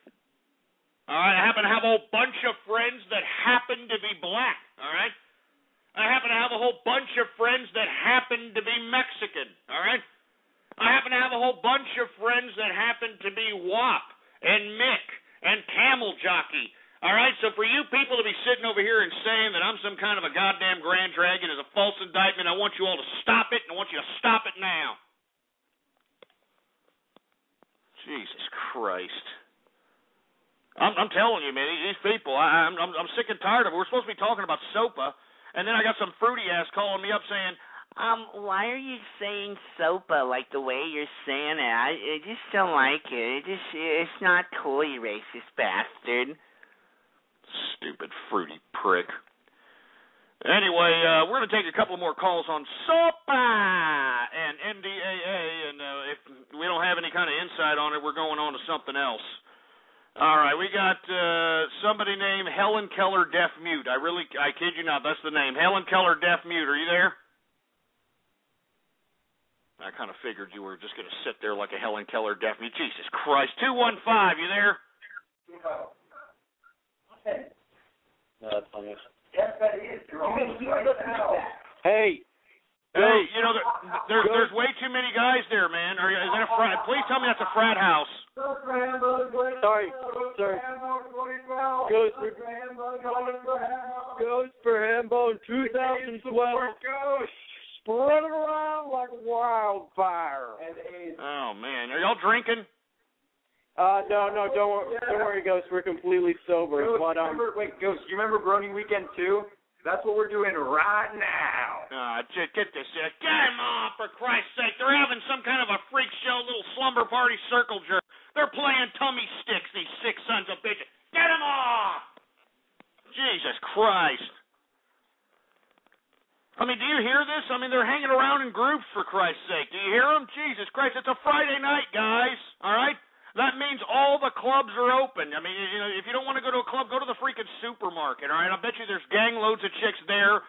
Speaker 3: All right, I happen to have a whole bunch of friends that happen to be black, all right?
Speaker 5: whole bunch of friends that happen to be Mexican, all right? I happen to have a whole bunch of friends that happen to be WAP and Mick and Camel Jockey, all right? So for you people to be sitting over here and saying that I'm some kind of a goddamn Grand Dragon is a false indictment, I want you all to stop it, and I want you to stop it now. Jesus Christ. I'm telling you, man, these people, I'm sick and tired of it. We're supposed to be talking about SOPA, and then I got some fruity ass calling me up saying,
Speaker 12: why are you saying SOPA like the way you're saying it? I just don't like it. It's not cool, you racist bastard.
Speaker 5: Stupid fruity prick. Anyway, we're going to take a couple more calls on SOPA and NDAA, and if we don't have any kind of insight on it, we're going on to something else. All right, we got somebody named Helen Keller Deaf Mute. I kid you not, that's the name. Helen Keller Deaf Mute, are you there? I kind of figured you were just going to sit there like a Helen Keller Deaf Mute. Jesus Christ. 215, you there?
Speaker 13: No, that's funny.
Speaker 3: Yes, that is.
Speaker 13: Hey.
Speaker 5: Hey, you know, there's way too many guys there, man. Is that a frat? Please tell me that's a frat house.
Speaker 13: Sorry. Goes for Hambo in 2012. Spread it around like wildfire.
Speaker 5: Oh, man. Are y'all drinking?
Speaker 13: No, don't worry, Ghost. We're completely sober.
Speaker 6: Wait, Ghost, you remember Brony Weekend 2? That's what we're doing right now.
Speaker 5: Get this. Get him off, for Christ's sake. They're having some kind of a freak show, little slumber party circle jerk. They're playing tummy sticks, these sick sons of bitches. Get him off! Jesus Christ. I mean, do you hear this? I mean, they're hanging around in groups, for Christ's sake. Do you hear them? Jesus Christ, it's a Friday night, guys. All right? That means all the clubs are open. I mean, you know, if you don't want to go to a club, go to the freaking supermarket, all right? I bet you there's gang loads of chicks there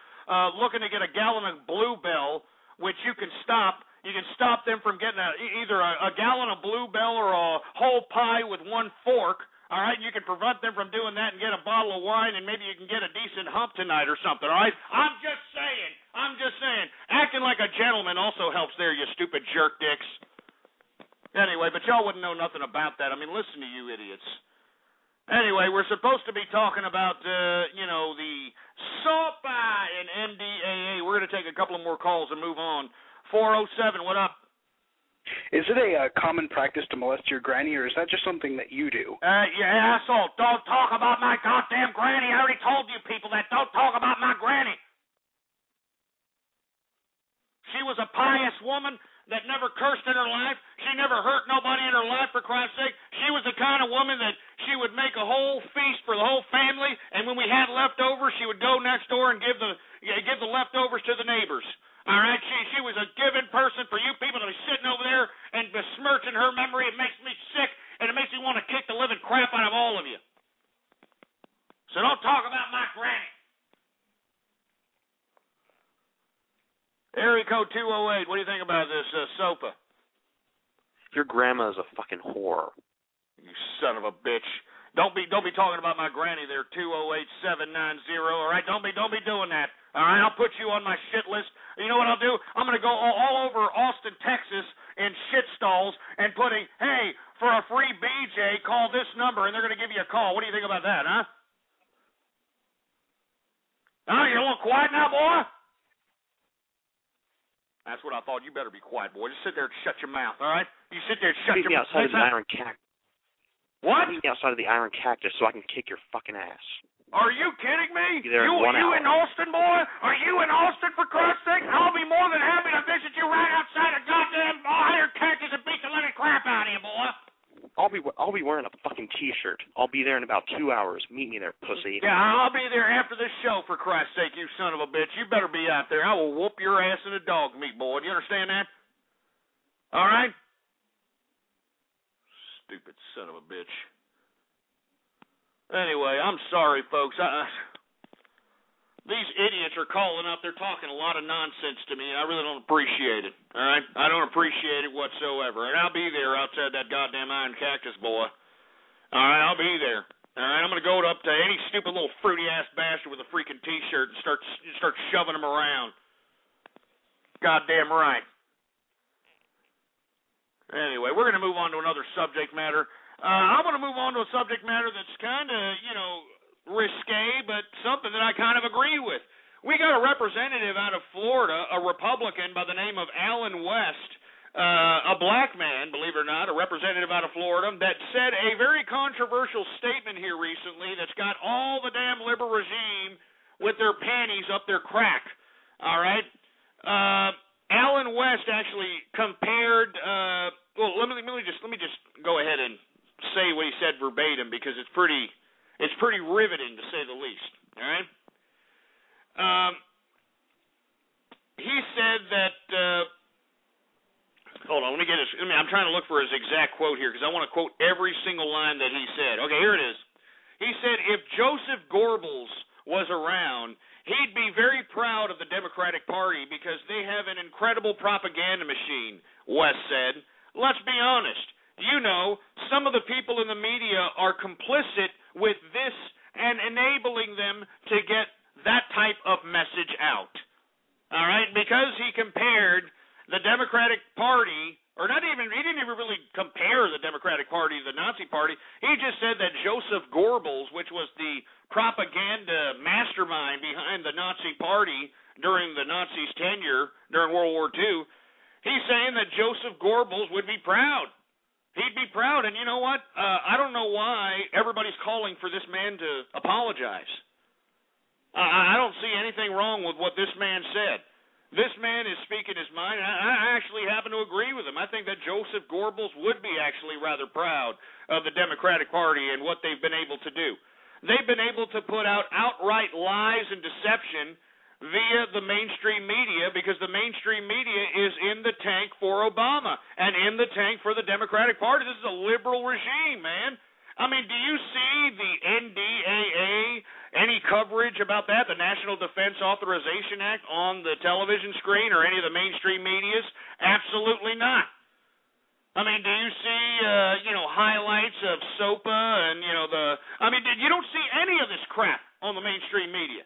Speaker 5: looking to get a gallon of Bluebell, which you can stop. You can stop them from getting either a gallon of Bluebell or a whole pie with one fork, all right? You can prevent them from doing that and get a bottle of wine, and maybe you can get a decent hump tonight or something, all right? I'm just saying. Acting like a gentleman also helps there, you stupid jerk dicks. Anyway, but y'all wouldn't know nothing about that. I mean, listen to you idiots. Anyway, we're supposed to be talking about, the SOPA and NDAA. We're going to take a couple of more calls and move on. 407, what up?
Speaker 14: Is it a common practice to molest your granny, or is that just something that you do?
Speaker 5: Yeah, asshole, don't talk about my goddamn granny. I already told you people that. Don't talk about my granny. She was a pious woman that never cursed in her life. She never hurt nobody in her life, for Christ's sake. She was the kind of woman that she would make a whole feast for the whole family, and when we had leftovers, she would go next door and give the leftovers to the neighbors. All right? She was a giving person. For you people to be sitting over there and besmirching her memory, it makes me sick, and it makes me want to kick the living crap out of all of you. So don't talk about my granny. Area code 208, what do you think about this SOPA?
Speaker 15: Your grandma is a fucking whore.
Speaker 5: You son of a bitch. Don't be talking about my granny there, 208790, all right? Don't be doing that, all right? I'll put you on my shit list. You know what I'll do? I'm going to go all over Austin, Texas in shit stalls and putting, hey, for a free BJ, call this number, and they're going to give you a call. What do you think about that, huh? Huh? You're a little quiet now, boy? That's what I thought. You better be quiet, boy. Just sit there and shut your mouth, all right? You sit there and shut your mouth.
Speaker 15: Outside of the iron cactus.
Speaker 5: What?
Speaker 15: Meet me outside of the iron cactus so I can kick your fucking ass.
Speaker 5: Are you kidding me?
Speaker 15: You
Speaker 5: in Austin, boy? Are you in Austin, for Christ's sake? I'll be more than happy to visit you right outside of goddamn iron cactus and beat the living crap out of you, boy.
Speaker 15: I'll be wearing a fucking T-shirt. I'll be there in about 2 hours. Meet me there, pussy.
Speaker 5: Yeah, I'll be there after this show, for Christ's sake, you son of a bitch. You better be out there. I will whoop your ass in a dog meat, boy. Do you understand that? All right? Stupid son of a bitch. Anyway, I'm sorry, folks. These idiots are calling up. They're talking a lot of nonsense to me, and I really don't appreciate it. All right? I don't appreciate it whatsoever. And I'll be there outside that goddamn iron cactus, boy. All right? I'll be there. All right, I'm going to go up to any stupid little fruity-ass bastard with a freaking T-shirt and start shoving them around. Goddamn right. Anyway, we're going to move on to another subject matter. I'm going to move on to a subject matter that's kind of, risque, but something that I kind of agree with. We got a representative out of Florida, a Republican by the name of Alan West, a black man, believe it or not, a representative out of Florida, that said a very controversial statement here recently that's got all the damn liberal regime with their panties up their crack. All right? Alan West actually compared. Let me just go ahead and say what he said verbatim because it's pretty riveting to say the least. All right. He said that. Hold on, let me get his. I'm trying to look for his exact quote here because I want to quote every single line that he said. Okay, here it is. He said, "If Joseph Goebbels was around, he'd be very proud of the Democratic Party because they have an incredible propaganda machine," West said. "Let's be honest. Some of the people in the media are complicit with this and enabling them to get that type of message out." All right? Because he compared the Democratic Party, he didn't even really compare the Democratic Party to the Nazi Party. He just said that Joseph Goebbels, which was the propaganda mastermind behind the Nazi Party during the Nazis' tenure during World War II, he's saying that Joseph Goebbels would be proud. He'd be proud, and you know what? I don't know why everybody's calling for this man to apologize. I don't see anything wrong with what this man said. This man is speaking his mind, and I actually happen to agree with him. I think that Joseph Goebbels would be actually rather proud of the Democratic Party and what they've been able to do. They've been able to put out outright lies and deception via the mainstream media because the mainstream media is in the tank for Obama and in the tank for the Democratic Party. This is a liberal regime, man. I mean, do you see the NDAA, any coverage about that, the National Defense Authorization Act, on the television screen or any of the mainstream medias? Absolutely not. I mean, do you see, highlights of SOPA and, you don't see any of this crap on the mainstream media.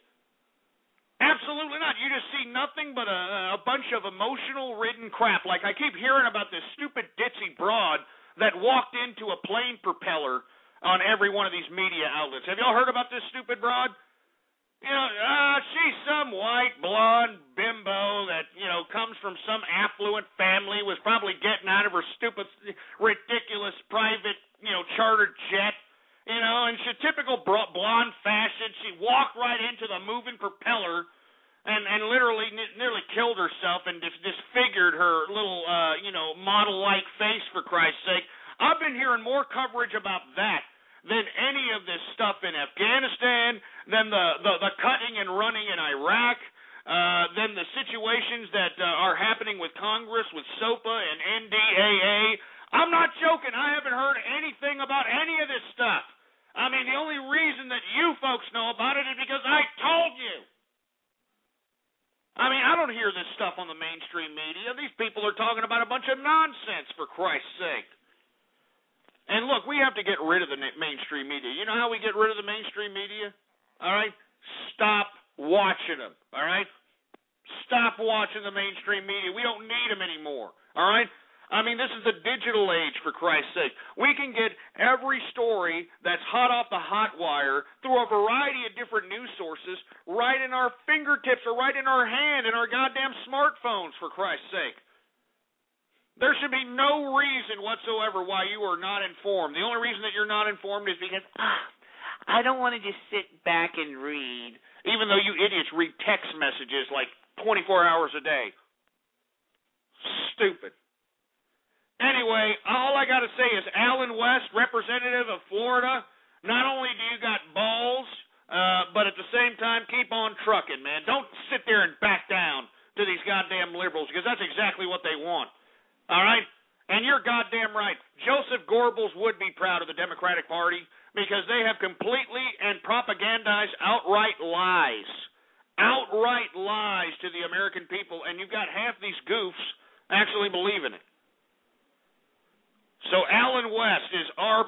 Speaker 5: Absolutely not. You just see nothing but a bunch of emotional-ridden crap. Like I keep hearing about this stupid ditzy broad that walked into a plane propeller on every one of these media outlets. Have y'all heard about this stupid broad? She's some white, blonde bimbo that, comes from some affluent family, was probably getting out of her stupid, ridiculous private, chartered jet. In typical blonde fashion, she walked right into the moving propeller and literally nearly killed herself and disfigured her little, model-like face, for Christ's sake. I've been hearing more coverage about that than any of this stuff in Afghanistan, than the cutting and running in Iraq, than the situations that are happening with Congress, with SOPA and NDAA. I'm not joking. I haven't heard anything about any of this stuff. I mean, the only reason that you folks know about it is because I told you. I mean, I don't hear this stuff on the mainstream media. These people are talking about a bunch of nonsense, for Christ's sake. And look, we have to get rid of the mainstream media. You know how we get rid of the mainstream media? All right? Stop watching them. All right? Stop watching the mainstream media. We don't need them anymore. All right? I mean, this is the digital age, for Christ's sake. We can get every story that's hot off the hot wire through a variety of different news sources right in our fingertips or right in our hand in our goddamn smartphones, for Christ's sake. There should be no reason whatsoever why you are not informed. The only reason that you're not informed is because,
Speaker 12: I don't want to just sit back and read.
Speaker 5: Even though you idiots read text messages like 24 hours a day. Stupid. Anyway, all I got to say is Alan West, representative of Florida, not only do you got balls, but at the same time, keep on trucking, man. Don't sit there and back down to these goddamn liberals, because that's exactly what they want. All right? And you're goddamn right. Joseph Goebbels would be proud of the Democratic Party because they have completely and propagandized outright lies. Outright lies to the American people, and you've got half these goofs actually believing it. So Alan West is our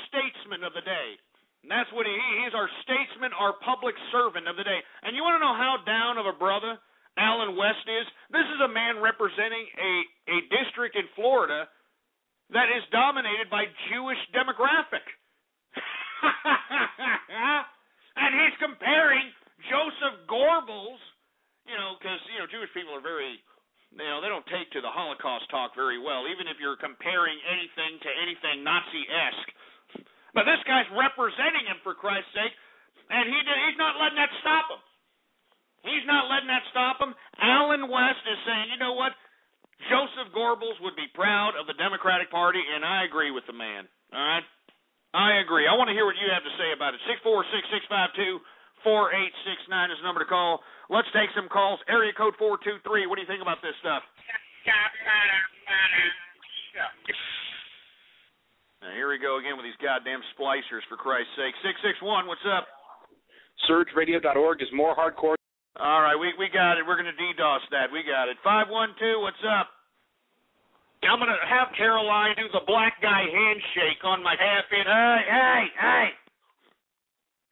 Speaker 5: statesman of the day. That's what he's our statesman, our public servant of the day. And you want to know how down of a brother Alan West is? This is a man representing a district in Florida that is dominated by Jewish demographic. And he's comparing Joseph Goebbels, because, Jewish people are very, they don't take to the Holocaust talk very well, even if you're comparing anything to anything Nazi-esque. But this guy's representing him, for Christ's sake, and he's not letting that stop him. He's not letting that stop him. Alan West is saying, you know what? Joseph Goebbels would be proud of the Democratic Party, and I agree with the man. All right? I agree. I want to hear what you have to say about it. 646-652-4869 is the number to call. Let's take some calls. Area code 423. What do you think about this stuff? Now, here we go again with these goddamn splicers, for Christ's sake. 661, what's up?
Speaker 14: SurgeRadio.org is more hardcore.
Speaker 5: All right, we got it. We're going to DDoS that. We got it. 512, what's up? I'm going to have Caroline do the black guy handshake on my half-inch. Hey.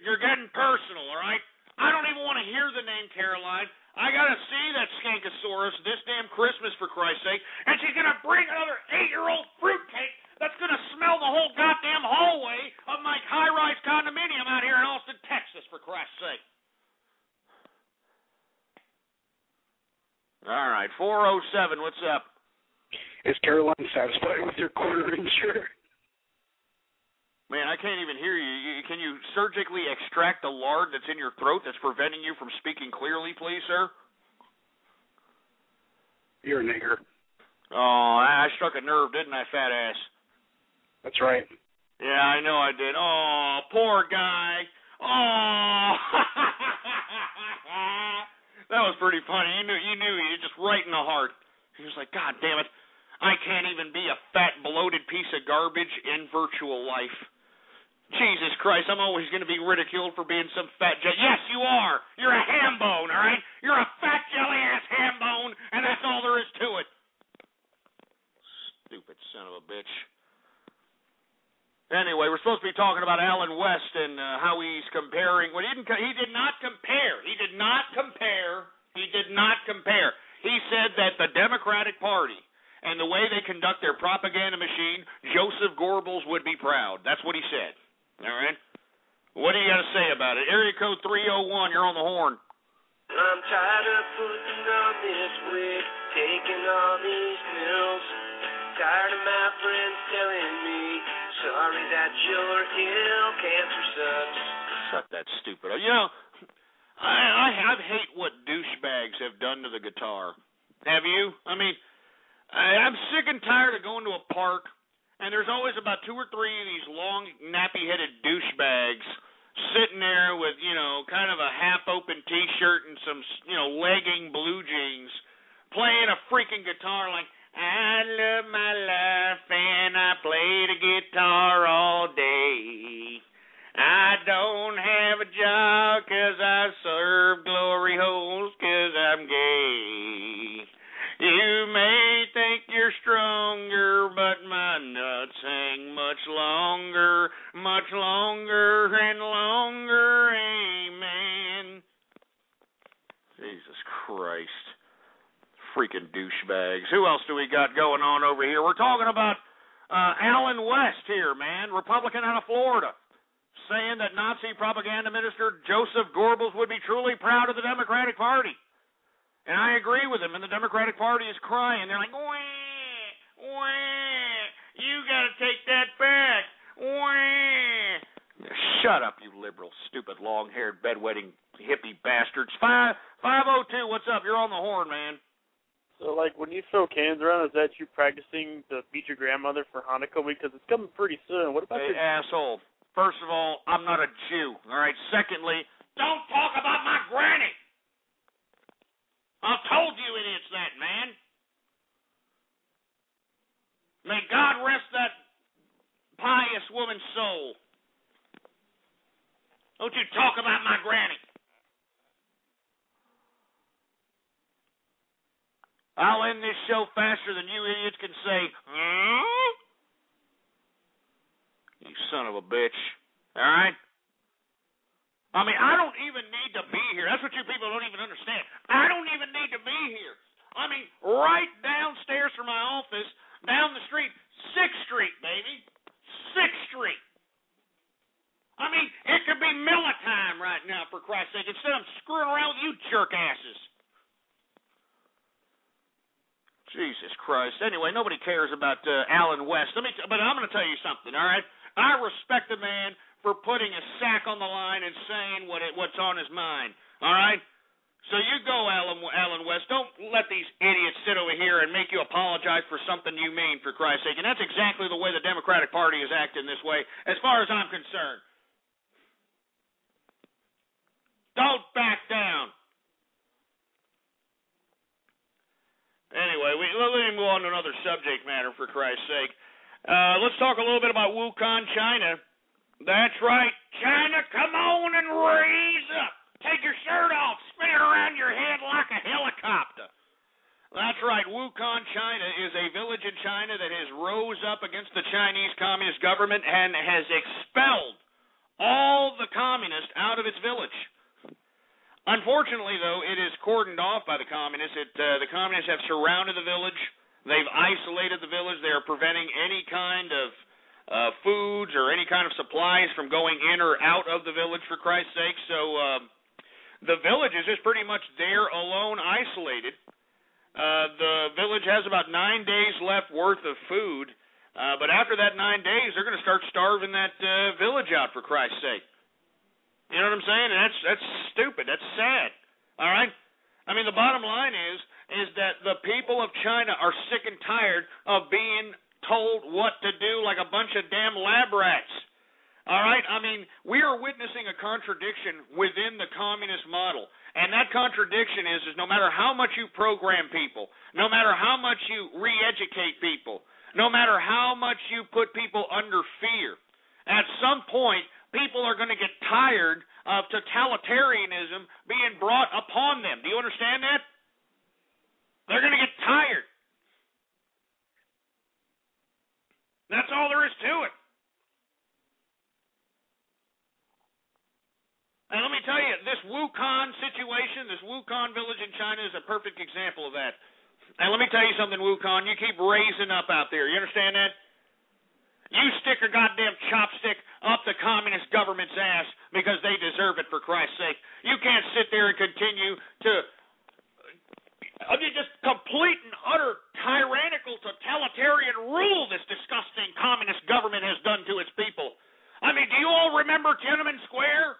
Speaker 5: You're getting personal, all right? I don't even want to hear the name Caroline. I got to see that Skankosaurus this damn Christmas, for Christ's sake. And she's going to bring another 8-year-old fruitcake that's going to smell the whole goddamn hallway of my high-rise condominium out here in Austin, Texas, for Christ's sake. All right, 407, what's up?
Speaker 14: Is Caroline satisfied with your quarter incher?
Speaker 5: Man, I can't even hear you. Can you surgically extract the lard that's in your throat that's preventing you from speaking clearly, please, sir?
Speaker 14: You're a nigger.
Speaker 5: Oh, I struck a nerve, didn't I, fat ass?
Speaker 14: That's right.
Speaker 5: Yeah, I know I did. Oh, poor guy. Oh. That was pretty funny. You knew he just right in the heart. He was like, God damn it. I can't even be a fat, bloated piece of garbage in virtual life. Jesus Christ, I'm always going to be ridiculed for being some fat Yes, you are. You're a ham bone, all right? You're a fat, jelly-ass ham bone, and that's all there is to it. Stupid son of a bitch. Anyway, we're supposed to be talking about Alan West and how he's comparing. Well, he did not compare. He did not compare. He said that the Democratic Party and the way they conduct their propaganda machine, Joseph Goebbels would be proud. That's what he said. All right? What do you got to say about it? Area code 301, you're on the horn.
Speaker 16: I'm tired of putting on this wig, taking all these pills. Tired of my friends telling me, sorry that you're ill, cancer sucks.
Speaker 5: Suck that stupid. I hate what douchebags have done to the guitar. Have you? I mean, I'm sick and tired of going to a park, and there's always about 2 or 3 of these long, nappy-headed douchebags sitting there with, kind of a half-open T-shirt and some, legging blue jeans, playing a freaking guitar like, I love my life and I play the guitar all day. I don't have a job 'cause I serve glory holes 'cause I'm gay. You may think you're stronger, but my nuts hang much longer and longer, amen. Jesus Christ. Freaking douchebags. Who else do we got going on over here? We're talking about Alan West here, man, Republican out of Florida, saying that Nazi propaganda minister Joseph Goebbels would be truly proud of the Democratic Party. And I agree with him, and the Democratic Party is crying. They're like, wah, wah, you got to take that back. Wah. Shut up, you liberal, stupid, long-haired, bedwetting hippie bastards. 502, what's up? You're on the horn, man.
Speaker 13: So, when you throw cans around, is that you practicing to beat your grandmother for Hanukkah? Because it's coming pretty soon. What about
Speaker 5: Hey, asshole. First of all, I'm not a Jew, all right? Secondly, don't talk about my granny. I've told you idiots that, man. May God rest that pious woman's soul. Don't you talk about my granny. I'll end this show faster than you idiots can say, You son of a bitch. All right? I mean, I don't even need to be here. That's what you people don't even understand. I don't even need to be here. I mean, right downstairs from my office, down the street, 6th Street, baby. 6th Street. I mean, it could be Miller time right now, for Christ's sake, instead of screwing around with you jerk asses. Jesus Christ. Anyway, nobody cares about Alan West. But I'm going to tell you something, all right? I respect the man for putting a sack on the line and saying what's on his mind, all right? So you go, Alan West. Don't let these idiots sit over here and make you apologize for something you mean, for Christ's sake. And that's exactly the way the Democratic Party is acting this way, as far as I'm concerned. Don't back down. Anyway, let me move on to another subject matter, for Christ's sake. Let's talk a little bit about Wuhan, China. That's right. China, come on and raise up. Take your shirt off. Spin it around your head like a helicopter. That's right. Wuhan, China is a village in China that has rose up against the Chinese Communist government and has expelled all the communists out of its village. Unfortunately, though, it is cordoned off by the communists. The communists have surrounded the village. They've isolated the village. They are preventing any kind of foods or any kind of supplies from going in or out of the village, for Christ's sake. So the village is just pretty much there alone, isolated. The village has about 9 days left worth of food, but after that 9 days, they're going to start starving that village out, for Christ's sake. You know what I'm saying? And that's stupid. That's sad. All right? I mean, the bottom line is that the people of China are sick and tired of being told what to do like a bunch of damn lab rats. All right? I mean, we are witnessing a contradiction within the communist model. And that contradiction is no matter how much you program people, no matter how much you re-educate people, no matter how much you put people under fear, at some point, people are going to get tired of totalitarianism being brought upon them. Do you understand that? They're going to get tired. That's all there is to it. And let me tell you, this Wuhan situation, this Wuhan village in China is a perfect example of that. And let me tell you something, Wuhan, you keep raising up out there. You understand that? You stick a goddamn chopstick up the communist government's ass because they deserve it, for Christ's sake. You can't sit there and continue to just complete and utter tyrannical totalitarian rule this disgusting communist government has done to its people. I mean, do you all remember Tiananmen Square,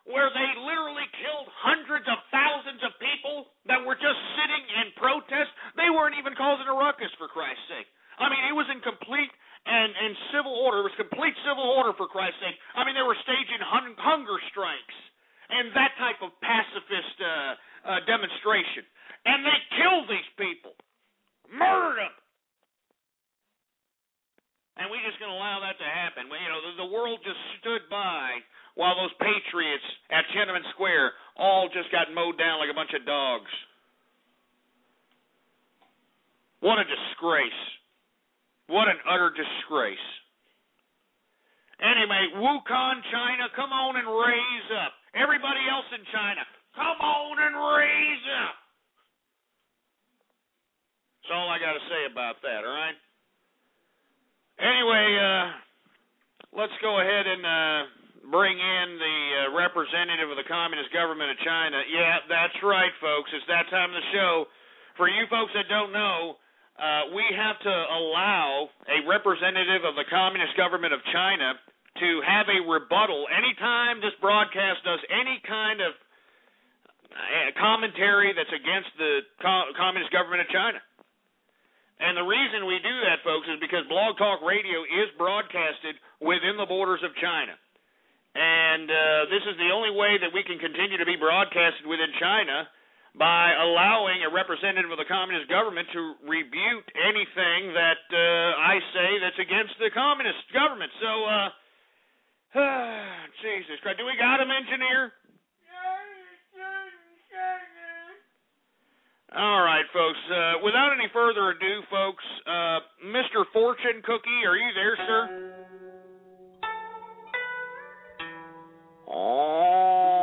Speaker 5: where they literally killed hundreds of thousands of people that were just sitting in protest? They weren't even causing a ruckus, for Christ's sake. I mean, it was in complete and civil order. It was complete civil order, for Christ's sake. I mean, they were staging hunger strikes and that type of pacifist demonstration. And they killed these people, murdered them. And we're just going to allow that to happen. You know, the world just stood by while those patriots at Tiananmen Square all just got mowed down like a bunch of dogs. What a disgrace. What an utter disgrace. Anyway, Wuhan, China, come on and raise up. Everybody else in China, come on and raise up. That's all I got to say about that, all right? Anyway, let's go ahead and bring in the representative of the Communist Government of China. Yeah, that's right, folks. It's that time of the show. For you folks that don't know, we have to allow a representative of the Communist Government of China to have a rebuttal anytime this broadcast does any kind of commentary that's against the Communist Government of China. And the reason we do that, folks, is because Blog Talk Radio is broadcasted within the borders of China. And this is the only way that we can continue to be broadcasted within China, by allowing a representative of the communist government to rebuke anything that I say that's against the communist government. So, Jesus Christ. Do we got him, engineer? All right, folks. Without any further ado, folks, Mr. Fortune Cookie, are you there, sir? Oh.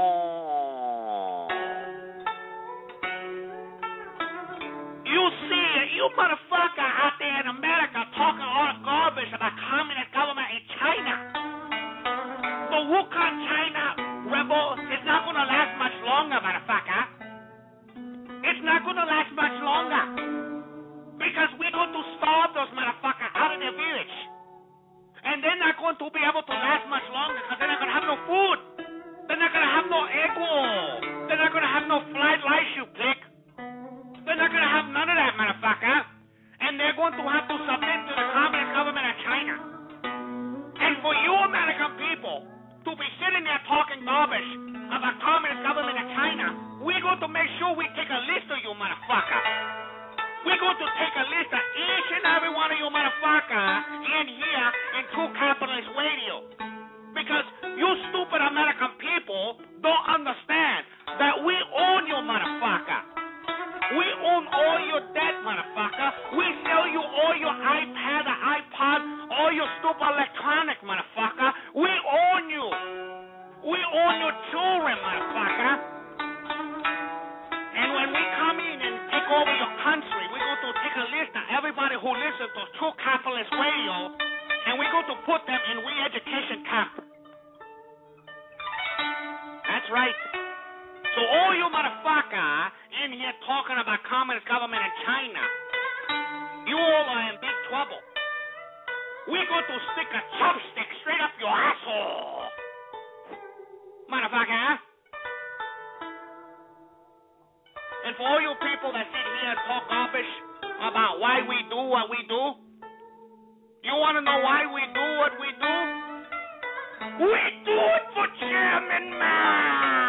Speaker 3: you motherfucker out there in America talking all the garbage about communist government in China. The Wuhan, China rebel is not going to last much longer, motherfucker. It's not going to last much longer. Because we're going to starve those motherfuckers out of their village. And they're not going to be able to last much longer because they're not going to have no food. They're not going to have no egg roll. They're not going to have no fried rice, you prick. They're not going to have none of that, motherfucker. And they're going to have to submit to the communist government of China. And for you American people to be sitting there talking garbage about communist government of China, we're going to make sure we take a list of you, motherfucker. We're going to take a list of each and every one of you motherfuckers in here in True Capitalist Radio. Because you stupid American people don't understand that we own you, motherfucker. We own all your debt, motherfucker. We sell you all your iPad, or iPod, all your stupid electronic, motherfucker. We own you. We own your children, motherfucker. And when we come in and take over your country, we're going to take a list of everybody who listens to True Capitalist Radio, and we're going to put them in re-education camp. That's right. So all you motherfucker in here talking about communist government in China, you all are in big trouble. We're going to stick a chopstick straight up your asshole. Motherfucker. And for all you people that sit here and talk garbage about why we do what we do, you want to know why we do what we do? We do it for Chairman Mao.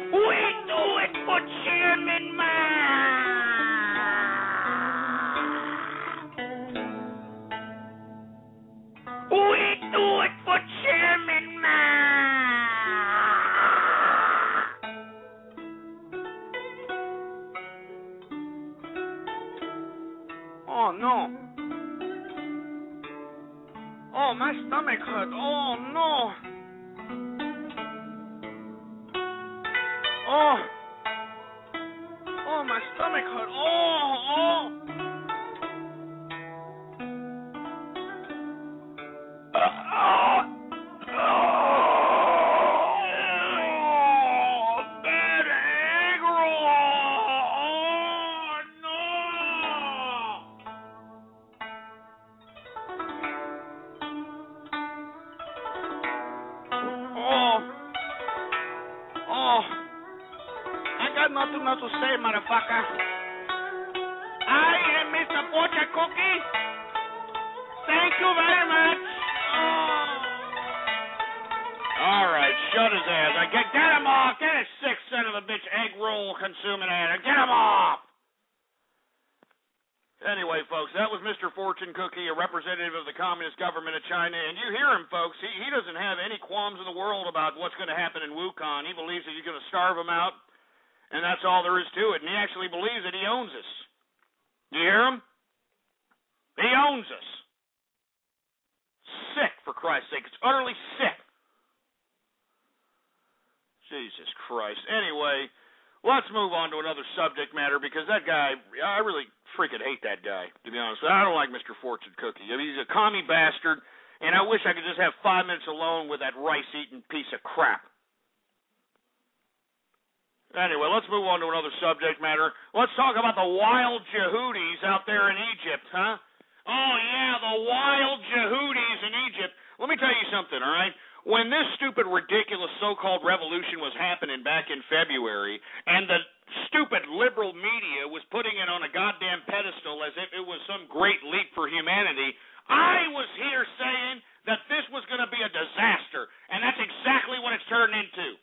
Speaker 3: We do it for Chairman Mao. We do it for Chairman Mao. Oh, no. Oh, my stomach hurt. Oh, no. Oh, my stomach hurt. Oh. Bad egg roll. Oh, no. I got nothing else to say, motherfucker. I am Mr. Fortune Cookie. Thank you very much. All right, shut his ass. Get him off. Get his sick son of a bitch egg roll consuming ass. Get him off. Anyway, folks, that was Mr. Fortune Cookie, a representative of the Communist government of China. And you hear him, folks. He doesn't have any qualms in the world about what's going to happen in Wuhan. He believes that he's going to starve them out, and that's all there is to it. And he actually believes that he owns us. Do you hear him? He owns us. Sick, for Christ's sake. It's utterly sick. Jesus Christ. Anyway, let's move on to another subject matter, because that guy, I really freaking hate that guy, to be honest. I don't like Mr. Fortune Cookie. I mean, he's a commie bastard, and I wish I could just have 5 minutes alone with that rice-eating piece of crap. Anyway, let's move on to another subject matter. Let's talk about the wild Yehudis out there in Egypt, huh? Oh, yeah, the wild Yehudis in Egypt. Let me tell you something, all right? When this stupid, ridiculous so-called revolution was happening back in February, and the stupid liberal media was putting it on a goddamn pedestal as if it was some great leap for humanity, I was here saying that this was going to be a disaster, and that's exactly what it's turned into.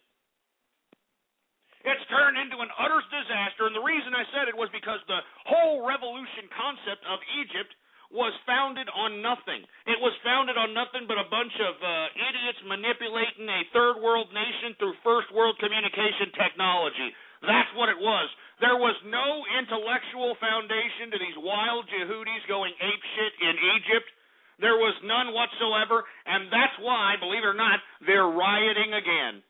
Speaker 3: It's turned into an utter disaster, and the reason I said it was because the whole revolution concept of Egypt was founded on nothing. It was founded on nothing but a bunch of idiots manipulating a third world nation through first world communication technology. That's what it was. There was no intellectual foundation to these wild Yehudis going apeshit in Egypt. There was none whatsoever, and that's why, believe it or not, they're rioting again.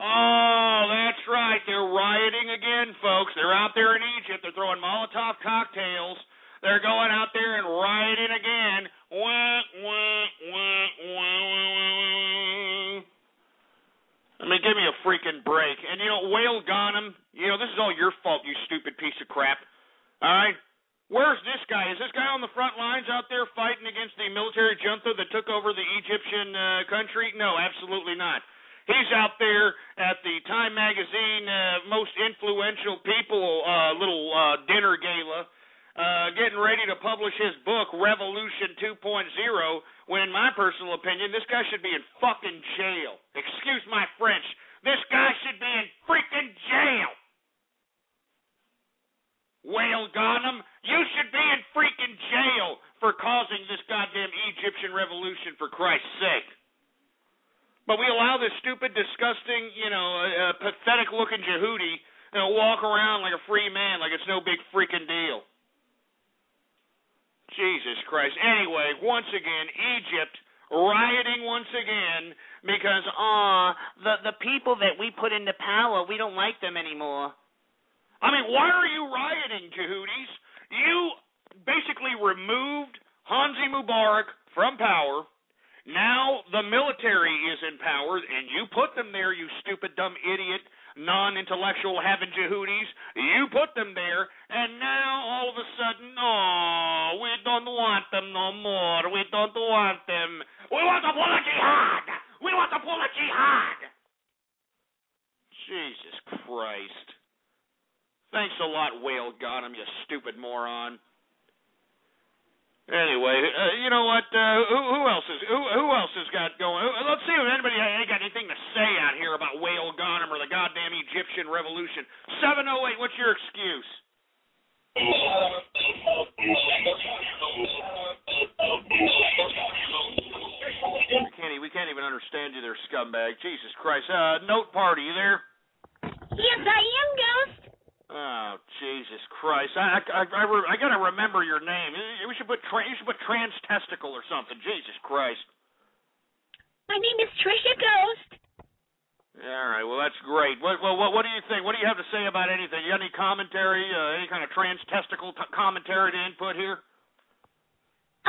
Speaker 5: Oh, that's right. They're rioting again, folks. They're out there in Egypt. They're throwing Molotov cocktails. They're going out there and rioting again. Wah, wah, wah, wah, wah. I mean, give me a freaking break. And, Whale Ghanem, this is all your fault, you stupid piece of crap. All right? Where's this guy? Is this guy on the front lines out there fighting against the military junta that took over the Egyptian country? No, absolutely not. He's out there at the Time Magazine most influential people little dinner gala, getting ready to publish his book, Revolution 2.0, when in my personal opinion, this guy should be in fucking jail. Excuse my French. This guy should be in freaking jail. Whale Ghanem, you should be in freaking jail for causing this goddamn Egyptian revolution, for Christ's sake. But we allow this stupid, disgusting, pathetic-looking Yehudi walk around like a free man, like it's no big freaking deal. Jesus Christ. Anyway, once again, Egypt rioting once again because,
Speaker 12: the people that we put into power, we don't like them anymore.
Speaker 5: I mean, why are you rioting, Yehudis? You basically removed Hansi Mubarak from power. Now the military is in power, and you put them there, you stupid, dumb, idiot, non-intellectual having Yehudis. You put them there, and now all of a sudden, we don't want them no more. We don't want them. We want to pull a jihad. We want to pull a jihad. Jesus Christ. Thanks a lot, Whale Ghanem, you stupid moron. Anyway, you know what? Who else has got going? Let's see if anybody ain't got anything to say out here about Whale Ghanem or the goddamn Egyptian revolution. 708, what's your excuse? We can't even understand you there, scumbag. Jesus Christ. Note Party, you there?
Speaker 17: Yes, I am, Ghost.
Speaker 5: Oh, Jesus Christ! I gotta remember your name. You should put trans testicle or something. Jesus Christ!
Speaker 17: My name is Trisha Ghost.
Speaker 5: All right, well that's great. What do you think? What do you have to say about anything? You got any commentary? Any kind of trans testicle commentary to input here?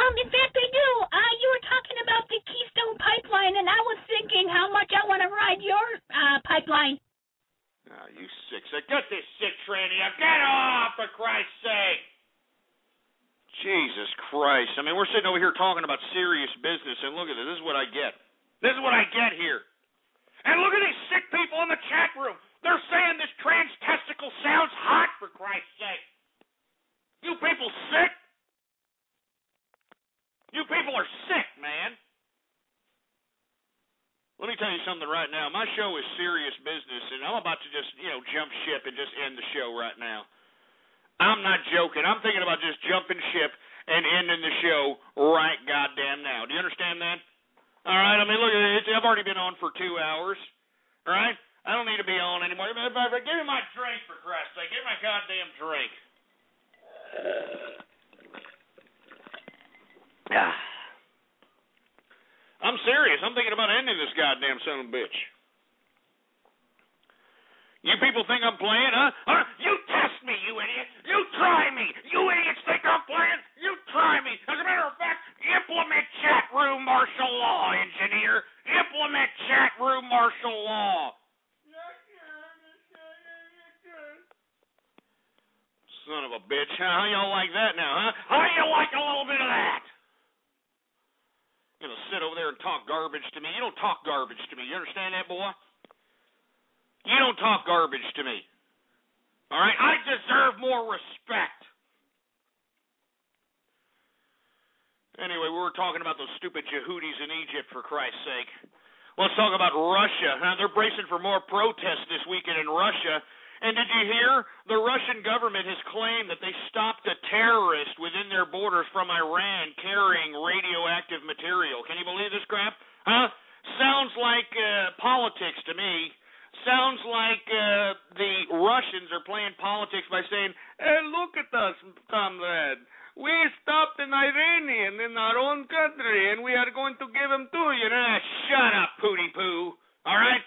Speaker 17: In fact, I do. You were talking about the Keystone Pipeline, and I was thinking how much I want to ride your pipeline.
Speaker 5: Oh, you sick. Get this sick tranny up. Get off, for Christ's sake. Jesus Christ. I mean, we're sitting over here talking about serious business, and look at this. This is what I get. This is what I get here. And look at these sick people in the chat room. They're saying this trans testicle sounds hot, for Christ's sake. You people sick? You people are sick, man. Let me tell you something right now. My show is serious business, and I'm about to just, jump ship and just end the show right now. I'm not joking. I'm thinking about just jumping ship and ending the show right goddamn now. Do you understand that? All right? I mean, look, I've already been on for 2 hours. All right? I don't need to be on anymore. Give me my drink, for Christ's sake. Give me my goddamn drink. I'm serious. I'm thinking about ending this goddamn son of a bitch. You people think I'm playing, huh? You test me, you idiot. You try me. You idiots think I'm playing? You try me. As a matter of fact, implement chat room martial law, engineer. Implement chat room martial law. Son of a bitch. How y'all like that now, huh? How do you like a little bit of that? Sit over there and talk garbage to me. You don't talk garbage to me. You understand that, boy? You don't talk garbage to me. All right? I deserve more respect. Anyway, we were talking about those stupid Yehudis in Egypt, for Christ's sake. Let's talk about Russia. They're bracing for more protests this weekend in Russia. And did you hear? The Russian government has claimed that they stopped a terrorist within their borders from Iran carrying radioactive material. Can you believe this crap? Huh? Sounds like politics to me. Sounds like the Russians are playing politics by saying, hey, look at us, comrade. We stopped an Iranian in our own country, and we are going to give him to you. Shut up, pooty poo. All right?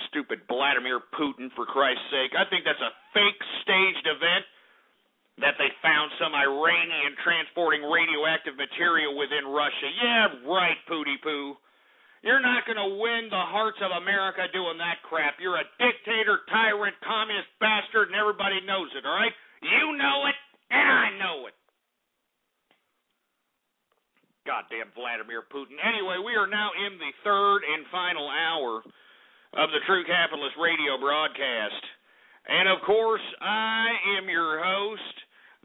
Speaker 5: stupid Vladimir Putin, for Christ's sake. I think that's a fake staged event that they found some Iranian transporting radioactive material within Russia. Yeah, right, Pootie Poo. You're not going to win the hearts of America doing that crap. You're a dictator, tyrant, communist bastard, and everybody knows it, all right? You know it, and I know it. Goddamn Vladimir Putin. Anyway, we are now in the third and final hour of the True Capitalist radio broadcast. And, of course, I am your host,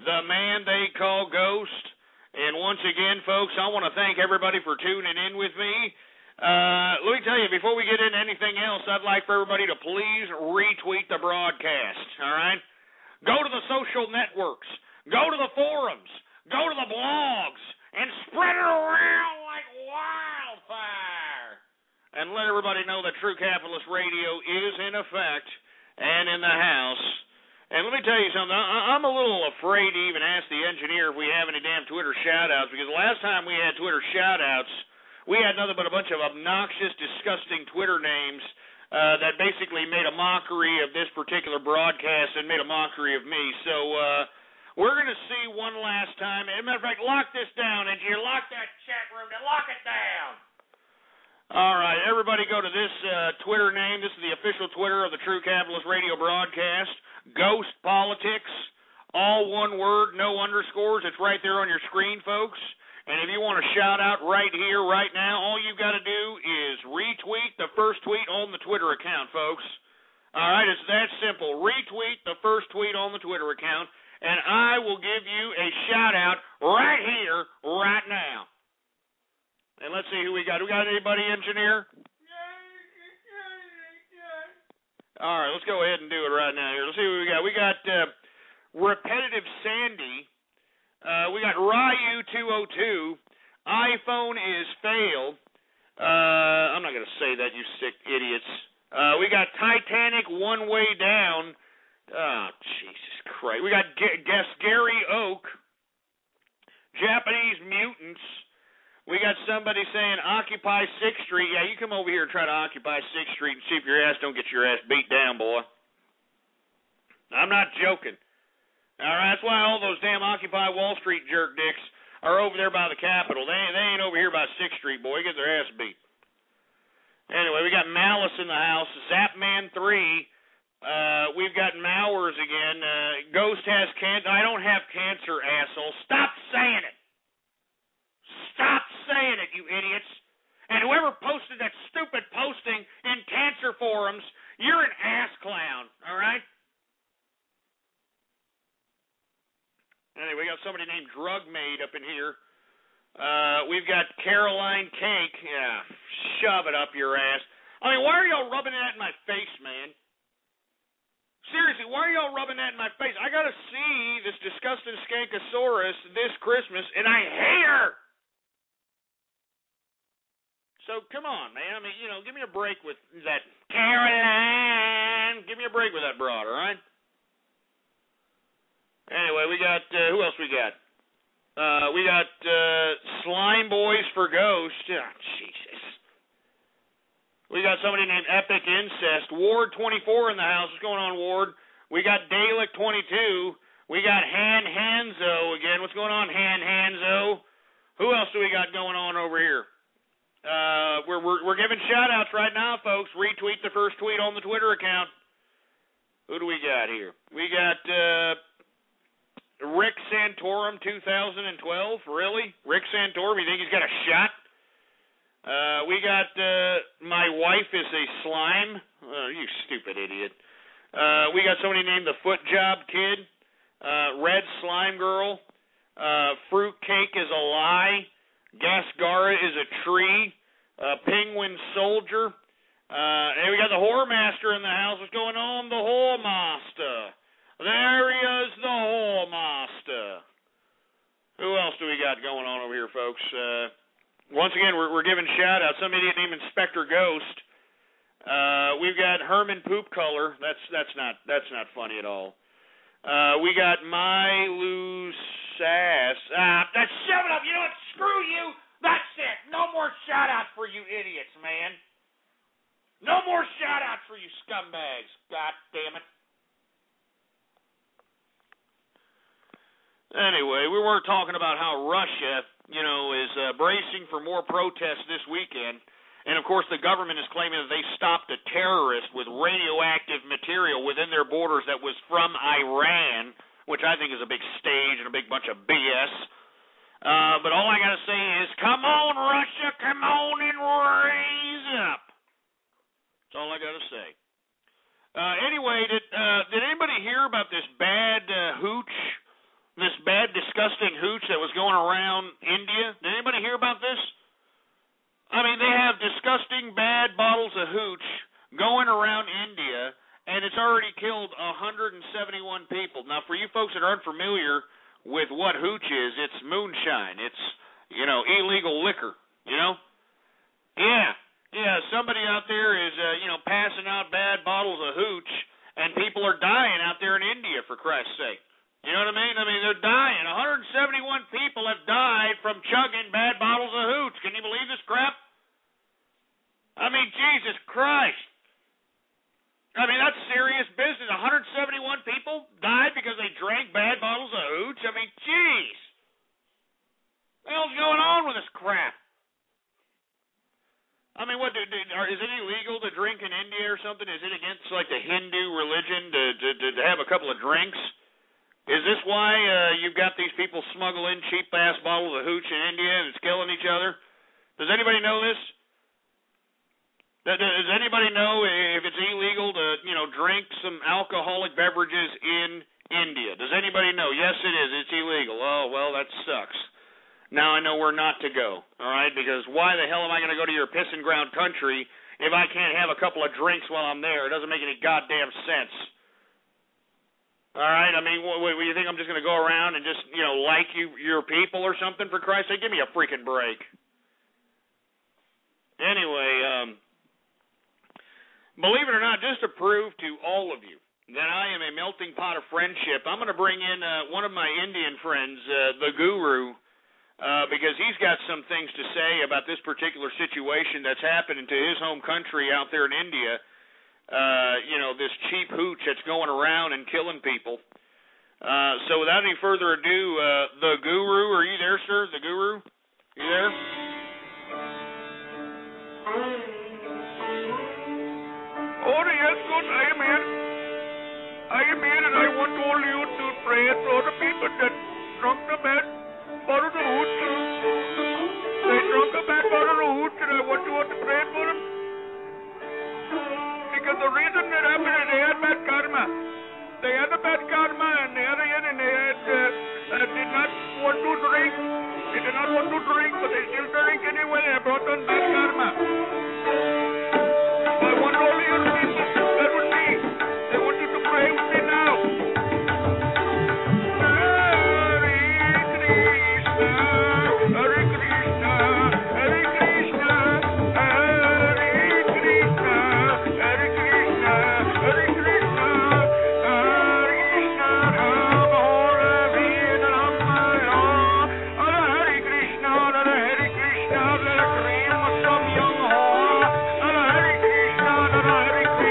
Speaker 5: the man they call Ghost. And once again, folks, I want to thank everybody for tuning in with me. Let me tell you, before we get into anything else, I'd like for everybody to please retweet the broadcast, all right? Go to the social networks. Go to the forums. Go to the blogs. And spread it around like wildfire. And let everybody know that True Capitalist Radio is in effect and in the house. And let me tell you something. I'm a little afraid to even ask the engineer if we have any damn Twitter shout-outs, because the last time we had Twitter shout-outs, we had nothing but a bunch of obnoxious, disgusting Twitter names that basically made a mockery of this particular broadcast and made a mockery of me. So we're going to see one last time. As a matter of fact, lock this down, engineer. Lock that chat room down. Lock it down. All right, everybody go to this Twitter name. This is the official Twitter of the True Capitalist Radio broadcast. Ghost Politics, all one word, no underscores. It's right there on your screen, folks. And if you want to shout out right here, right now, all you've got to do is retweet the first tweet on the Twitter account, folks. All right, it's that simple. Retweet the first tweet on the Twitter account, and I will give you a shout out right here, right now. And let's see who we got. We got anybody, engineer? All right, let's go ahead and do it right now here. Let's see what we got. We got Repetitive Sandy. We got Ryu202. iPhone is failed. I'm not going to say that, you sick idiots. We got Titanic One Way Down. Oh, Jesus Christ. We got guest Gary Oak. Japanese Mutants. We got somebody saying Occupy 6th Street. Yeah, you come over here and try to occupy 6th Street and see if your ass don't get your ass beat down, boy. I'm not joking. All right, that's why all those damn Occupy Wall Street jerk dicks are over there by the Capitol. They ain't over here by 6th Street, boy. Get their ass beat. Anyway, we got Malice in the house. Zapman 3. We've got Mowers again. Ghost has cancer. I don't have cancer, asshole. Stop saying it. Stop saying it, you idiots. And whoever posted that stupid posting in cancer forums, you're an ass clown, all right? Anyway, we got somebody named Drug Maid up in here. We've got Caroline Cake. Yeah, shove it up your ass. I mean, why are y'all rubbing that in my face, man? Seriously, why are y'all rubbing that in my face? I got to see this disgusting Skankosaurus this Christmas, and I hate her. So, come on, man. I mean, you know, give me a break with that. Caroline! Give me a break with that broad, all right? Anyway, we got, who else we got? We got Slime Boys for Ghost. Oh, Jesus. We got somebody named Epic Incest. Ward 24 in the house. What's going on, Ward? We got Dalek 22. We got Hanzo again. What's going on, Hanzo? Who else do we got going on over here? We're giving shout-outs right now, folks. Retweet the first tweet on the Twitter account. Who do we got here? We got Rick Santorum 2012. Really? Rick Santorum, you think he's got a shot? We got My Wife is a Slime. Oh, you stupid idiot. We got somebody named the Foot Job Kid. Red Slime Girl. Fruit Cake is a Lie. Gasgara is a Tree. Penguin Soldier. And we got the Whore Master in the house. What's going on? The Whore Master. There he is, the Whore Master. Who else do we got going on over here, folks? Once again, we're giving shout-outs. Some idiot named Inspector Ghost. We've got Herman Poop Color. That's not funny at all. We got My Loose Sass. Shut it up. You know what? Screw you. That's it. No more shout-outs for you idiots, man. No more shout-outs for you scumbags. God damn it. Anyway, we were talking about how Russia, is bracing for more protests this weekend. And, of course, the government is claiming that they stopped a terrorist with radioactive material within their borders that was from Iran, which I think is a big stage and a big bunch of BS. But all I got to say is, come on, Russia, come on and raise up. That's all I got to say. Anyway, did anybody hear about this bad hooch, this bad, disgusting hooch that was going around India? Did anybody hear about this? I mean, they have disgusting bad bottles of hooch going around India, and it's already killed 171 people. Now, for you folks that aren't familiar with what hooch is, it's moonshine. It's, illegal liquor, Yeah, somebody out there is, passing out bad bottles of hooch, and people are dying out there in India, for Christ's sake. You know what I mean? I mean, they're dying. 171 people have died from chugging bad bottles of hooch. Can you believe this crap? I mean, Jesus Christ. I mean, that's serious business. 171 people died because they drank bad bottles of hooch? I mean, jeez. What the hell's going on with this crap? I mean, what, is it illegal to drink in India or something? Is it against, like, the Hindu religion to have a couple of drinks? Is this why you've got these people smuggling cheap-ass bottles of hooch in India and it's killing each other? Does anybody know this? Does anybody know if it's illegal to, drink some alcoholic beverages in India? Does anybody know? Yes, it is. It's illegal. Oh, well, that sucks. Now I know where not to go, all right? Because why the hell am I going to go to your pissing ground country if I can't have a couple of drinks while I'm there? It doesn't make any goddamn sense. All right? I mean, what you think I'm just going to go around and just, like your people or something, for Christ's sake? Give me a freaking break. Anyway, believe it or not, just to prove to all of you that I am a melting pot of friendship, I'm going to bring in one of my Indian friends, the Guru, because he's got some things to say about this particular situation that's happening to his home country out there in India. This cheap hooch that's going around and killing people. So without any further ado, the Guru, are you there, sir? The Guru? You there?
Speaker 3: Oh, yes, good. I am here. And I want all you to pray for the people that drunk the bad bottle of hooch. They drunk a bad bottle of hooch, and I want you all to pray for them. Because the reason that happened is they had bad karma. They had a bad karma, and they did not want to drink. They did not want to drink, but they still drink anyway. They brought on bad karma. I want all of you people that with me. I want you to pray with me now. Hare Krishna, Hare Krishna, Hare Krishna, Hare Krishna, Hare Krishna, Hare Krishna, Rama Rama Hare Krishna, Hare Krishna, Hare Krishna, Hare Krishna, Hare Krishna,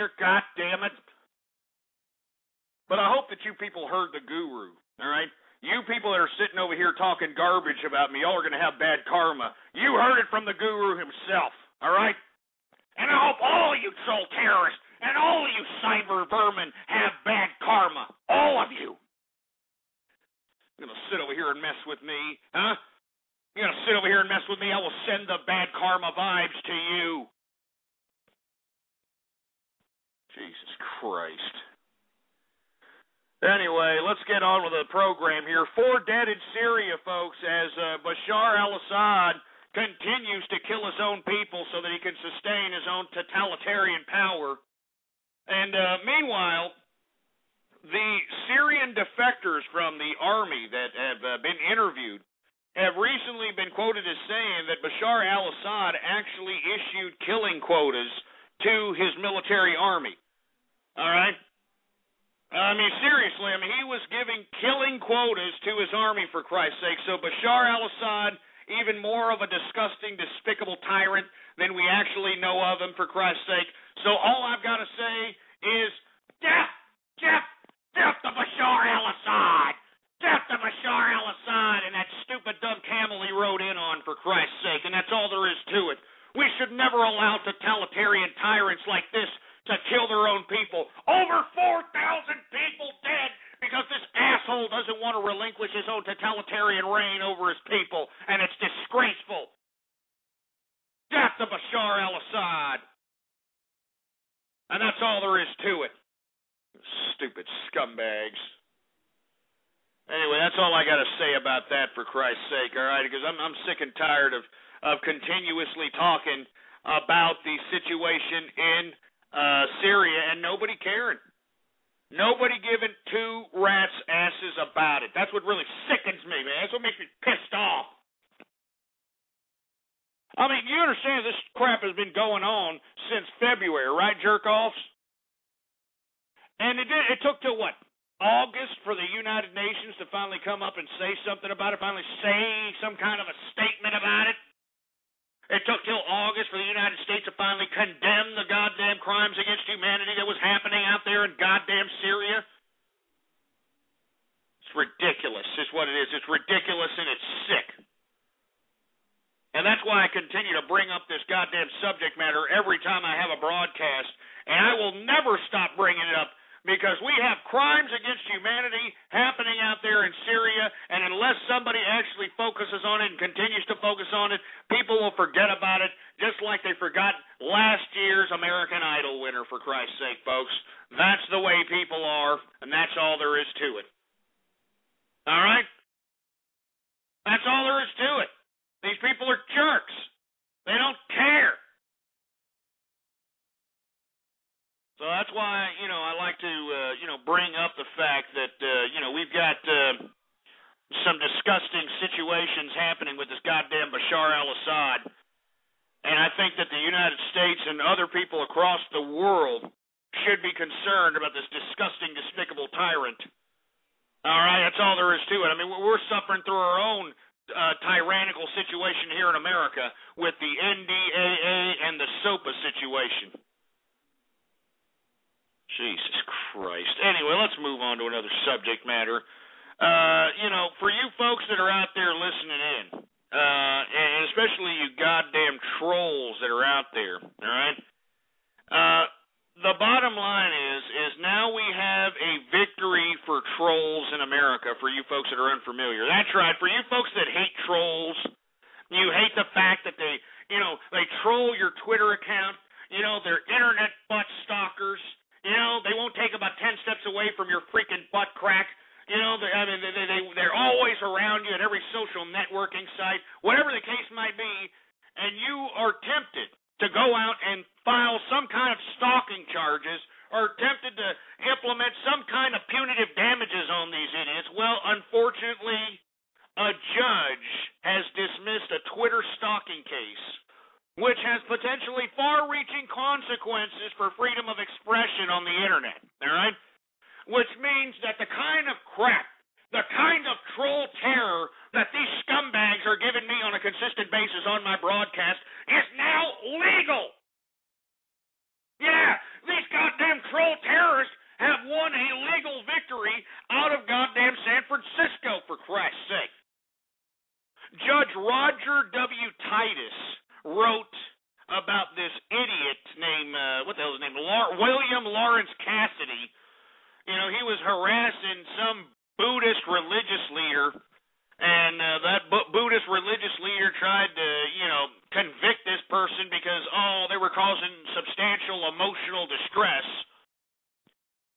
Speaker 5: here, God damn it. But I hope that you people heard the guru, all right? You people that are sitting over here talking garbage about me, y'all are going to have bad karma. You heard it from the guru himself, all right? And I hope all of you troll terrorists and all of you cyber vermin have bad karma. All of you. You're going to sit over here and mess with me, huh? You're going to sit over here and mess with me? I will send the bad karma vibes to you. Jesus Christ. Anyway, let's get on with the program here. 4 dead in Syria, folks, as Bashar al-Assad continues to kill his own people so that he can sustain his own totalitarian power. And meanwhile, the Syrian defectors from the army that have been interviewed have recently been quoted as saying that Bashar al-Assad actually issued killing quotas to his military army. All right? I mean, seriously, he was giving killing quotas to his army, for Christ's sake. So Bashar al-Assad, even more of a disgusting, despicable tyrant than we actually know of him, for Christ's sake. So all I've got to say is, death to Bashar al-Assad! Death to Bashar al-Assad and that stupid dumb camel he rode in on, for Christ's sake. And that's all there is to it. We should never allow totalitarian tyrants like this to kill their own people. Over 4,000 people dead because this asshole doesn't want to relinquish his own totalitarian reign over his people, and it's disgraceful. Death to Bashar al-Assad. And that's all there is to it. Stupid scumbags. Anyway, that's all I got to say about that, for Christ's sake, all right? Because I'm sick and tired of continuously talking about the situation in Syria and nobody caring. Nobody giving 2 rats' asses about it. That's what really sickens me, man. That's what makes me pissed off. I mean, you understand this crap has been going on since February, right, jerk-offs? And it took till what? August for the United Nations to finally come up and say something about it, finally say some kind of a statement about it. It took till August for the United States to finally condemn the goddamn crimes against humanity that was happening out there in goddamn Syria. It's ridiculous, is what it is. It's ridiculous and it's sick. And that's why I continue to bring up this goddamn subject matter every time I have a broadcast. And I will never stop bringing it up, because we have crimes against humanity happening out there in Syria, and unless somebody actually focuses on it and continues to focus on it, people will forget about it, just like they forgot last year's American Idol winner, for Christ's sake, folks. That's the way people are, and that's all there is to it. All right? That's all there is to it. These people are jerks. They don't care. So that's why, I like to, bring up the fact that, we've got some disgusting situations happening with this goddamn Bashar al-Assad. And I think that the United States and other people across the world should be concerned about this disgusting, despicable tyrant. All right, that's all there is to it. I mean, we're suffering through our own tyrannical situation here in America with the NDAA and the SOPA situation. Jesus Christ. Anyway, let's move on to another subject matter. For you folks that are out there listening in, and especially you goddamn trolls that are out there, all right? The bottom line is now we have a victory for trolls in America, for you folks that are unfamiliar. That's right. For you folks that hate trolls, you hate the fact that they troll your Twitter account, they're internet butt stalkers. They won't take about 10 steps away from your freaking butt crack. They're always around you at every social networking site, whatever the case might be, and you are tempted to go out and file some kind of stalking charges or tempted to implement some kind of punitive damages on these idiots. Well, unfortunately, a judge has dismissed a Twitter stalking case, which has potentially far-reaching consequences for freedom of expression on the internet, all right? Which means that the kind of crap, the kind of troll terror that these scumbags are giving me on a consistent basis on my broadcast is now legal. Yeah, these goddamn Christ's sake. Judge Roger W. Titus wrote about this idiot named, what the hell is his name? William Lawrence Cassidy. You know, he was harassing some Buddhist religious leader, and that Buddhist religious leader tried to, you know, convict this person because, they were causing substantial emotional distress.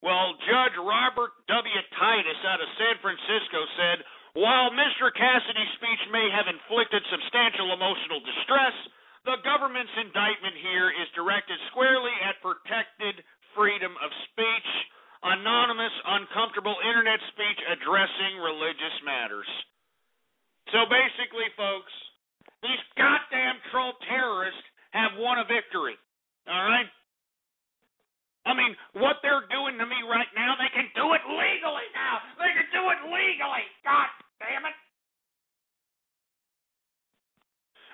Speaker 5: Well, Judge Robert W. Titus out of San Francisco said, while Mr. Cassidy's speech may have inflicted substantial emotional distress, the government's indictment here is directed squarely at protected freedom of speech, anonymous, uncomfortable internet speech addressing religious matters. So basically, folks, these goddamn troll terrorists have won a victory, all right? I mean, what they're doing to me right now, they can do it legally now. They can do it legally. God damn it.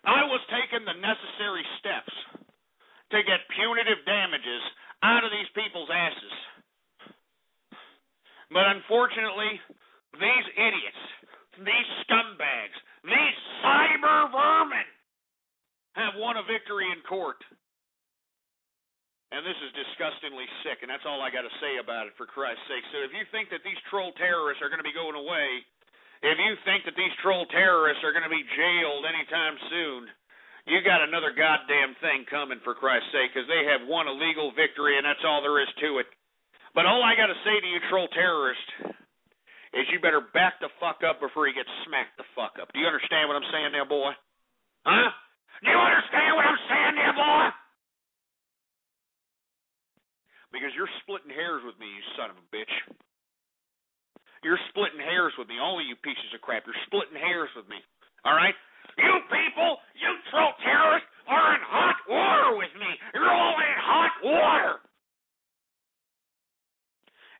Speaker 5: I was taking the necessary steps to get punitive damages out of these people's asses. But unfortunately, these idiots, these scumbags, these cyber vermin have won a victory in court. And this is disgustingly sick, and that's all I got to say about it, for Christ's sake. So if you think that these troll terrorists are going to be going away, if you think that these troll terrorists are going to be jailed anytime soon, you got another goddamn thing coming, for Christ's sake, because they have won a legal victory, and that's all there is to it. But all I got to say to you troll terrorists is you better back the fuck up before you get smacked the fuck up. Do you understand what I'm saying there, boy? Huh? Do you understand what I'm saying there, boy? Because you're splitting hairs with me, you son of a bitch. You're splitting hairs with me, all of you pieces of crap. You're splitting hairs with me, all right? You people, you troll terrorists, are in hot water with me. You're all in hot water.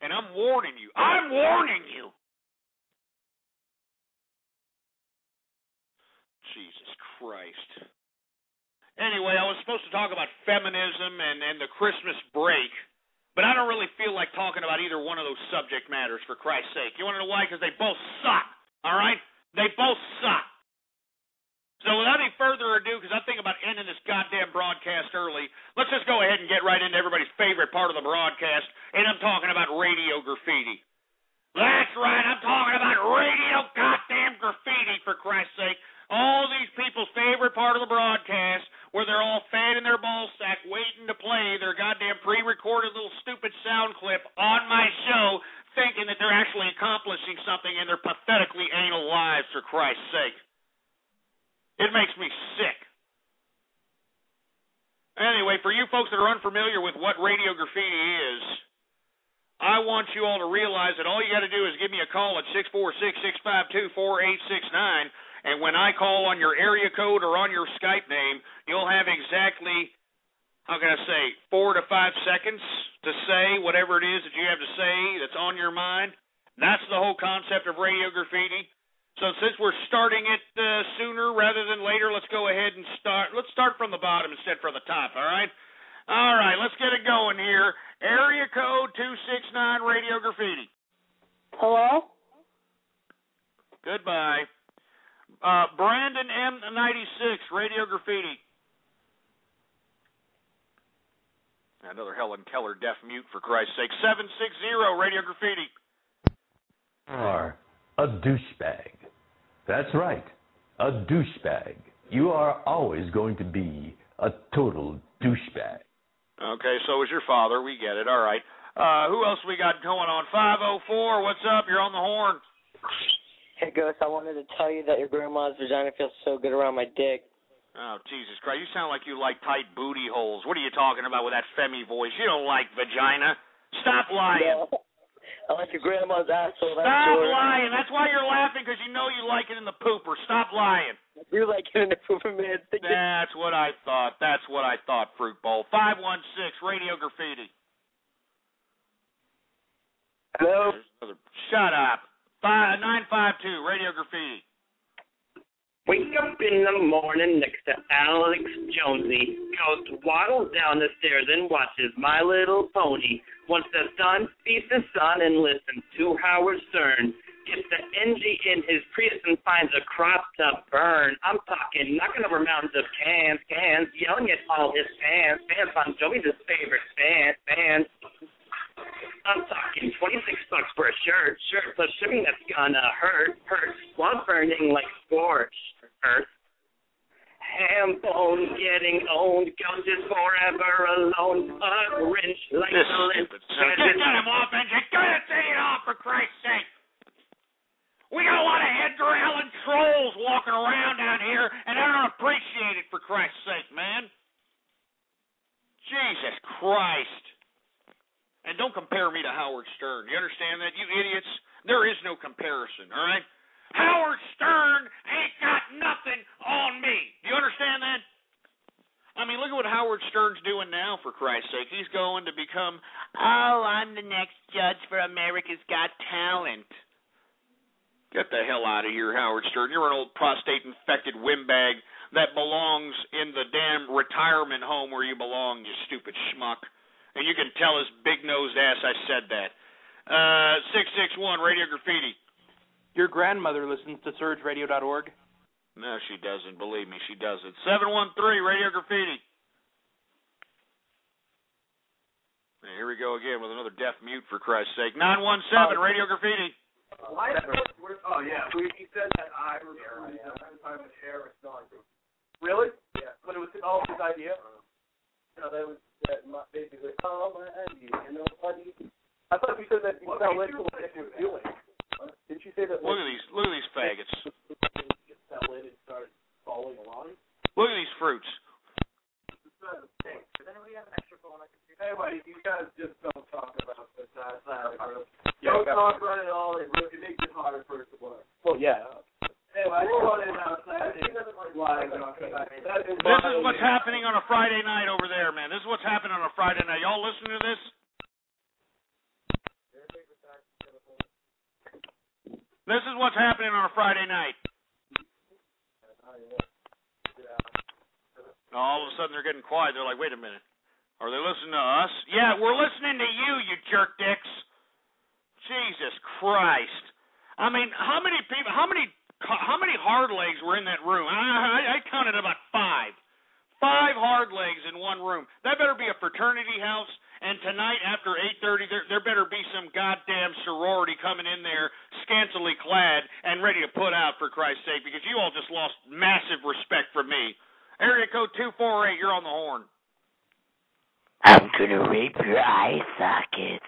Speaker 5: And I'm warning you. I'm warning you. Jesus Christ. Anyway, I was supposed to talk about feminism and the Christmas break. But I don't really feel like talking about either one of those subject matters, for Christ's sake. You want to know why? Because they both suck, all right? They both suck. So without any further ado, because I'm thinking about ending this goddamn broadcast early, let's just go ahead and get right into everybody's favorite part of the broadcast, and I'm talking about radio graffiti. That's right, I'm talking about radio goddamn graffiti, for Christ's sake. All these people's favorite part of the broadcast, where they're all fat in their ball sack waiting to play their goddamn pre-recorded little stupid sound clip on my show, thinking that they're actually accomplishing something in their pathetically anal lives, for Christ's sake. It makes me sick. Anyway, for you folks that are unfamiliar with what radio graffiti is, I want you all to realize that all you got to do is give me a call at 646-652-4869, and when I call on your area code or on your Skype name, you'll have exactly, 4 to 5 seconds to say whatever it is that you have to say that's on your mind. That's the whole concept of radio graffiti. So since we're starting it sooner rather than later, let's go ahead and start. Let's start from the bottom instead from the top, all right? All right, let's get it going here. Area code 269 radio graffiti.
Speaker 18: Hello?
Speaker 5: Goodbye. Brandon M96 radio graffiti. Another Helen Keller deaf mute, for Christ's sake. 760 radio graffiti.
Speaker 19: Are a douchebag. That's right, a douchebag. You are always going to be a total douchebag.
Speaker 5: Okay, so is your father. We get it. All right. Who else we got going on? 504, what's up? You're on the horn.
Speaker 18: Hey, Ghost, I wanted to tell you that your grandma's vagina feels so good around my dick.
Speaker 5: Oh, Jesus Christ. You sound like you like tight booty holes. What are you talking about with that Femi voice? You don't like vagina. Stop lying.
Speaker 18: No. I like your grandma's asshole.
Speaker 5: Stop lying. That's why you're laughing, because you know you like it in the pooper. Stop lying.
Speaker 18: You like it in the pooper, man.
Speaker 5: That's what I thought. That's what I thought, Fruit Bowl. 516, radio graffiti.
Speaker 18: Hello?
Speaker 5: Shut up. 952, radio graffiti.
Speaker 20: Wake up in the morning next to Alex Jonesy. Ghost waddles down the stairs and watches My Little Pony. Once the sun feeds the sun and listens to Howard Stern. gets the NG in his Prius and finds a crop to burn. I'm talking knocking over mountains of cans, yelling at all his fans on Joey's his favorite fans. I'm talking $26 for a shirt plus shipping that's gonna hurt, while burning like scorched earth. Ham bone getting owned, Ghost is forever alone. A wrench like
Speaker 5: this
Speaker 20: the lint.
Speaker 3: Get him off, and you gotta take it off, for Christ's sake. We got a lot of Edgar Allan trolls walking around down here, and I don't appreciate it, for Christ's sake, man. Jesus Christ. And don't compare me to Howard Stern. You understand that, you idiots? There is no comparison, all right? Howard Stern ain't got nothing on me. Do you understand that? I mean, look at what Howard Stern's doing now, for Christ's sake. He's going to become, I'm the next judge for America's Got Talent. Get the hell out of here, Howard Stern. You're an old prostate-infected windbag that belongs in the damn retirement home where you belong, you stupid schmuck. And you can tell his big-nosed ass I said that. 661, Radio Graffiti.
Speaker 21: Your grandmother listens to surgeradio.org.
Speaker 5: No, she doesn't. Believe me, she doesn't. 713, Radio Graffiti. Here we go again with another deaf mute, for Christ's sake. 917, Radio Graffiti.
Speaker 6: Oh, yeah. He said that I recorded every time an air is not good. Really? Yeah. But it was all his idea? No, that was basically, nobody. I thought you said that you fell into what it was doing. Did you say that?
Speaker 5: Look at these faggots.
Speaker 6: You fell in and started falling along?
Speaker 5: Look at these fruits.
Speaker 6: Does anybody have an extra phone I can see? Anyway, you guys just don't talk about this. Don't talk about it all. It makes it harder for it to work. Well, yeah. Anyway, I just wanted to announce that.
Speaker 5: This is what's happening on a Friday night over there, man. This is what's happening on a Friday night. Y'all listening to this? This is what's happening on a Friday night. All of a sudden they're getting quiet. They're like, wait a minute. Are they listening to us? Yeah, we're listening to you, you jerk dicks. Jesus Christ. I mean, how many hard legs were in that room? I counted about 5. 5 hard legs in one room. That better be a fraternity house, and tonight after 8:30, there better be some goddamn sorority coming in there, scantily clad, and ready to put out, for Christ's sake, because you all just lost massive respect for me. Area code 248, you're on the horn.
Speaker 12: I'm gonna rape your eye sockets.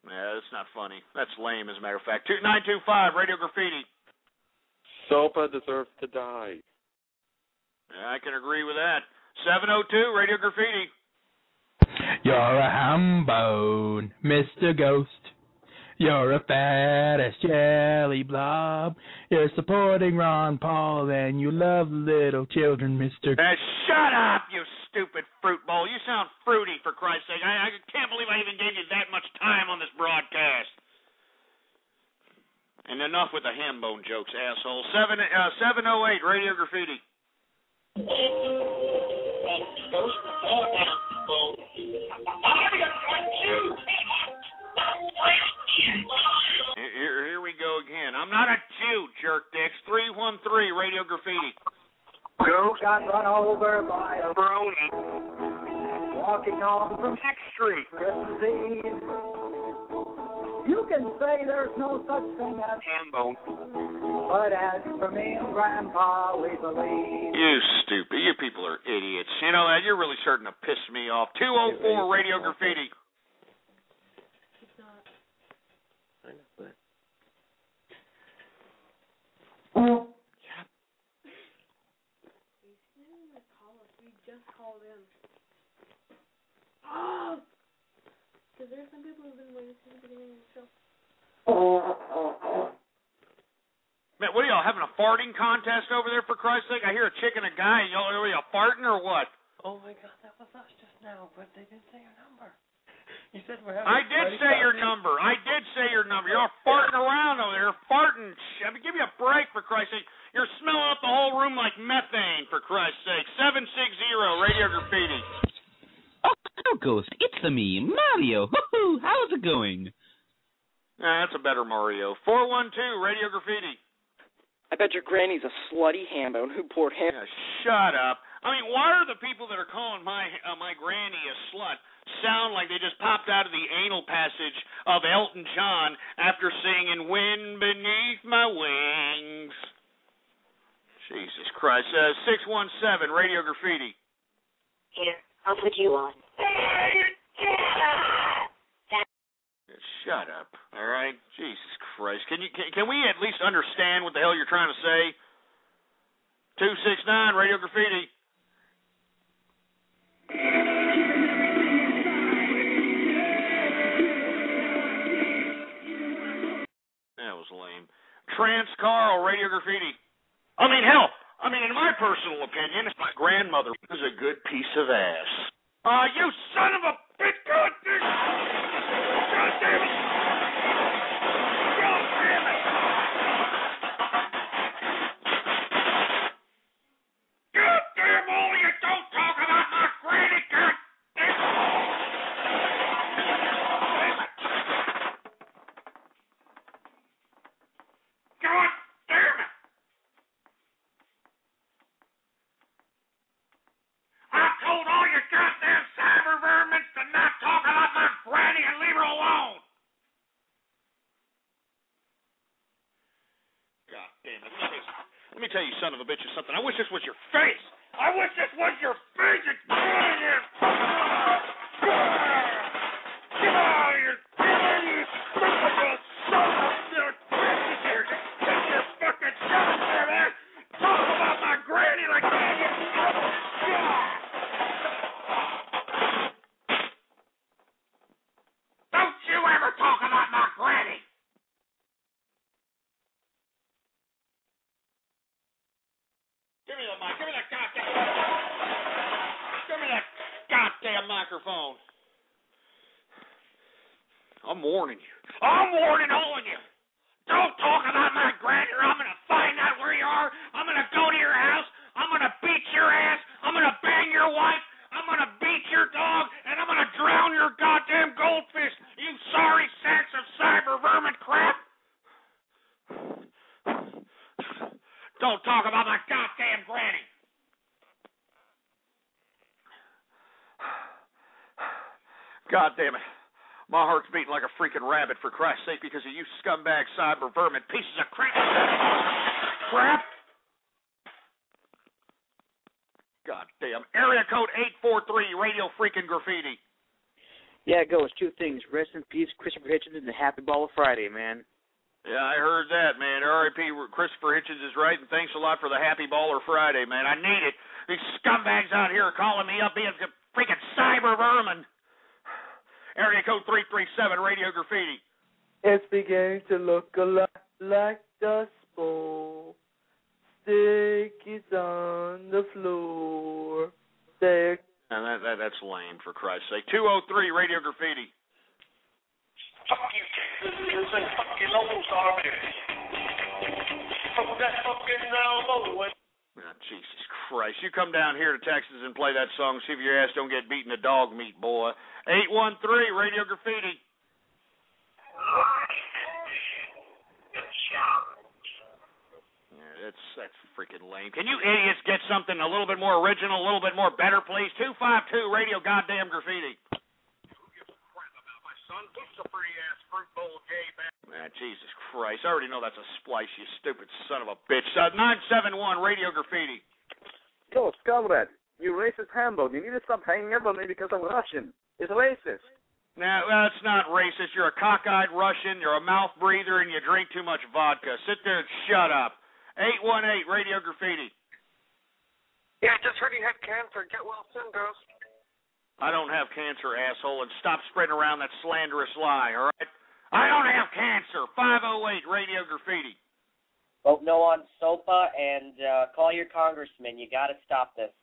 Speaker 5: Yeah, that's not funny. That's lame, as a matter of fact. 925, Radio Graffiti.
Speaker 22: Sopa deserves to die.
Speaker 5: Yeah, I can agree with that. 702, Radio Graffiti.
Speaker 23: You're a ham bone, Mr. Ghost. You're a fat-ass jelly blob. You're supporting Ron Paul, and you love little children, Mr.
Speaker 5: Shut up, you stupid fruit bowl. You sound fruity, for Christ's sake. I can't believe I even gave you that much time on this broadcast. And enough with the ham bone jokes, asshole. 708, Radio Graffiti. Here we go again. I'm not a Jew, jerk dicks. 313, Radio Graffiti.
Speaker 6: Ghost got run over by a brony walking home from X Street Christmas Eve. You can say there's no such thing as
Speaker 22: Hambone,
Speaker 6: but as for me and Grandpa, we believe.
Speaker 5: You stupid. You people are idiots. You know that? You're really starting to piss me off. 204, Radio Graffiti.
Speaker 24: Because there's some people who've been waiting since the beginning of the show.
Speaker 5: Man, what are y'all having a farting contest over there, for Christ's sake? I hear a chick and a guy. Y'all are y'all farting or what?
Speaker 22: Oh my God, that was us just now, but they didn't say your number. You said we're having.
Speaker 5: I did say your number. You're all farting around over there, farting. I mean, give me a break, for Christ's sake. You're smelling up the whole room like methane, for Christ's sake. 760, Radio Graffiti.
Speaker 25: Oh, Ghost, it's me, Mario. How's it going?
Speaker 5: That's a better Mario. 412, Radio Graffiti.
Speaker 1: I bet your granny's a slutty hambone who poured ham.
Speaker 5: Yeah, shut up. I mean, why are the people that are calling my granny a slut sound like they just popped out of the anal passage of Elton John after singing Wind Beneath My Wings? Jesus Christ. 617, Radio Graffiti.
Speaker 2: Here, I'll put you on.
Speaker 5: Shut up, all right? Jesus Christ. Can we at least understand what the hell you're trying to say? 269, Radio Graffiti. That was lame. Trans Carl, Radio Graffiti. I mean, hell, in my personal opinion, my grandmother was a good piece of ass. You son of a bitch! God damn it! God damn it! God damn all of you! Don't talk about my granny! God damn it! God damn it! I told all you goddamn cyber vermin to not talk about my granny and leave her alone. God damn it. Let me tell you, son of a bitch, or something. I wish this was your face. I wish this was your face. It's get out of here. Get out of here. You stupid son of a bitch. Here, just get your fucking shot there, man. Talk about my granny like that. You son of a bitch. Don't you ever talk about my granny! Give me the mic. Give me that goddamn microphone. I'm warning you. I'm warning all of you. Don't talk about my granny or I'm going to find out where you are. I'm going to go to your house. I'm going to beat your ass. I'm going to bang your wife. I'm going to beat your dog, and I'm going to drown your goddamn goldfish, you sorry sacks of cyber vermin crap. Don't talk about my goddamn granny. God damn it. My heart's beating like a freaking rabbit, for Christ's sake, because of you scumbag cyber vermin pieces of crap. Crap. God damn. Area code 843, Radio Freaking Graffiti.
Speaker 4: Yeah, it goes two things. Rest in peace, Christopher Hitchens, and Happy Baller Friday, man.
Speaker 5: Yeah, I heard that, man. R.I.P. Christopher Hitchens is right, and thanks a lot for the Happy Baller Friday, man. I need it. These scumbags out here are calling me up being freaking cyber vermin. Area code 337, Radio Graffiti.
Speaker 13: It's beginning to look a lot like Dust Bowl. Stick is on the floor. There.
Speaker 5: And that's lame, for Christ's sake. 203, Radio Graffiti.
Speaker 16: Fuck you, Texas, and fucking old already. Fuck that fucking now,
Speaker 5: Oh, Jesus Christ. You come down here to Texas and play that song, see if your ass don't get beaten to dog meat, boy. 813, Radio Graffiti. Yeah, that's freaking lame. Can you idiots get something a little bit more original, a little bit more better, please? 252, Radio Goddamn Graffiti. Jesus Christ. I already know that's a splice, you stupid son of a bitch. 971, Radio Graffiti.
Speaker 9: Yo, Scumrat, you racist hambo. You need to stop hanging up on me because I'm Russian. It's racist.
Speaker 5: Now, that's not racist. You're a cockeyed Russian, you're a mouth breather, and you drink too much vodka. Sit there and shut up. 818, Radio Graffiti.
Speaker 9: Yeah, I just heard you had cancer. Get well soon, Ghost.
Speaker 5: I don't have cancer, asshole, and stop spreading around that slanderous lie, all right? I don't have cancer. 508, Radio Graffiti.
Speaker 18: Vote no on SOPA and call your congressman. You got to stop this.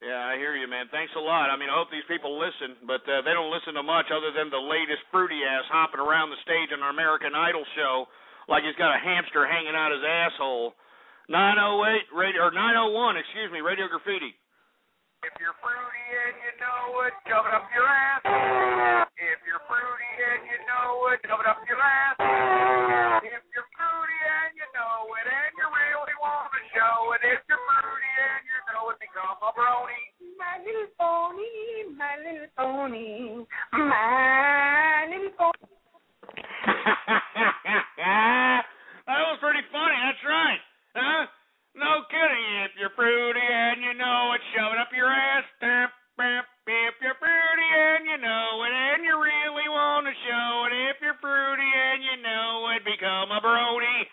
Speaker 5: Yeah, I hear you, man. Thanks a lot. I mean, I hope these people listen, but they don't listen to much other than the latest fruity ass hopping around the stage on an American Idol show like he's got a hamster hanging out his asshole. 901, Radio Graffiti.
Speaker 3: If you're fruity and you know it, shove it up your ass. If you're fruity and you know it, shove it up your ass. If you're fruity and you know it, and you really want to show it, if you're fruity and you know it, become a brony. My little pony, my little pony, my little pony.
Speaker 5: That was pretty funny, that's right. Huh? No kidding. If you're fruity and you know it, shove it up your ass. If you're fruity and you know it, and you really want to show it, if you're fruity and you know it, become a brony.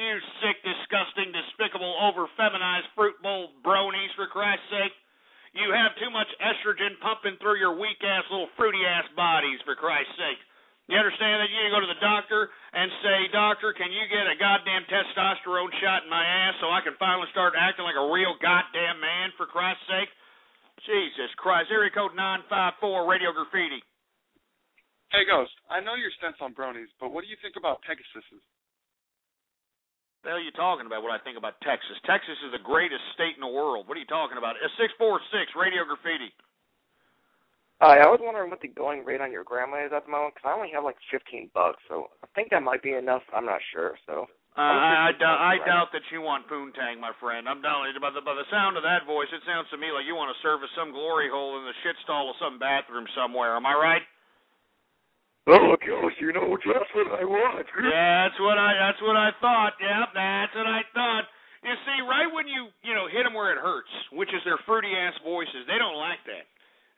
Speaker 5: You sick, disgusting, despicable, over-feminized fruit bowl bronies, for Christ's sake. You have too much estrogen pumping through your weak-ass, little fruity-ass bodies, for Christ's sake. You understand that you need to go to the doctor and say, doctor, can you get a goddamn testosterone shot in my ass so I can finally start acting like a real goddamn man, for Christ's sake? Jesus Christ. Area code 954, Radio Graffiti.
Speaker 7: Hey, Ghost, I know your stance on bronies, but what do you think about Pegasuses?
Speaker 5: The hell are you talking about, what I think about Texas? Texas is the greatest state in the world. What are you talking about? 646, Radio Graffiti.
Speaker 8: Hi, I was wondering what the going rate on your grandma is at the moment, because I only have like $15, so I think that might be enough. I'm not sure, so.
Speaker 5: I doubt that you want poontang, my friend. I'm telling you, by the sound of that voice, it sounds to me like you want to service some glory hole in the shit stall of some bathroom somewhere. Am I right?
Speaker 9: Oh, gosh, you know, that's what I want.
Speaker 5: Yeah, that's what I thought. Yep, that's what I thought. You see, right when you hit them where it hurts, which is their fruity ass voices, they don't like that.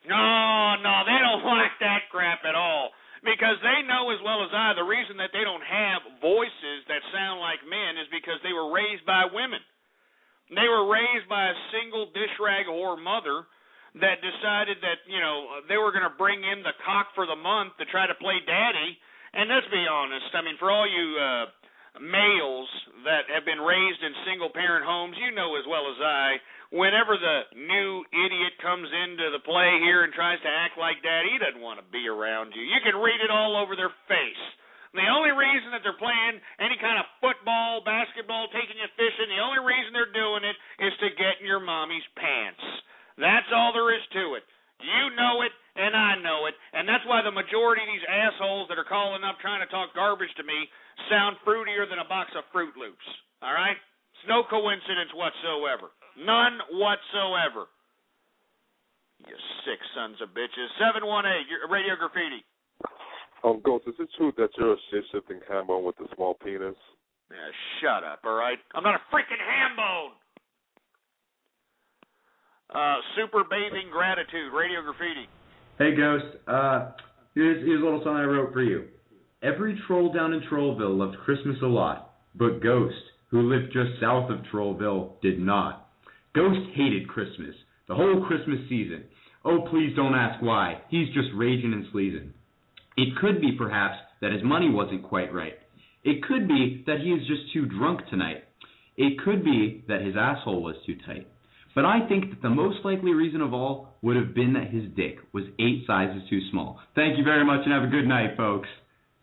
Speaker 5: No, they don't like that crap at all. Because they know as well as I, the reason that they don't have voices that sound like men is because they were raised by women. They were raised by a single dish rag whore mother that decided that, they were going to bring in the cock for the month to try to play daddy. And let's be honest, I mean, for all you males that have been raised in single-parent homes, you know as well as I, whenever the new idiot comes into the play here and tries to act like daddy, he doesn't want to be around you. You can read it all over their face. The only reason that they're playing any kind of football, basketball, taking you fishing, the only reason they're doing it is to get in your mommy's pants. That's all there is to it. You know it, and I know it, and that's why the majority of these assholes that are calling up trying to talk garbage to me sound fruitier than a box of Fruit Loops. All right? It's no coincidence whatsoever. None whatsoever. You sick sons of bitches. 718, Radio Graffiti.
Speaker 10: Ghost, is it true that you're a shit-shifting hambone with a small penis?
Speaker 5: Yeah, shut up, all right? I'm not a freaking hambone. Super Bathing Gratitude, Radio Graffiti.
Speaker 11: Hey, Ghost. Here's a little song I wrote for you. Every troll down in Trollville loved Christmas a lot, but Ghost, who lived just south of Trollville, did not. Ghost hated Christmas, the whole Christmas season. Oh, please don't ask why. He's just raging and sleazing. It could be, perhaps, that his money wasn't quite right. It could be that he is just too drunk tonight. It could be that his asshole was too tight. But I think that the most likely reason of all would have been that his dick was 8 sizes too small. Thank you very much and have a good night, folks.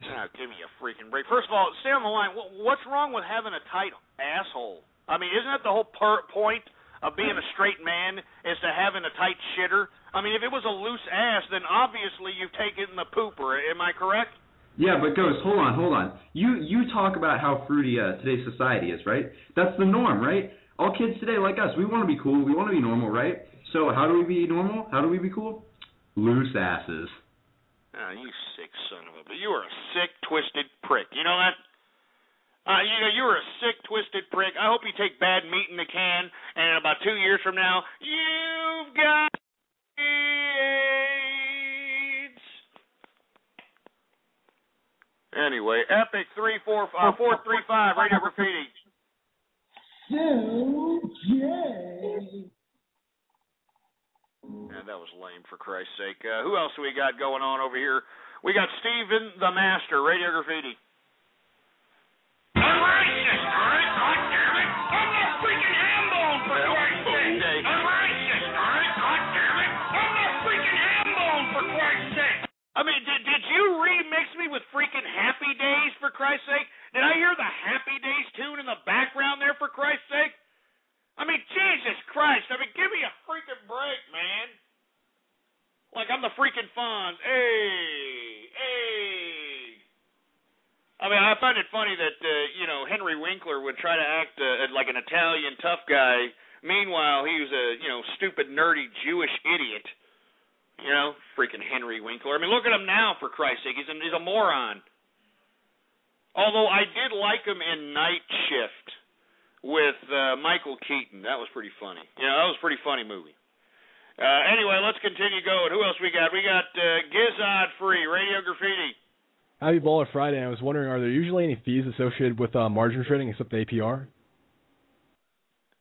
Speaker 5: Oh, give me a freaking break. First of all, stay on the line. What's wrong with having a tight asshole? I mean, isn't that the whole point of being a straight man is to having a tight shitter? I mean, if it was a loose ass, then obviously you've taken the pooper. Am I correct?
Speaker 11: Yeah, but Ghost, hold on. You talk about how fruity today's society is, right? That's the norm, right? All kids today, like us, we want to be cool. We want to be normal, right? So how do we be normal? How do we be cool? Loose asses.
Speaker 5: Oh, you sick son of a bitch. You are a sick, twisted prick. You know that? You're a sick, twisted prick. I hope you take bad meat in the can, and in about 2 years from now, you've got AIDS. Anyway, Epic 435 Radio Graffiti.
Speaker 3: So gay.
Speaker 5: Yeah, that was lame, for Christ's sake. Who else do we got going on over here? We got Steven the Master, Radio Graffiti. I mean, did you remix me with freaking Happy Days, for Christ's sake? Did I hear the Happy Days tune in the background there, for Christ's sake? I mean, Jesus Christ. Christ. I mean, give me a freaking break, man. Like I'm the freaking Fonz. Hey. I mean, I find it funny that, Henry Winkler would try to act like an Italian tough guy. Meanwhile, he was a, stupid, nerdy Jewish idiot. Freaking Henry Winkler. I mean, look at him now, for Christ's sake. He's a moron. Although I did like him in Night Shift with Michael Keaton. That was pretty funny. That was a pretty funny movie. Anyway, let's continue going. Who else we got? We got Gizzard Free, Radio Graffiti.
Speaker 14: Happy Baller Friday. I was wondering, are there usually any fees associated with margin trading except the APR?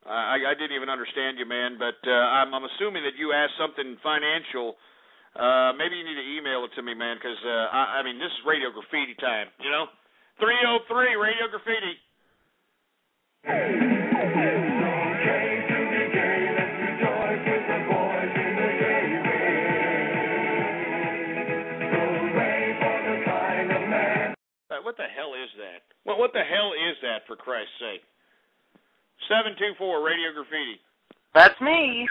Speaker 5: I didn't even understand you, man, but I'm assuming that you asked something financial. Maybe you need to email it to me, man, because, this is Radio Graffiti time, 303, Radio Graffiti. What the hell is that? Well, what the hell is that, for Christ's sake? 724, Radio Graffiti.
Speaker 1: That's me.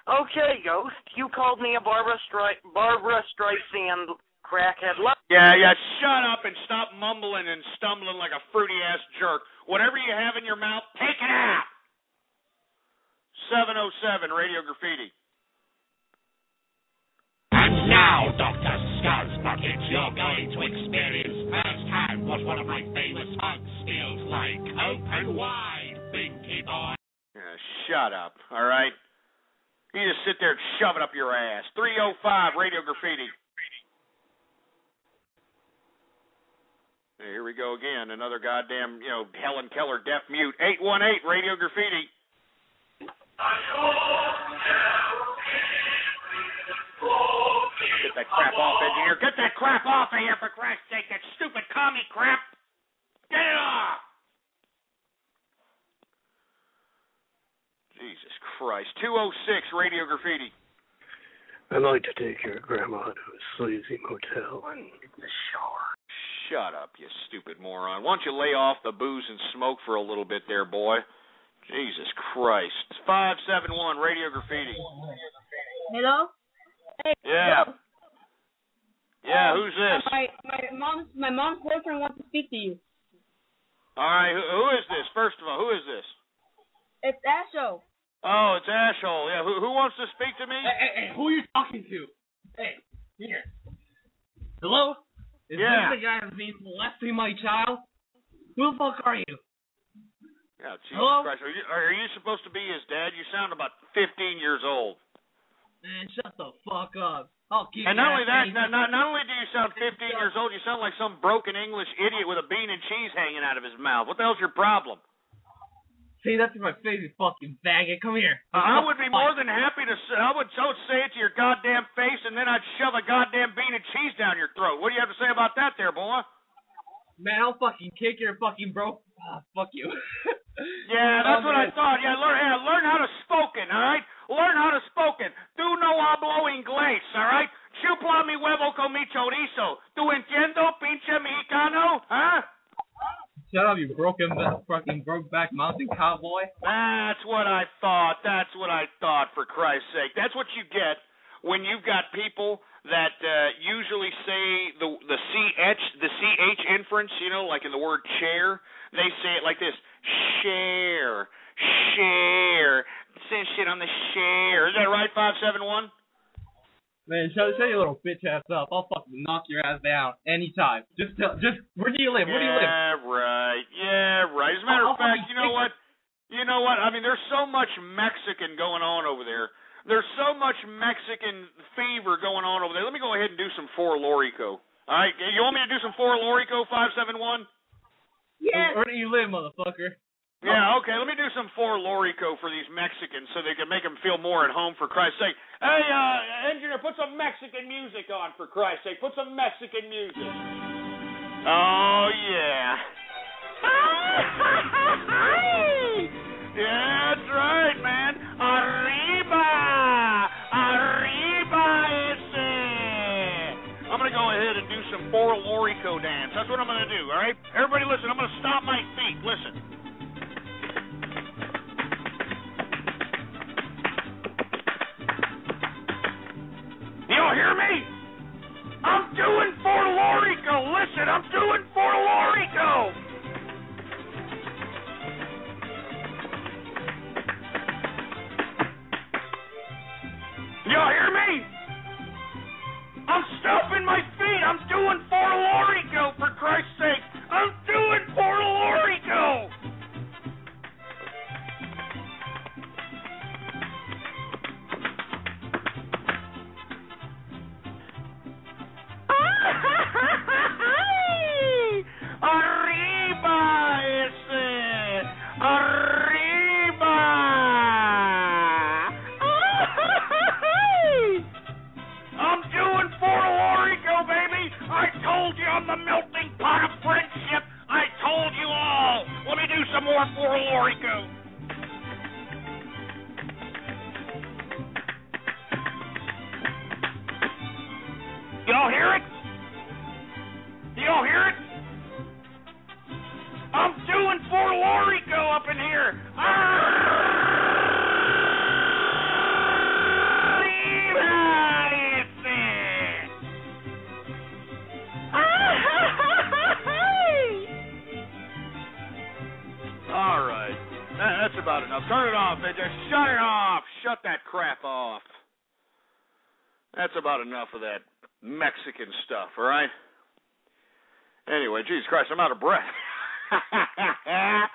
Speaker 1: Okay, Ghost, you called me a Barbara Streisand crackhead.
Speaker 5: Yeah, shut up and stop mumbling and stumbling like a fruity-ass jerk. Whatever you have in your mouth, take it out. 707, Radio Graffiti.
Speaker 3: And now, Dr. Scott's Buckets, you're going to experience firsthand what one of my famous hugs feels like. Open wide, Binky boy.
Speaker 5: Yeah, shut up, all right? You just sit there and shove it up your ass. 305, Radio Graffiti. Here we go again. Another goddamn, Helen Keller deaf mute. 818, Radio Graffiti. Get that crap off, engineer. Get that crap off of here, for Christ's sake. That stupid commie crap. Get it off. Jesus Christ. 206, Radio Graffiti.
Speaker 15: I'd like to take your grandma to a sleazy motel and the shower.
Speaker 5: Shut up, you stupid moron. Why don't you lay off the booze and smoke for a little bit there, boy? Jesus Christ. 571, Radio Graffiti.
Speaker 17: Hello? Hey,
Speaker 5: yeah.
Speaker 17: hello.
Speaker 5: Yeah, who's this?
Speaker 17: My mom's boyfriend wants to speak to you.
Speaker 5: All right, who is this? First of all, who is this?
Speaker 17: It's Asho.
Speaker 5: Oh, it's Ashhole. Yeah, who wants to speak to me?
Speaker 19: Hey, who are you talking to? Hey, here. Hello? Is this the guy that's been molesting my child? Who the fuck are you?
Speaker 5: Yeah, Jesus
Speaker 19: Hello?
Speaker 5: Christ. Are you supposed to be his dad? You sound about 15 years old.
Speaker 19: Man, shut the fuck up. I'll keep
Speaker 5: And not only that, not only do you sound 15 years old, you sound like some broken English idiot with a bean and cheese hanging out of his mouth. What the hell's your problem?
Speaker 19: See, that's my favorite fucking faggot. Come here.
Speaker 5: I would be more than happy to. I would say it to your goddamn face, and then I'd shove a goddamn bean and cheese down your throat. What do you have to say about that, there, boy?
Speaker 19: Man, I'll fucking kick your fucking bro. Fuck you.
Speaker 5: Yeah, that's what I thought. Yeah, learn how to spoken, all right? Learn how to spoken. Tu no hablo inglés, all right? Chupla mi huevo con mi chorizo. Tu entiendo, pinche mexicano? Huh?
Speaker 19: Shut up, you fucking broke-back mountain cowboy.
Speaker 5: That's what I thought. For Christ's sake. That's what you get when you've got people that usually say the CH inference, like in the word chair. They say it like this: share. Say shit on the share. Is that right? 571.
Speaker 19: Man, shut your little bitch ass up. I'll fucking knock your ass down anytime. Just where do you live? Where do you live?
Speaker 5: Yeah, right. As a matter of fact, you know what? I mean, there's so much Mexican going on over there. There's so much Mexican fever going on over there. Let me go ahead and do some For Lorico. All right, you want me to do some For Lorico, 571?
Speaker 19: Yeah. Where do you live, motherfucker?
Speaker 5: Yeah, okay, let me do some For Lorico for these Mexicans so they can make them feel more at home, for Christ's sake. Hey, engineer, put some Mexican music on, for Christ's sake. Put some Mexican music. Oh, yeah. Yeah, that's right, man. Arriba ese. I'm going to go ahead and do some For Lorico dance. That's what I'm going to do, all right? Everybody listen, I'm going to stomp my feet. Listen.
Speaker 3: the melting pot of friendship. I told you all. Let me do some more for Lorico. Y'all hear it? Do y'all hear it? I'm doing for Lorico up in here. All right. That's about enough. Turn it off. Just shut it off. Shut that crap off. That's about enough of that Mexican stuff, all right? Anyway, Jesus Christ, I'm out of breath. I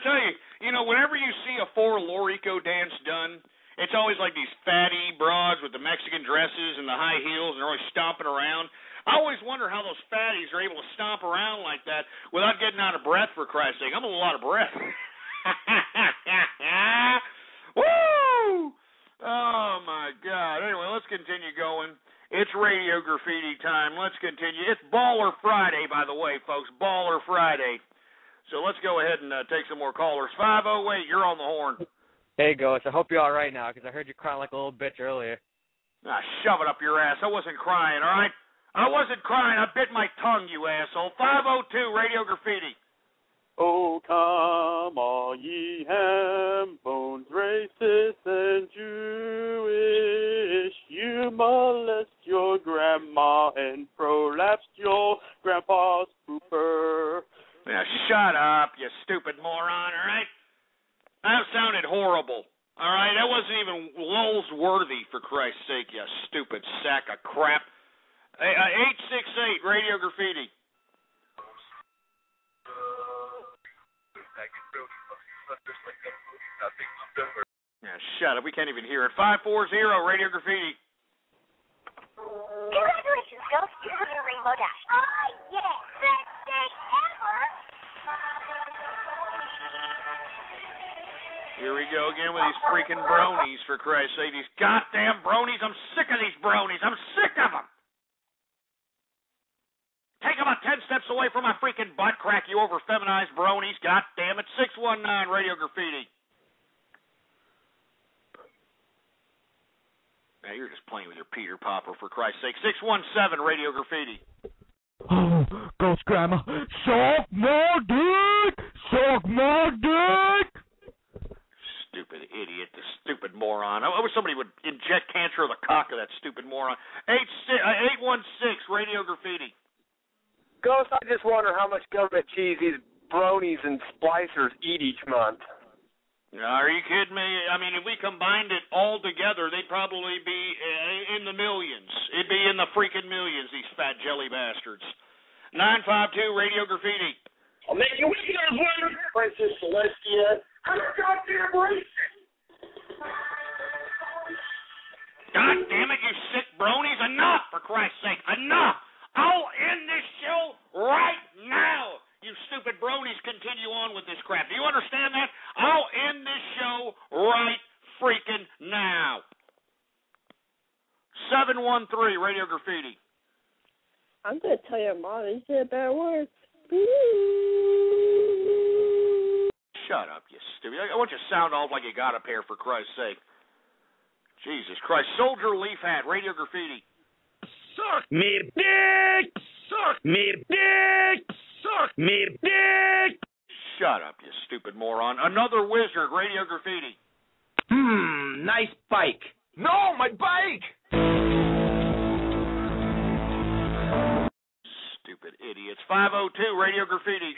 Speaker 3: tell you, whenever you see a For Lorico dance done, it's always like these fatty broads with the Mexican dresses and the high heels, and they're always stomping around. I always wonder how those fatties are able to stomp around like that without getting out of breath, for Christ's sake. I'm a little out of breath. Woo! Oh, my God. Anyway, let's continue going. It's Radio Graffiti time. Let's continue. It's Baller Friday, by the way, folks. Baller Friday. So let's go ahead and take some more callers. 508, you're on the horn.
Speaker 12: Hey, Ghost. I hope you're all right now, because I heard you crying like a little bitch earlier.
Speaker 3: Shove it up your ass. I wasn't crying, all right? I wasn't crying. I bit my tongue, you asshole. 502, Radio Graffiti.
Speaker 10: Oh, come all ye ham bones, racist and Jewish. You molest your grandma and prolapsed your grandpa's pooper.
Speaker 3: Now, shut up, you stupid moron, all right? That sounded horrible, all right? That wasn't even Lowell's worthy, for Christ's sake, you stupid sack of crap. 868, Radio Graffiti. Yeah, shut up. We can't even hear it. 540, Radio Graffiti.
Speaker 2: Congratulations, Ghost. You're having a Rainbow Dash. Oh, yeah. Best day ever.
Speaker 3: Here we go again with these freaking bronies, for Christ's sake. These goddamn bronies. I'm sick of these bronies. I'm sick of them. Take about 10 steps away from my freaking butt crack, you over-feminized bronies. God damn it. 619, Radio Graffiti. Now, you're just playing with your Peter Popper, for Christ's sake. 617, Radio Graffiti.
Speaker 20: Oh, Ghost Grandma. Suck my dick! Suck my dick!
Speaker 3: Stupid idiot, the stupid moron. I wish somebody would inject cancer of the cock of that stupid moron. 816, Radio Graffiti.
Speaker 6: Ghost, I just wonder how much government cheese these bronies and splicers eat each month.
Speaker 3: Are you kidding me? I mean, if we combined it all together, they'd probably be in the millions. It'd be in the freaking millions, these fat jelly bastards. 952, Radio Graffiti.
Speaker 21: I'll make you wicked as well, Princess Celestia. I'm a goddamn racist.
Speaker 3: God damn it, you sick bronies. Enough, for Christ's sake. Enough. I'll end this show right now. You stupid bronies continue on with this crap. Do you understand that? I'll end this show right freaking now. 713, Radio Graffiti.
Speaker 23: I'm going to tell your mom you said bad words.
Speaker 3: Shut up, you stupid. I want you to sound off like you got up here, for Christ's sake. Jesus Christ. Soldier Leaf Hat, Radio Graffiti.
Speaker 20: Suck me dick! Suck me dick! Suck me dick!
Speaker 3: Shut up, you stupid moron. Another Wizard, Radio Graffiti.
Speaker 20: Nice bike. No, my bike!
Speaker 3: Stupid idiots. 502, Radio Graffiti.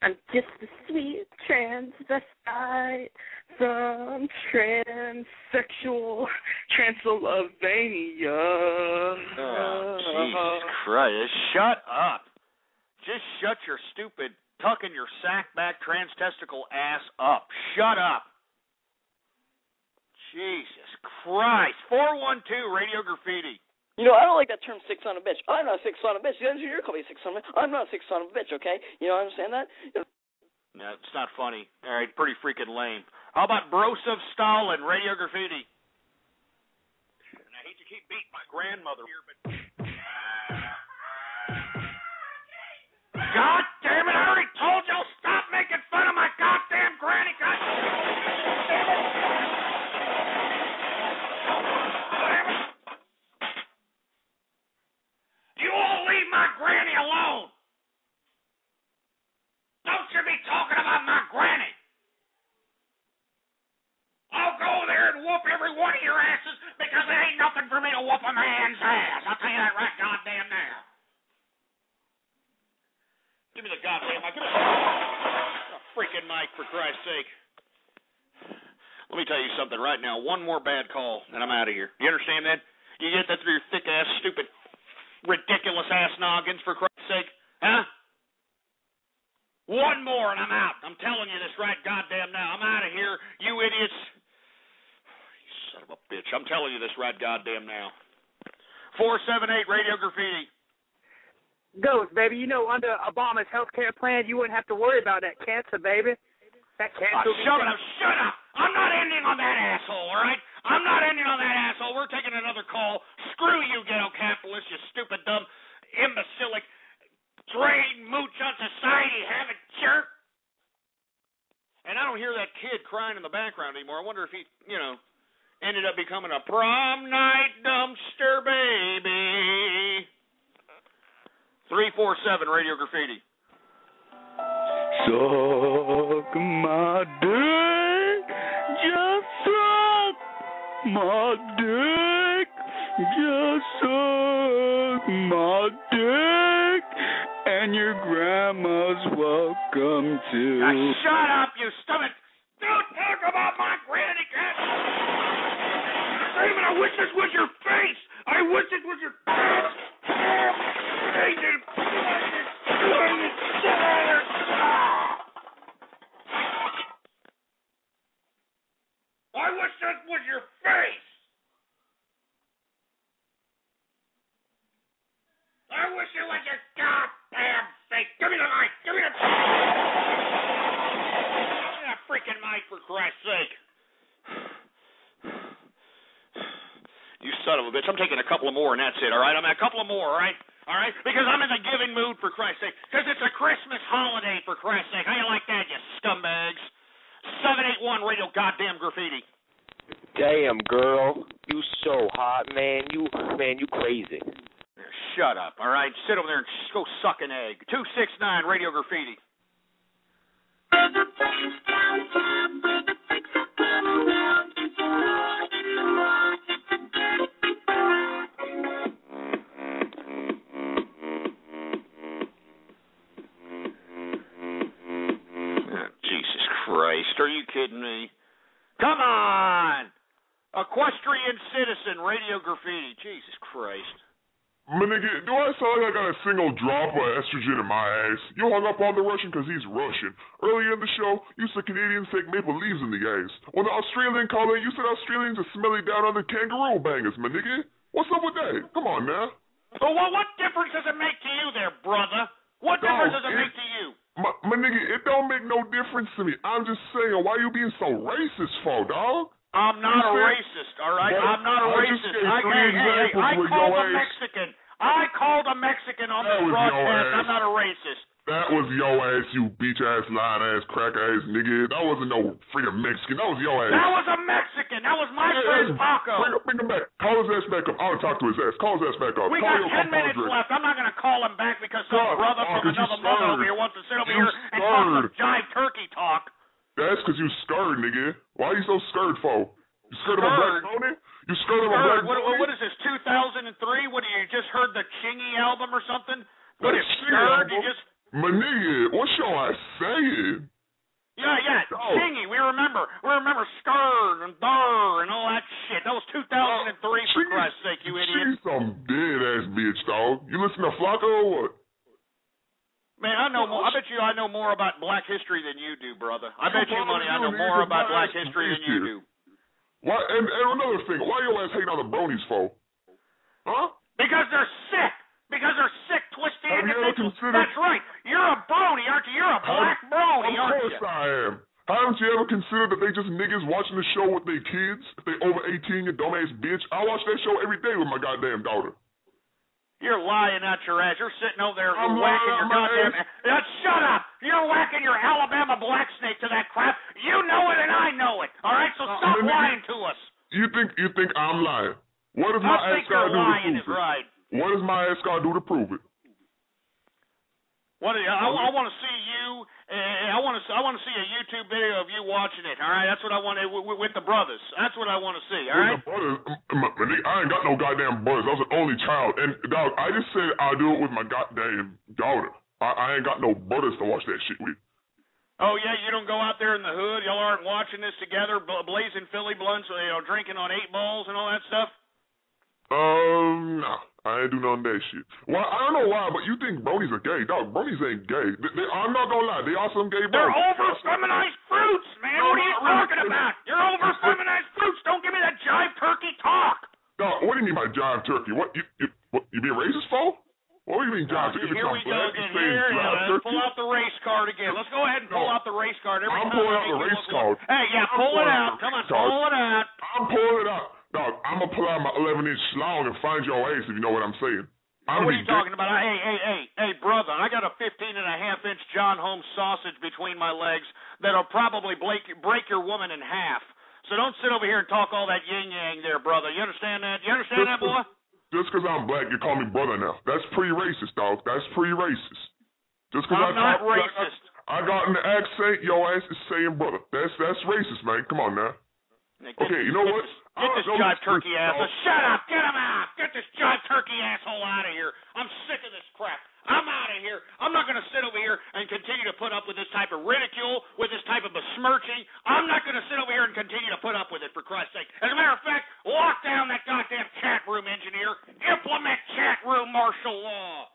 Speaker 23: I'm just a sweet transvestite from transsexual Transylvania.
Speaker 3: Oh, Jesus Christ. Shut up. Just shut your stupid, tucking your sack back transtesticle ass up. Shut up. Jesus Christ. 412, Radio Graffiti.
Speaker 25: You know, I don't like that term sick son of a bitch. I'm not a sick son of a bitch. The engineer called me a sick son of a bitch. I'm not a sick son of a bitch, okay? You know, understand that?
Speaker 3: No, it's not funny. All right, pretty freaking lame. How about Brosov Stalin, Radio Graffiti? And I hate to keep beating my grandmother here, but... God damn it, I already told y'all stop making fun of my goddamn granny. God damn it. You all leave my granny alone. Don't you be talking about my granny. I'll go there and whoop every one of your asses because there ain't nothing for me to whoop a man's ass. I'll tell you that right goddamn now. Give me the goddamn mic. Give me the freaking mic, for Christ's sake. Let me tell you something right now. One more bad call, and I'm out of here. You understand that? You get that through your thick-ass, stupid, ridiculous-ass noggins, for Christ's sake? Huh? One more, and I'm out. I'm telling you this right goddamn now. I'm out of here, you idiots. You son of a bitch. I'm telling you this right goddamn now. 478 Radio Graffiti.
Speaker 4: Ghost, baby, you know, under Obama's health care plan, you wouldn't have to worry about that cancer, baby. That cancer.
Speaker 3: Shut up, shut up. I'm not ending on that asshole, all right? I'm not ending on that asshole. We're taking another call. Screw you, ghetto capitalist, you stupid, dumb, imbecilic, drain, mooch on society, having jerk. And I don't hear that kid crying in the background anymore. I wonder if he, ended up becoming a prom night dumpster baby. 347 Radio Graffiti.
Speaker 13: Suck my dick, just suck my dick, just suck my dick, and your grandma's welcome to.
Speaker 3: Now shut up, you stupid! Don't talk about my granny cat! Damn it, I wish this was your face! I wish it was your face! I wish that was your face. I wish it was your goddamn face. Give me the mic. Give me that freaking mic, for Christ's sake. You son of a bitch. I'm taking a couple of more, and that's it, all right? I'm at a couple of more, all right? All right? Because I'm in the giving mood, for Christ's sake. Because it's a Christmas holiday, for Christ's sake. How you like that, you scumbags? 781 Radio Goddamn Graffiti.
Speaker 20: Damn, girl. You so hot, man. You crazy.
Speaker 3: Shut up, all right? Sit over there and go suck an egg. 269 Radio Graffiti. Christ, are you kidding me? Come on! Equestrian Citizen, Radio Graffiti. Jesus Christ.
Speaker 16: My nigga, do I sound like I got a single drop of estrogen in my ass? You hung up on the Russian because he's Russian. Earlier in the show, you said Canadians take maple leaves in the ass. When the Australian called in, you said Australians are smelly down on the kangaroo bangers, my nigga. What's up with that? Come on, now.
Speaker 3: Well, what difference does it make to you there, brother? What difference does it make to you?
Speaker 16: My nigga, it don't make no difference to me. I'm just saying, why you being so racist for, dog?
Speaker 3: I'm not a racist, all right? I'm not a racist. I called a Mexican. I called a Mexican on this broadcast. I'm not a racist.
Speaker 16: That was your ass, you bitch-ass, lying-ass, crack-ass nigga. That wasn't no freaking Mexican. That was your ass.
Speaker 3: That was a Mexican. That was my friend Paco.
Speaker 16: Bring him back. Call his ass back up. I want to talk to his ass. Call his ass back up.
Speaker 3: We got 10 minutes left. I'm not going to call him back because some brother from another mother over here wants to sit over here and talk some jive turkey talk.
Speaker 16: That's because you scared, nigga. Why are you so scared for? You scared of a black pony? You scared of a black pony?
Speaker 3: What is this, 2003? What, you just heard the Chingy album or something? What, you scared? You just...
Speaker 16: My nigga, what's your ass saying?
Speaker 3: Yeah, Chingy. We remember Scared and Durr and all that shit. That was 2003, for Christ's sake, you idiot.
Speaker 16: She's some dead-ass bitch, dog. You listen to Flocko or what?
Speaker 3: Man, I know more. I bet you I know more about black history than you do, brother. I bet you money I know more about black history than you do.
Speaker 16: Why? And another thing, why your ass hating on the bronies for? Huh?
Speaker 3: Because they're sick. Because they're sick, twisted individuals. That's right. You're a brony, aren't you? You're a black brony, aren't you?
Speaker 16: Of course I am. Haven't you ever considered that they just niggas watching the show with their kids? If they over 18, you dumbass bitch. I watch that show every day with my goddamn daughter.
Speaker 5: You're lying out your ass. You're sitting over there
Speaker 16: I'm
Speaker 5: whacking your
Speaker 16: lying,
Speaker 5: goddamn... Shut up! You're whacking your Alabama black snake to that crap. You know it and I know it. All right, so stop lying to us.
Speaker 16: You think I'm lying? What does my
Speaker 5: I
Speaker 16: ass
Speaker 5: think you're
Speaker 16: gotta do to
Speaker 5: lying
Speaker 16: prove
Speaker 5: is
Speaker 16: it?
Speaker 5: right.
Speaker 16: What does my ass gotta do to prove it?
Speaker 5: I want to see you. I want to see a YouTube video of you watching it. All right, that's what I want with the brothers. That's what I want to see. All right.
Speaker 16: With the brothers, I ain't got no goddamn brothers. I was an only child, and dog, I just said I'll do it with my goddamn daughter. I ain't got no brothers to watch that shit with.
Speaker 5: Oh yeah, you don't go out there in the hood. Y'all aren't watching this together, blazing Philly blunts, drinking on 8 balls and all that stuff.
Speaker 16: Nah, I ain't do none of that shit. Well, I don't know why, but you think bronies are gay. Dog, bronies ain't gay. I'm not gonna lie, they are some gay
Speaker 5: They're
Speaker 16: bronies.
Speaker 5: over-feminized fruits, man. What are you talking about? You're over-feminized fruits. Don't give me that jive turkey talk.
Speaker 16: Dog, what do you mean by jive turkey? What you being racist for? What do you mean jive turkey?
Speaker 5: Here we go again. Let's pull out the race card again. Let's go ahead and pull out the race card.
Speaker 16: I'm pulling out the race card.
Speaker 5: Hey, yeah, pull it out. Come on, pull it out.
Speaker 16: I'm pulling it out. Dog, I'm going to pull out my 11-inch slong and find your ace if you know what I'm saying.
Speaker 5: What are you talking about? Hey, brother, I got a 15.5-inch John Holmes sausage between my legs that'll probably break your woman in half. So don't sit over here and talk all that yin-yang there, brother. You understand that? You understand that, boy?
Speaker 16: Just because I'm black, you call me brother now. That's pretty racist, dog. That's pretty racist. Just because
Speaker 5: I'm not racist.
Speaker 16: I got in the accent, your ass is saying brother. That's racist, man. Come on now. Okay, you know what?
Speaker 5: Get this jive turkey asshole. Shut up! Get him out! Get this jive turkey asshole out of here. I'm sick of this crap. I'm out of here. I'm not going to sit over here and continue to put up with this type of ridicule, with this type of besmirching. I'm not going to sit over here and continue to put up with it, for Christ's sake. As a matter of fact, lock down that goddamn chat room, engineer. Implement chat room martial law.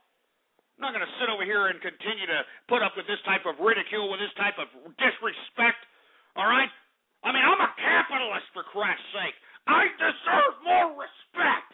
Speaker 5: I'm not going to sit over here and continue to put up with this type of ridicule, with this type of disrespect. All right? I mean, I'm a capitalist, for Christ's sake. I deserve more respect.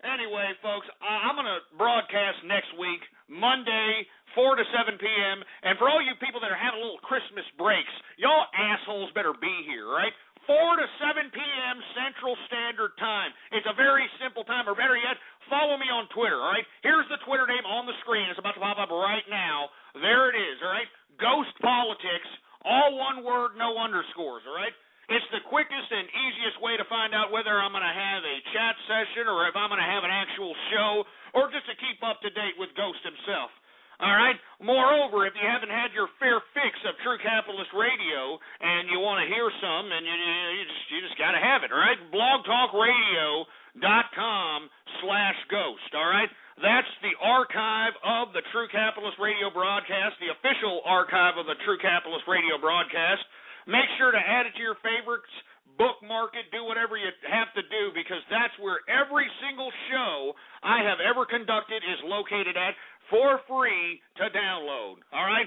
Speaker 5: Anyway, folks, I'm going to broadcast next week, Monday, 4 to 7 p.m. And for all you people that are having little Christmas breaks, y'all assholes better be here, right? 4 to 7 p.m. Central Standard Time. It's a very simple time, or better yet, follow me on Twitter, all right? Here's the Twitter name on the screen. It's about to pop up right now. There it is, all right? Ghost Politics, all one word, no underscores, all right? It's the quickest and easiest way to find out whether I'm going to have a chat session or if I'm going to have an actual show or just to keep up to date with Ghost himself. All right? Moreover, if you haven't had your fair fix of True Capitalist Radio and you want to hear some, and you just got to have it, all right? blogtalkradio.com/ghost, all right? That's the archive of the True Capitalist Radio broadcast, the official archive of the True Capitalist Radio broadcast. Make sure to add it to your favorites, bookmark it, do whatever you have to do, because that's where every single show I have ever conducted is located at for free to download. All right?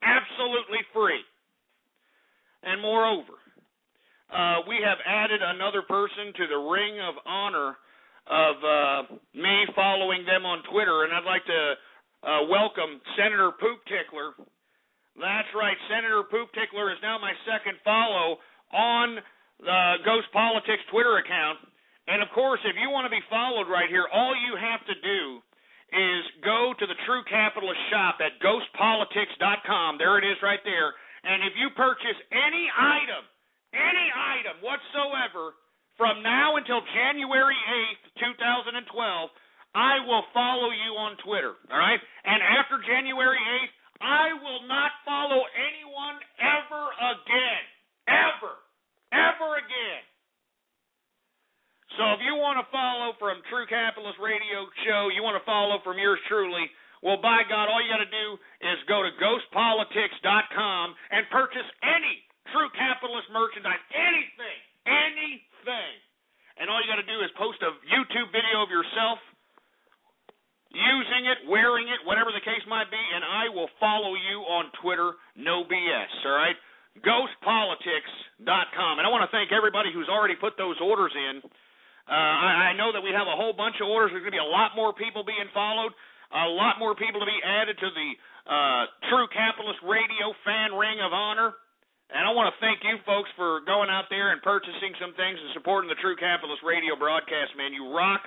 Speaker 5: Absolutely free. And moreover, we have added another person to the ring of honor of me following them on Twitter, and I'd like to welcome Senator Poop Tickler. That's right, Senator Poop Tickler is now my second follow on the Ghost Politics Twitter account. And, of course, if you want to be followed right here, all you have to do is go to the True Capitalist shop at ghostpolitics.com. There it is right there. And if you purchase any item whatsoever from now until January 8th, 2012, I will follow you on Twitter, all right? And after January 8th, I will not follow anyone ever again. Ever again. So if you want to follow from True Capitalist Radio Show, you want to follow from yours truly, well, by God, all you got to do is go to ghostpolitics.com and purchase any True Capitalist merchandise, anything. And all you got to do is post a YouTube video of yourself using it, wearing it, whatever the case might be, and I will follow you on Twitter, no BS, all right? ghostpolitics.com. And I want to thank everybody who's already put those orders in. I know that we have a whole bunch of orders. There's going to be a lot more people being followed, a lot more people to be added to the True Capitalist Radio fan ring of honor. And I want to thank you folks for going out there and purchasing some things and supporting the True Capitalist Radio broadcast, man. You rock.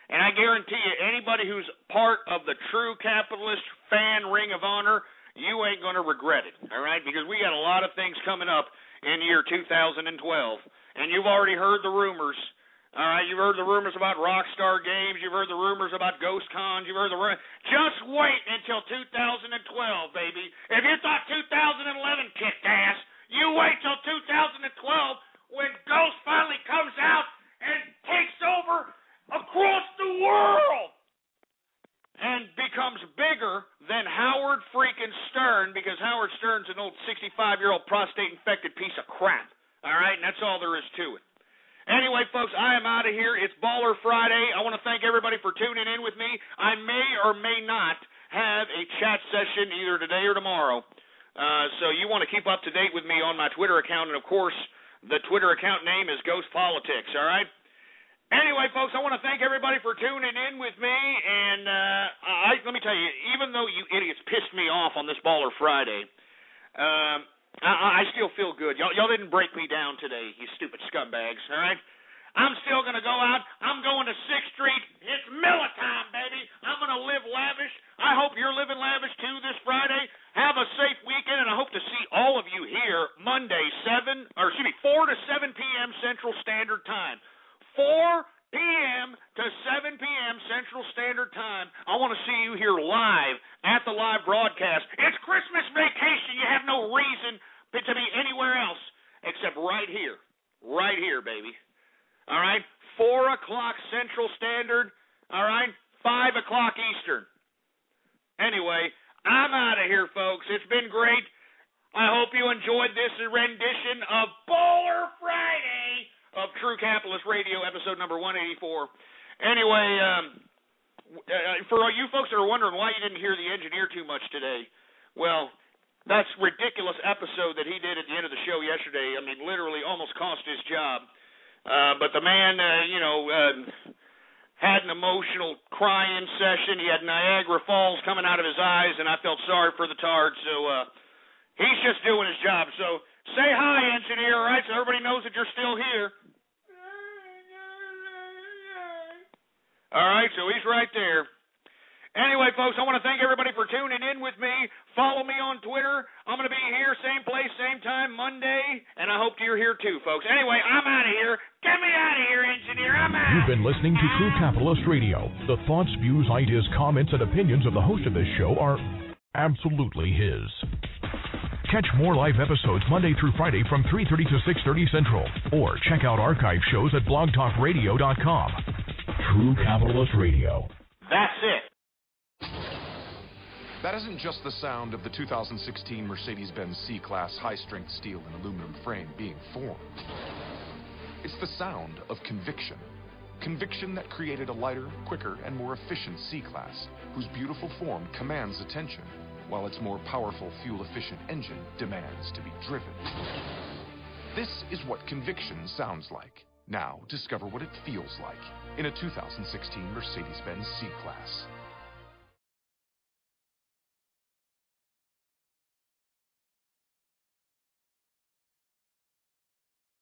Speaker 5: And I guarantee you, anybody who's part of the True Capitalist fan ring of honor, you ain't going to regret it, all right? Because we got a lot of things coming up in year 2012. And you've already heard the rumors. All right, you've heard the rumors about Rockstar Games. You've heard the rumors about Ghost Cons. You've heard the rumors. Just wait until 2012, baby. If you thought 2011 kicked ass, you wait till 2012 when Ghost finally comes out and takes over across the world and becomes bigger than Howard freaking Stern, because Howard Stern's an old 65-year-old prostate-infected piece of crap. All right, and that's all there is to it. Anyway, folks, I am out of here. It's Baller Friday. I want to thank everybody for tuning in with me. I may or may not have a chat session either today or tomorrow. So you want to keep up to date with me on my Twitter account, and, of course, the Twitter account name is Ghost Politics, all right? Anyway, folks, I want to thank everybody for tuning in with me, and let me tell you, even though you idiots pissed me off on this Baller Friday, I still feel good. Y'all didn't break me down today, you stupid scumbags, all right? I'm still going to go out. I'm going to 6th Street. It's Miller time, baby. I'm going to live lavish. I hope you're living lavish, too, this Friday. Have a safe weekend, and I hope to see all of you here Monday, 4 to 7 p.m. Central Standard Time. 4 p.m. to 7 p.m. Central Standard Time. I want to see you here live at the live broadcast. It's Christmas vacation. You have no reason to be anywhere else except right here. Right here, baby. All right? 4 o'clock Central Standard. All right? 5 o'clock Eastern. Anyway, I'm out of here, folks. It's been great. I hope you enjoyed this rendition of Baller Friday of True Capitalist Radio, episode number 184. Anyway, for all you folks that are wondering why you didn't hear the engineer too much today, well, that's ridiculous episode that he did at the end of the show yesterday. I mean, literally almost cost his job. But the man, had an emotional crying session. He had Niagara Falls coming out of his eyes, and I felt sorry for the tard. So he's just doing his job. So say hi, engineer, all right, so everybody knows that you're still here. All right, so he's right there. Anyway, folks, I want to thank everybody for tuning in with me. Follow me on Twitter. I'm going to be here, same place, same time, Monday, and I hope you're here too, folks. Anyway, I'm out of here. Get me out of here, engineer. I'm out.
Speaker 7: You've been listening to True Capitalist Radio. The thoughts, views, ideas, comments, and opinions of the host of this show are absolutely his. Catch more live episodes Monday through Friday from 3:30 to 6:30 Central, or check out archive shows at blogtalkradio.com. True Capitalist Radio.
Speaker 5: That's it.
Speaker 8: That isn't just the sound of the 2016 Mercedes-Benz C-Class high-strength steel and aluminum frame being formed. It's the sound of conviction. Conviction that created a lighter, quicker, and more efficient C-Class, whose beautiful form commands attention, while its more powerful, fuel-efficient engine demands to be driven. This is what conviction sounds like. Now, discover what it feels like in a 2016 Mercedes-Benz C-Class.